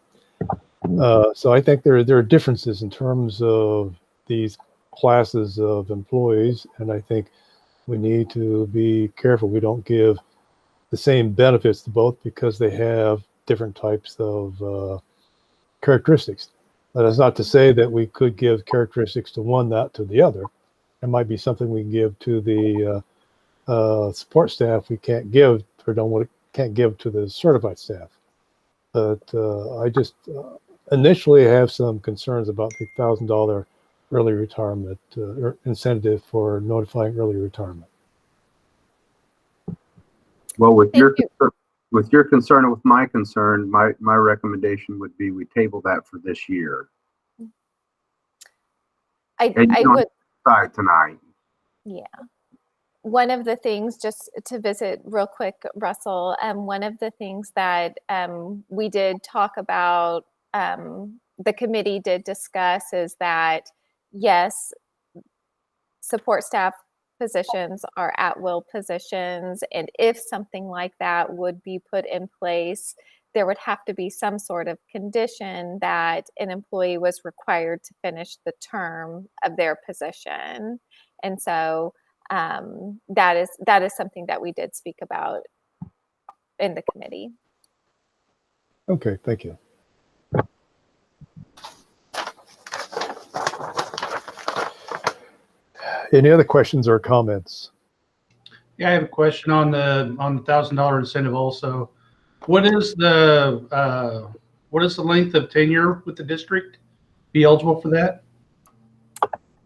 So I think there are differences in terms of these classes of employees, and I think we need to be careful we don't give the same benefits to both because they have different types of characteristics. That is not to say that we could give characteristics to one, not to the other. It might be something we can give to the support staff we can't give or can't give to the certified staff. But I just initially have some concerns about the $1,000 early retirement incentive for notifying early retirement. Well, with your concern and with my concern, my recommendation would be we table that for this year. I don't would decide tonight. Yeah. One of the things, just to visit real quick, Russell, one of the things that we did talk about, the committee did discuss, is that, yes, support staff positions are at-will positions, and if something like that would be put in place, there would have to be some sort of condition that an employee was required to finish the term of their position. And so that is something that we did speak about in the committee. Okay, thank you. Any other questions or comments? Yeah, I have a question on the $1,000 incentive also. What is the length of tenure with the district? Be eligible for that?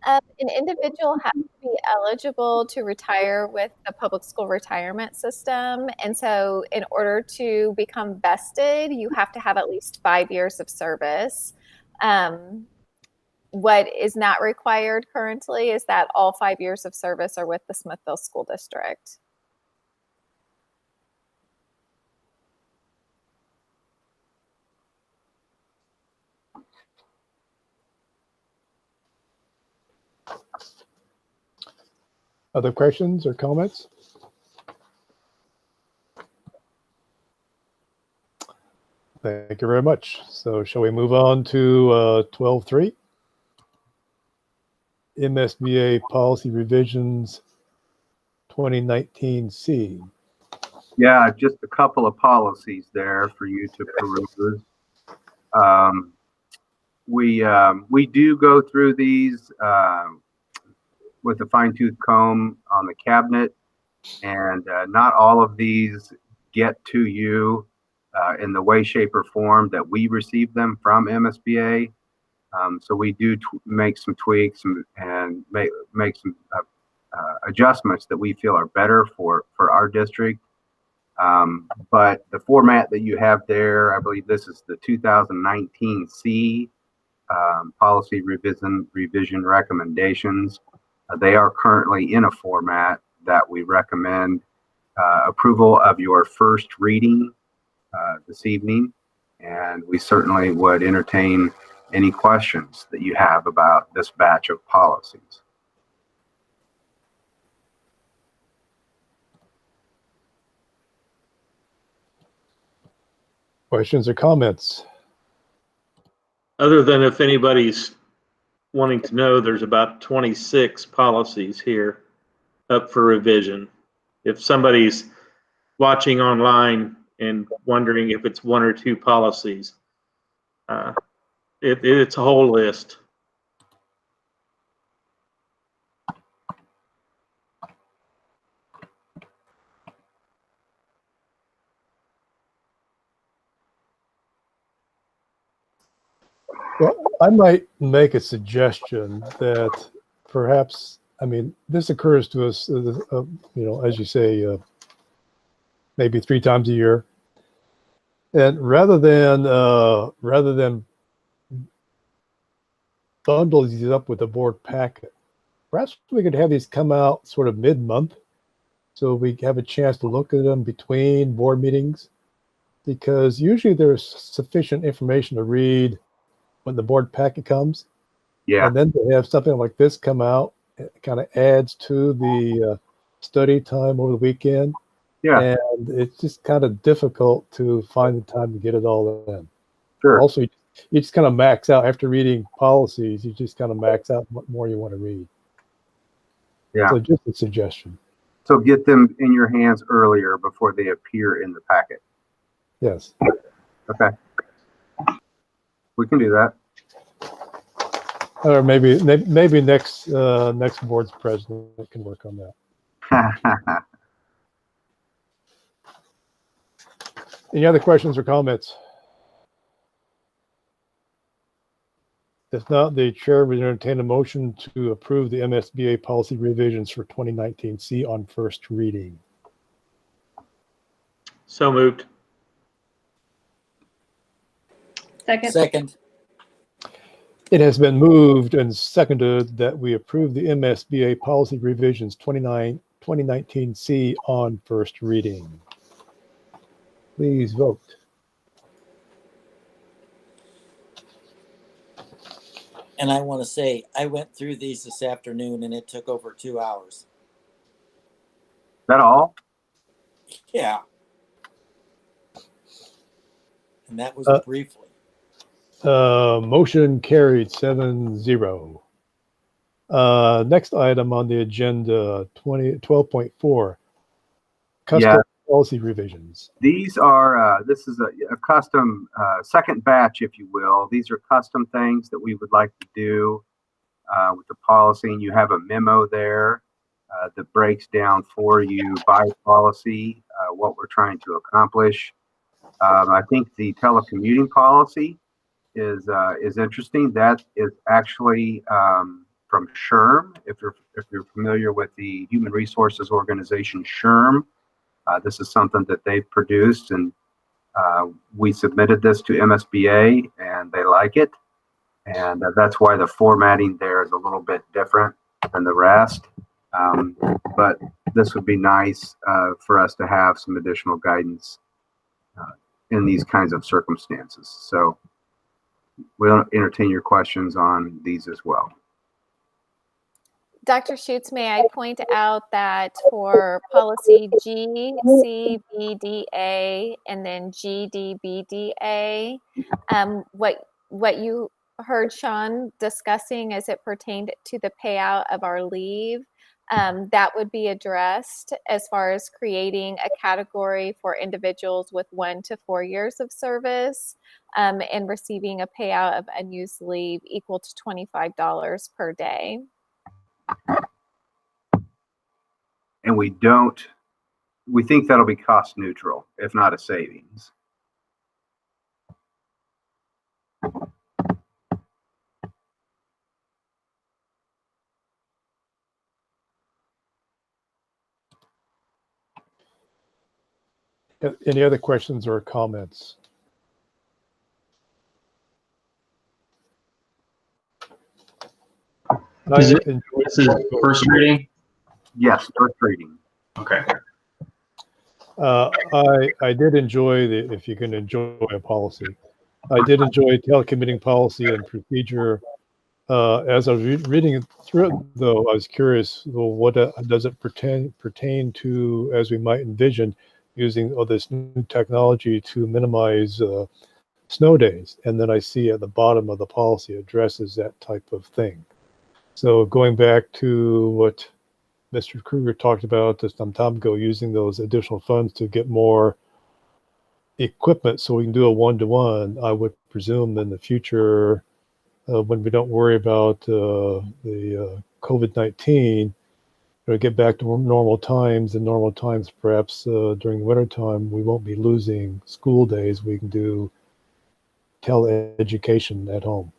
An individual has to be eligible to retire with the public school retirement system. And so in order to become vested, you have to have at least 5 years of service. What is not required currently is that all 5 years of service are with the Smithville School District. Other questions or comments? Thank you very much. So shall we move on to 12.3? MSBA policy revisions 2019C. Yeah, just a couple of policies there for you to peruse. We do go through these with a fine-tooth comb on the cabinet, and not all of these get to you in the way, shape, or form that we receive them from MSBA. So we do make some tweaks and make some adjustments that we feel are better for our district. But the format that you have there, I believe this is the 2019 C policy revision recommendations. They are currently in a format that we recommend approval of your first reading this evening, and we certainly would entertain any questions that you have about this batch of policies. Questions or comments? Other than if anybody's wanting to know, there's about 26 policies here up for revision. If somebody's watching online and wondering if it's one or two policies, it's a whole list. Well, I might make a suggestion that perhaps, I mean, this occurs to us, you know, as you say, maybe 3 times a year. And rather than bundle these up with the board packet, perhaps we could have these come out sort of mid-month, so we have a chance to look at them between board meetings, because usually there's sufficient information to read when the board packet comes. Yeah. And then to have something like this come out, it kind of adds to the study time over the weekend. Yeah. And it's just kind of difficult to find the time to get it all in. Sure. Also, you just kind of max out after reading policies. You just kind of max out what more you want to read. Yeah. So just a suggestion. So get them in your hands earlier before they appear in the packet. Yes. Okay. We can do that. Or maybe next board's president can work on that. Any other questions or comments? If not, the chair would entertain a motion to approve the MSBA policy revisions for 2019C on first reading. So moved. Second. It has been moved and seconded that we approve the MSBA policy revisions 2019C on first reading. Please vote. And I want to say, I went through these this afternoon and it took over 2 hours. That all? Yeah. And that was briefly. Motion carried 7-0. Next item on the agenda, 12.4, custom policy revisions. These are, this is a custom second batch, if you will. These are custom things that we would like to do with the policy, and you have a memo there that breaks down for you by policy what we're trying to accomplish. I think the telecommuting policy is interesting. That is actually from SHRM. If you're familiar with the Human Resources Organization SHRM, this is something that they've produced, and we submitted this to MSBA, and they like it, and that's why the formatting there is a little bit different than the rest. But this would be nice for us to have some additional guidance in these kinds of circumstances. So we'll entertain your questions on these as well. Dr. Schutz, may I point out that for policy GCBDA and then GDBDA, what you heard Sean discussing as it pertained to the payout of our leave, that would be addressed as far as creating a category for individuals with 1 to 4 years of service and receiving a payout of unused leave equal to $25 per day. And we think that'll be cost neutral, if not a savings. Any other questions or comments? This is first reading? Yes, first reading. Okay. I did enjoy if you can enjoy a policy. I did enjoy telecommuting policy and procedure. As I was reading it through, though, I was curious, well, what does it pertain to, as we might envision, using all this new technology to minimize snow days? And then I see at the bottom of the policy addresses that type of thing. So going back to what Mr. Kruger talked about some time ago, using those additional funds to get more equipment so we can do a one-to-one, I would presume in the future, when we don't worry about the COVID-19, get back to normal times, and normal times perhaps during the winter time, we won't be losing school days. We can do tele-education at home.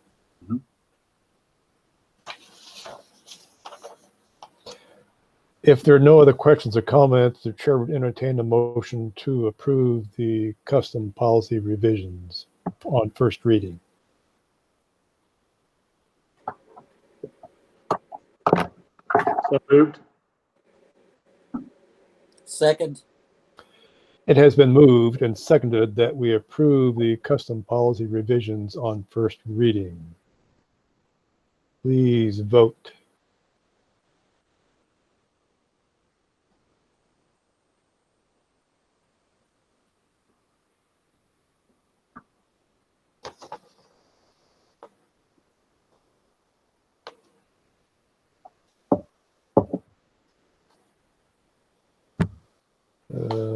If there are no other questions or comments, the chair would entertain a motion to approve the custom policy revisions on first reading. So moved. Second. It has been moved and seconded that we approve the custom policy revisions on first reading. Please vote.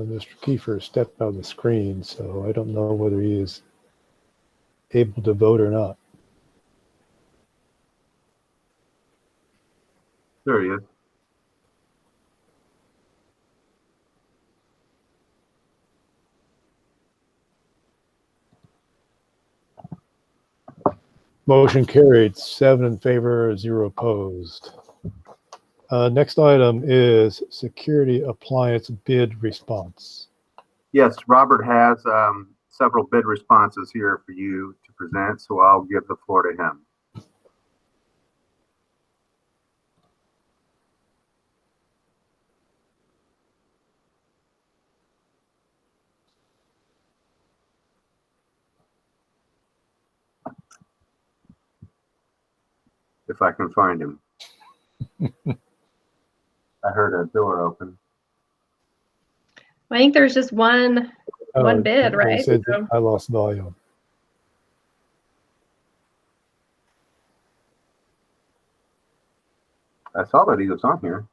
Mr. Kiefer stepped out of the screen, so I don't know whether he is able to vote or not. There he is. Motion carried, 7 in favor, 0 opposed. Next item is security appliance bid response. Yes, Robert has several bid responses here for you to present, so I'll give the floor to him. If I can find him. I heard a door open. I think there's just one bid, right? Said I lost volume. I saw that he was on here.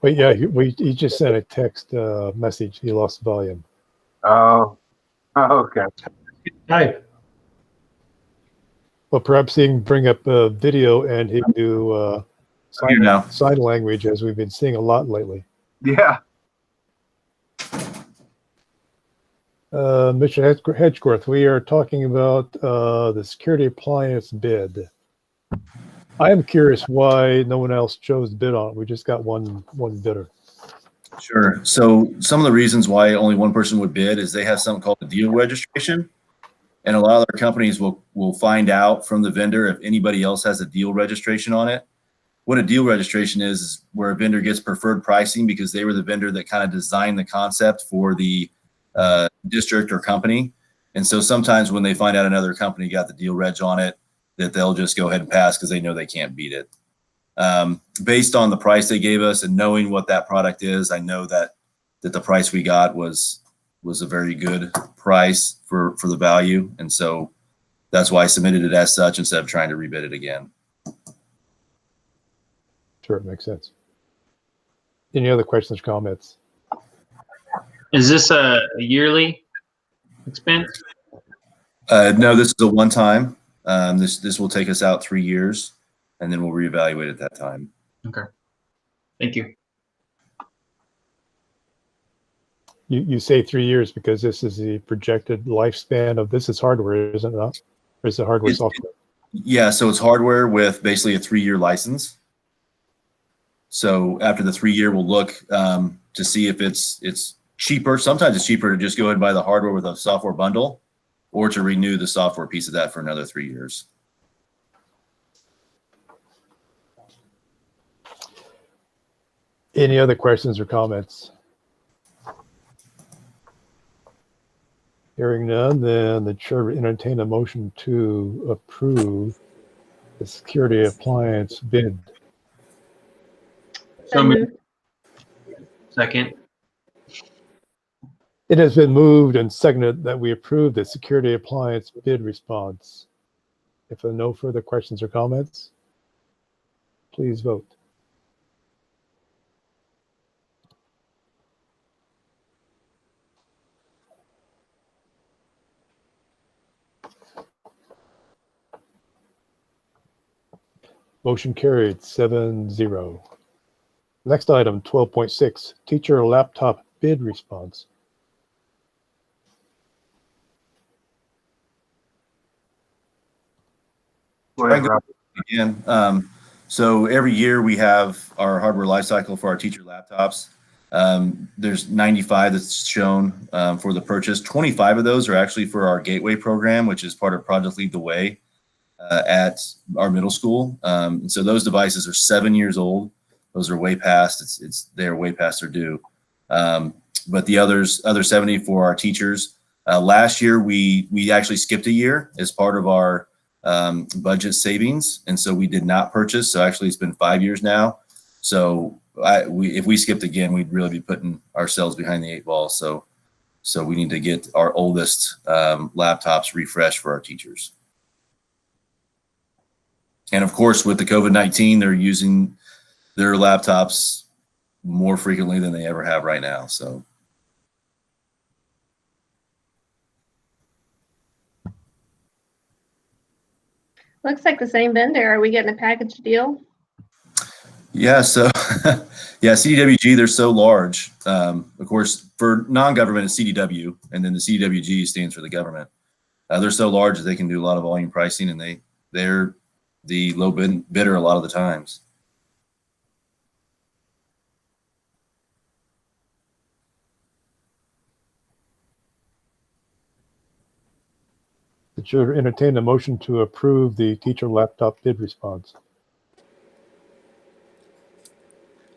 But yeah, he just sent a text message. He lost volume. Oh, okay. Hi. Well, perhaps he can bring up a video and he can do sign language, as we've been seeing a lot lately. Yeah. Mr. Hedgeworth, we are talking about the security appliance bid. I am curious why no one else chose to bid on it. We just got one bidder. Sure. So some of the reasons why only one person would bid is they have something called a deal registration. And a lot of their companies will find out from the vendor if anybody else has a deal registration on it. What a deal registration is where a vendor gets preferred pricing because they were the vendor that kind of designed the concept for the district or company. And so sometimes when they find out another company got the deal reg on it, that they'll just go ahead and pass because they know they can't beat it. Based on the price they gave us and knowing what that product is, I know that the price we got was a very good price for the value. And so that's why I submitted it as such instead of trying to rebid it again. Sure, it makes sense. Any other questions or comments? Is this a yearly expense? No, this is a one-time. This will take us out 3 years, and then we'll reevaluate at that time. Okay. Thank you. You say 3 years because this is the projected lifespan of this is hardware, isn't it not? Or is it hardware software? Yeah, so it's hardware with basically a 3-year license. So after the 3 year, we'll look to see if it's cheaper. Sometimes it's cheaper to just go ahead and buy the hardware with a software bundle or to renew the software piece of that for another 3 years. Any other questions or comments? Hearing none, then the chair will entertain a motion to approve the security appliance bid. So moved. Second. It has been moved and seconded that we approve the security appliance bid response. If there are no further questions or comments, please vote. Motion carried 7-0. Next item, 12.6, teacher laptop bid response. Again, So every year we have our hardware lifecycle for our teacher laptops. There's 95 that's shown for the purchase. 25 of those are actually for our Gateway program, which is part of Project Lead the Way at our middle school. And so those devices are 7 years old. Those are way past. They're way past their due. But the other 70 for our teachers. Last year we actually skipped a year as part of our budget savings, and so we did not purchase. So actually, it's been 5 years now. So if we skipped again, we'd really be putting ourselves behind the 8 ball. So we need to get our oldest laptops refreshed for our teachers. And of course, with the COVID-19, they're using their laptops more frequently than they ever have right now. So. Looks like the same vendor. Are we getting a package deal? Yeah, so yeah, CDWG, they're so large. Of course, for non-government, it's CDW, and then the CDWG stands for the government. They're so large that they can do a lot of volume pricing, and they're the low bidder a lot of the times. The chair entertain a motion to approve the teacher laptop bid response.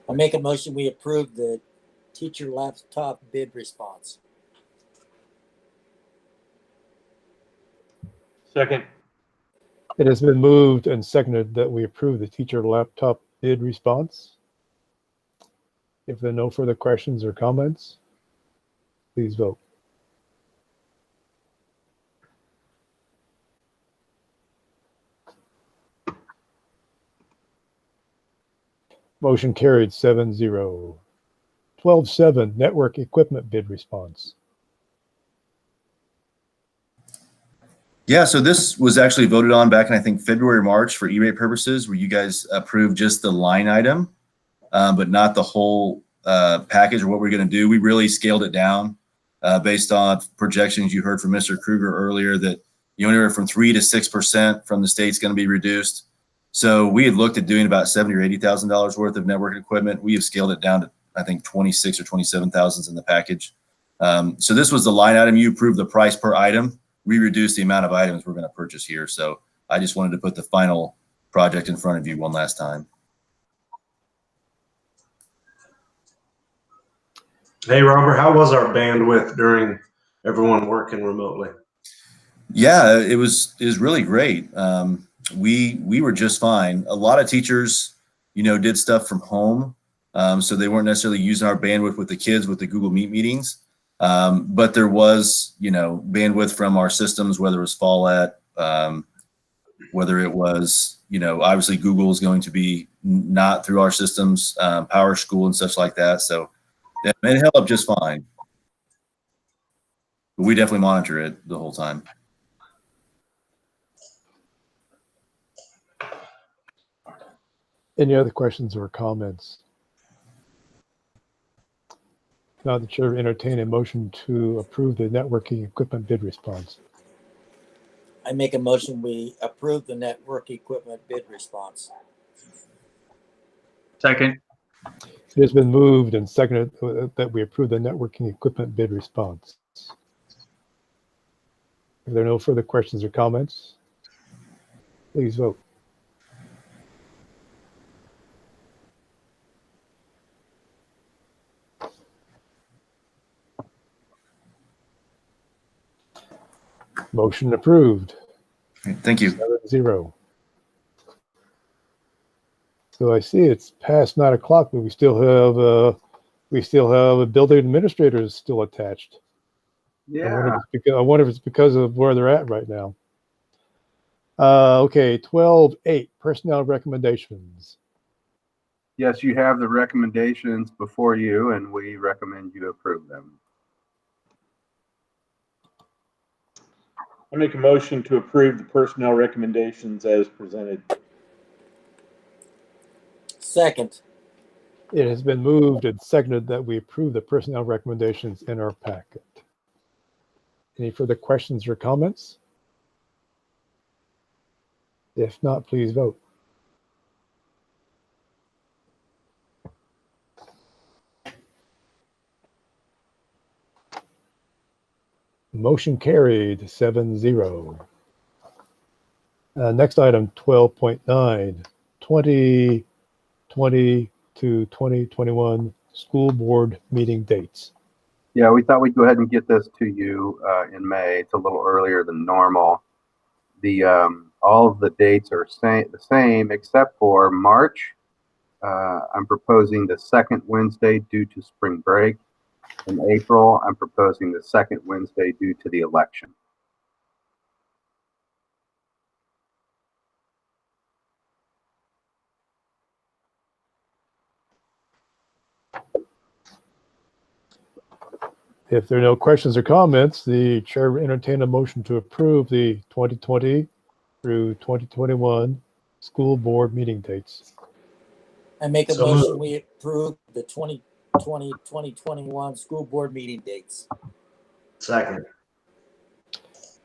I make a motion we approve the teacher laptop bid response. Second. It has been moved and seconded that we approve the teacher laptop bid response. If there are no further questions or comments, please vote. Motion carried 7-0. 12-7 network equipment bid response. Yeah, so this was actually voted on back in, I think, February, March for E-rate purposes, where you guys approved just the line item, but not the whole package or what we're going to do. We really scaled it down based on projections you heard from Mr. Kruger earlier that anywhere from 3 to 6% from the state's going to be reduced. So we had looked at doing about $70,000 or $80,000 worth of network equipment. We have scaled it down to, I think, 26 or 27,000 in the package. So this was the line item. You approved the price per item. We reduced the amount of items we're going to purchase here. So I just wanted to put the final project in front of you one last time. Hey, Robert, how was our bandwidth during everyone working remotely? Yeah, it was really great. We were just fine. A lot of teachers, did stuff from home. So they weren't necessarily using our bandwidth with the kids with the Google Meet meetings. But there was, bandwidth from our systems, whether it was Fallout, whether it was, obviously Google is going to be not through our systems, Power School and such like that. So it held up just fine. But we definitely monitor it the whole time. Any other questions or comments? Now the chair entertain a motion to approve the networking equipment bid response. I make a motion we approve the network equipment bid response. Second. It has been moved and seconded that we approve the networking equipment bid response. If there are no further questions or comments, please vote. Motion approved. Thank you. 7-0. So I see it's past 9 o'clock, but we still have building administrators still attached. Yeah. I wonder if it's because of where they're at right now. Okay, 12-8 personnel recommendations. Yes, you have the recommendations before you, and we recommend you approve them. I make a motion to approve the personnel recommendations as presented. Second. It has been moved and seconded that we approve the personnel recommendations in our packet. Any further questions or comments? If not, please vote. Motion carried 7-0. Next item, 12.9, 2020 to 2021 school board meeting dates. Yeah, we thought we'd go ahead and get this to you in May. It's a little earlier than normal. The all of the dates are the same except for March. I'm proposing the second Wednesday due to spring break. In April, I'm proposing the second Wednesday due to the election. If there are no questions or comments, the chair will entertain a motion to approve the 2020 through 2021 school board meeting dates. I make a So motion, moved. we approve the 2020-2021 school board meeting dates. Second.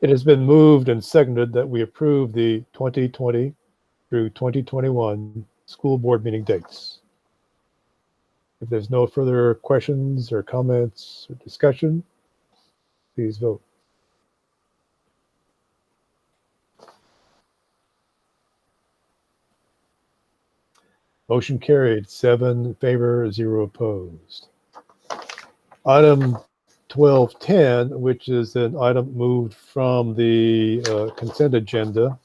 It has been moved and seconded that we approve the 2020 through 2021 school board meeting dates. If there's no further questions or comments or discussion, please vote. Motion carried, 7 in favor, 0 opposed. Item 12.10, which is an item moved from the consent agenda.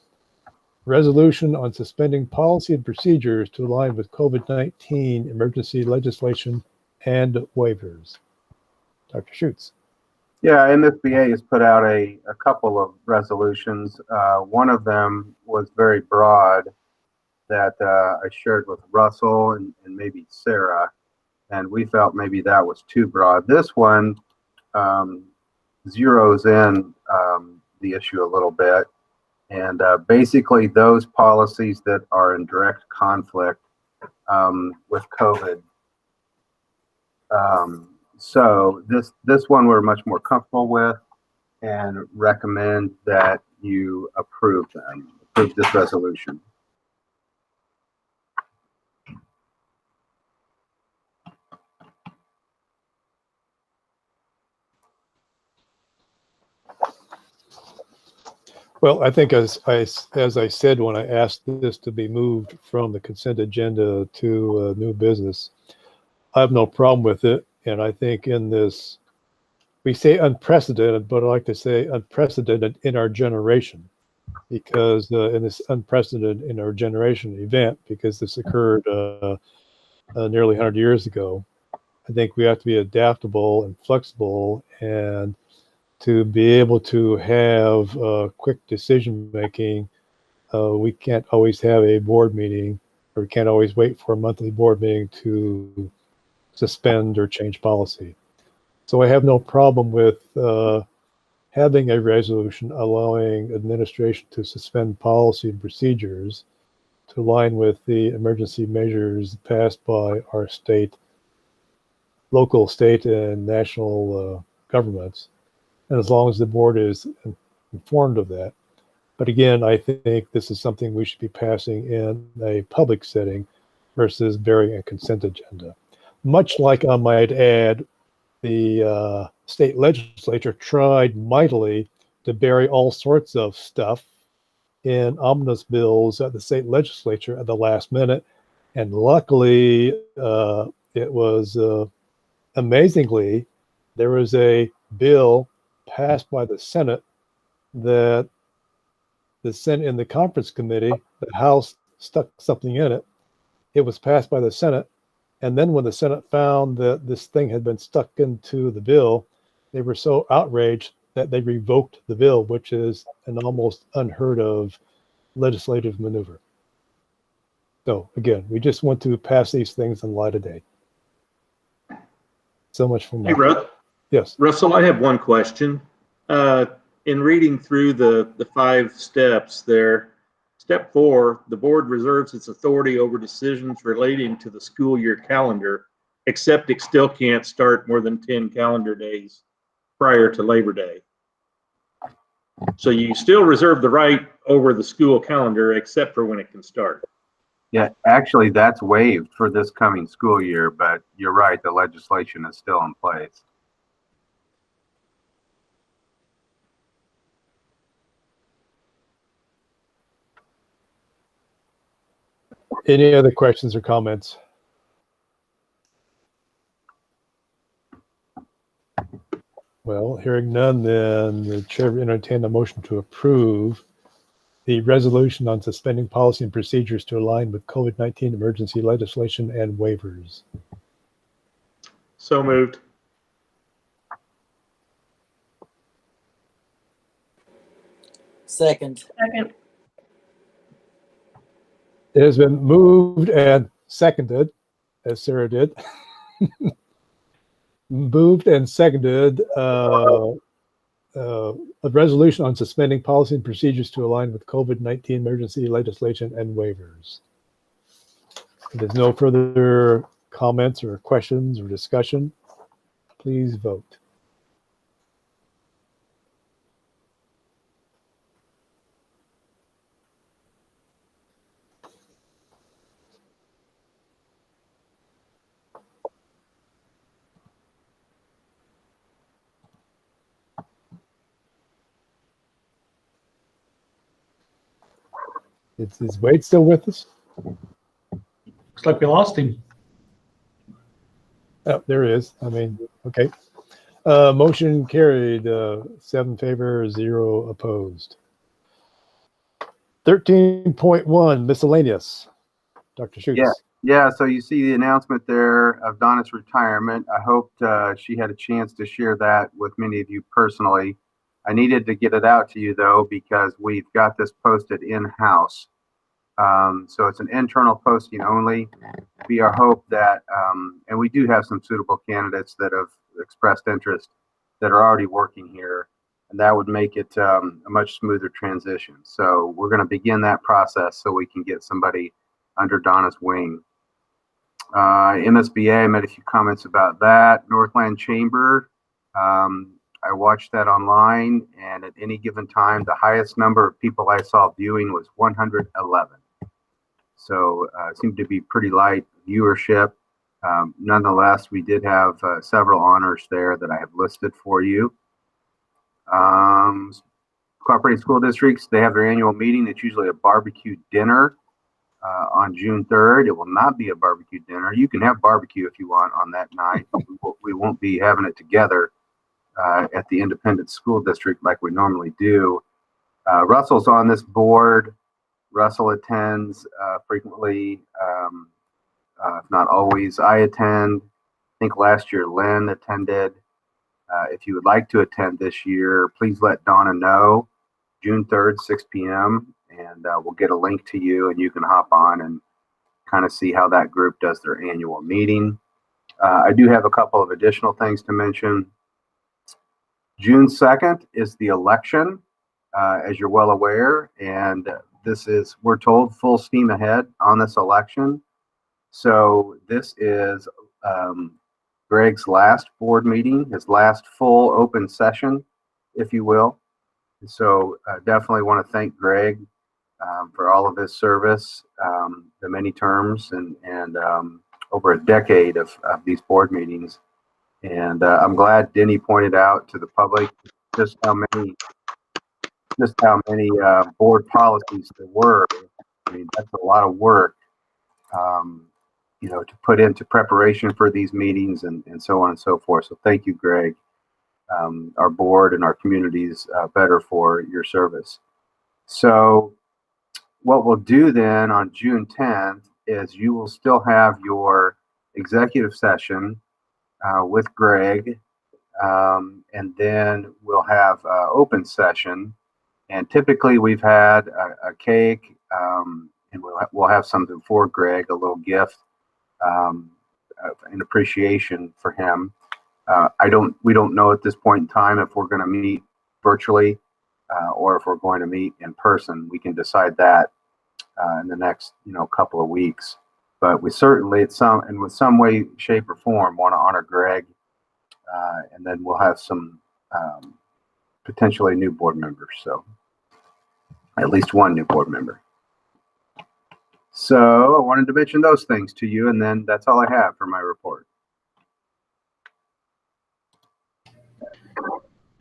Resolution on suspending policy and procedures to align with COVID-19 emergency legislation and waivers. Dr. Schutz. Yeah, MSBA has put out a couple of resolutions. One of them was very broad that I shared with Russell and maybe Sarah, and we felt maybe that was too broad. This one zeroes in the issue a little bit, and basically those policies that are in direct conflict with COVID. So this one we're much more comfortable with and recommend that you approve this resolution. Well, I think as I said when I asked this to be moved from the consent agenda to new business, I have no problem with it. And I think in this, we say unprecedented, but I like to say unprecedented in our generation, because in this unprecedented in our generation event, because this occurred nearly 100 years ago, I think we have to be adaptable and flexible, and to be able to have quick decision making. We can't always have a board meeting, or we can't always wait for a monthly board meeting to suspend or change policy. So I have no problem with having a resolution allowing administration to suspend policy and procedures to align with the emergency measures passed by our state, local, state, and national governments. And as long as the board is informed of that. But again, I think this is something we should be passing in a public setting versus burying a consent agenda. Much like I might add, the state legislature tried mightily to bury all sorts of stuff in omnibus bills at the state legislature at the last minute. And luckily, it was amazingly, there was a bill passed by the Senate that the Senate in the conference committee, the House stuck something in it. It was passed by the Senate. And then when the Senate found that this thing had been stuck into the bill, they were so outraged that they revoked the bill, which is an almost unheard of legislative maneuver. So again, we just want to pass these things in light of day. So much for me. Hey, yes. Russell, I have one question. In reading through the 5 steps there, step 4, the board reserves its authority over decisions relating to the school year calendar, except it still can't start more than 10 calendar days prior to Labor Day. So you still reserve the right over the school calendar, except for when it can start. Yeah, actually that's waived for this coming school year, but you're right, the legislation is still in place. Any other questions or comments? Well, hearing none, then the chair will entertain a motion to approve the resolution on suspending policy and procedures to align with COVID-19 emergency legislation and waivers. So moved. Second. Second. It has been moved and seconded, as Sarah did. Moved and seconded a resolution on suspending policy and procedures to align with COVID-19 emergency legislation and waivers. If there's no further comments or questions or discussion, please vote. Is Wade still with us? Looks like we lost him. Oh, there he is. I mean, okay. Motion carried, 7 in favor, 0 opposed. 13.1 miscellaneous. Dr. Schutz. Yeah. So you see the announcement there of Donna's retirement. I hoped she had a chance to share that with many of you personally. I needed to get it out to you though, because we've got this posted in-house. So it's an internal posting only. Be our hope that, and we do have some suitable candidates that have expressed interest that are already working here, and that would make it a much smoother transition. So we're going to begin that process so we can get somebody under Donna's wing. MSBA, I made a few comments about that. Northland Chamber, I watched that online, and at any given time, the highest number of people I saw viewing was 111. So it seemed to be pretty light viewership. Nonetheless, we did have several honors there that I have listed for you. Cooperating school districts, they have their annual meeting. It's usually a barbecue dinner on June 3rd. It will not be a barbecue dinner. You can have barbecue if you want on that night. We won't be having it together at the independent school district like we normally do. Russell's on this board. Russell attends frequently, if not always. I attend. I think last year Lynn attended. If you would like to attend this year, please let Donna know. June 3rd, 6 p.m. And we'll get a link to you, and you can hop on and kind of see how that group does their annual meeting. I do have a couple of additional things to mention. June 2nd is the election, as you're well aware, and this is, we're told, full steam ahead on this election. So this is Greg's last board meeting, his last full open session, if you will. So definitely want to thank Greg for all of his service, the many terms, and over a decade of these board meetings. And I'm glad Denny pointed out to the public just how many board policies there were. I mean, that's a lot of work, to put into preparation for these meetings and so on and so forth. So thank you, Greg. Our board and our communities better for your service. So what we'll do then on June 10th is you will still have your executive session with Greg, and then we'll have open session. And typically we've had a cake, and we'll have something for Greg, a little gift, in appreciation for him. We don't know at this point in time if we're going to meet virtually or if we're going to meet in person. We can decide that in the next couple of weeks. But we certainly, with some way, shape, or form, want to honor Greg, and then we'll have some potentially new board members. So at least one new board member. So I wanted to mention those things to you, and then that's all I have for my report.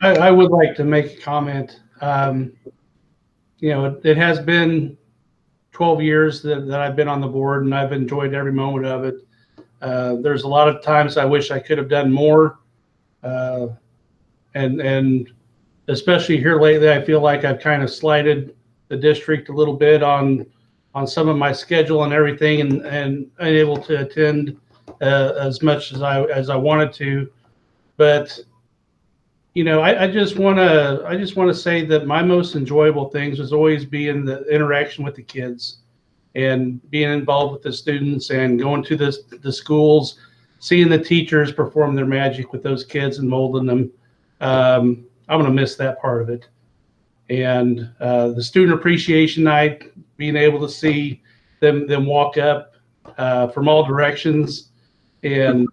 I would like to make a comment. It has been 12 years that I've been on the board, and I've enjoyed every moment of it. There's a lot of times I wish I could have done more. And especially here lately, I feel like I've kind of slighted the district a little bit on some of my schedule and everything, and unable to attend as much as I wanted to. But you know, I just want to say that my most enjoyable things was always being the interaction with the kids and being involved with the students and going to the schools, seeing the teachers perform their magic with those kids and molding them. I'm going to miss that part of it. And the student appreciation night, being able to see them walk up from all directions, and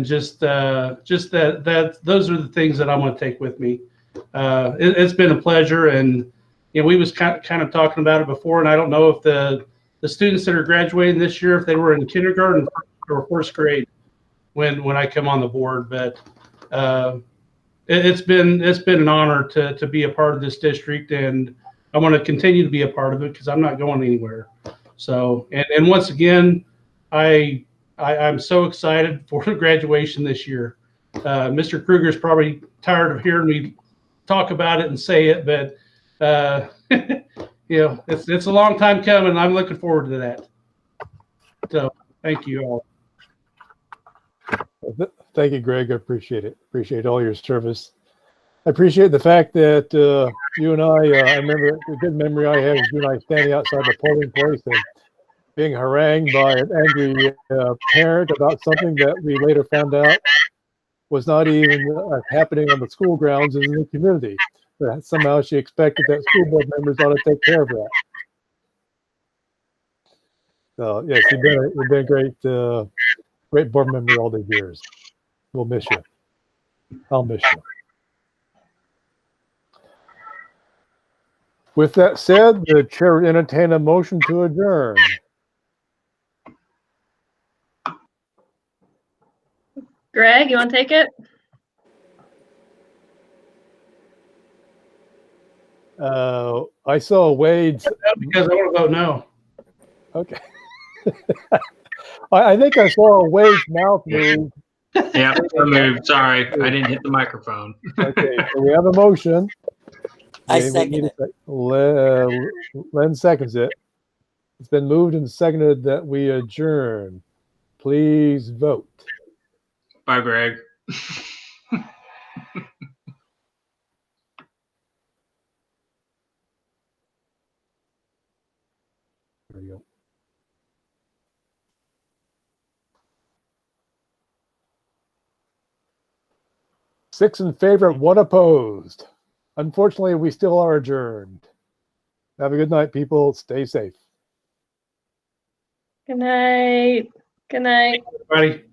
just that those are the things that I'm going to take with me. It's been a pleasure, and you know, we was kind of talking about it before, and I don't know if the students that are graduating this year, if they were in kindergarten or first grade when I come on the board, but it's been an honor to be a part of this district, and I want to continue to be a part of it because I'm not going anywhere. So, and once again, I'm so excited for graduation this year. Mr. Kruger's probably tired of hearing me talk about it and say it, but you know, it's a long time coming, and I'm looking forward to that. So, thank you all. Thank you, Greg. I appreciate it. Appreciate all your service. I appreciate the fact that you and I remember the good memory I have is you and I standing outside the polling place and being harangued by an angry parent about something that we later found out was not even happening on the school grounds in the community. But somehow she expected that school board members ought to take care of that. So yes, you've been a great great board member all these years. We'll miss you. I'll miss you. With that said, the chair would entertain a motion to adjourn. Greg, you want to take it? I saw Wade's. Because I want to vote no. Okay. I think I saw Wade's mouth move. Yeah, I moved. Sorry, I didn't hit the microphone. Okay, so we have a motion. I second it. Len seconds it. It's been moved and seconded that we adjourn. Please vote. Bye, Greg. There you go. 6 in favor, 1 opposed. Unfortunately, we still are adjourned. Have a good night, people. Stay safe. Good night. Good night. Everybody.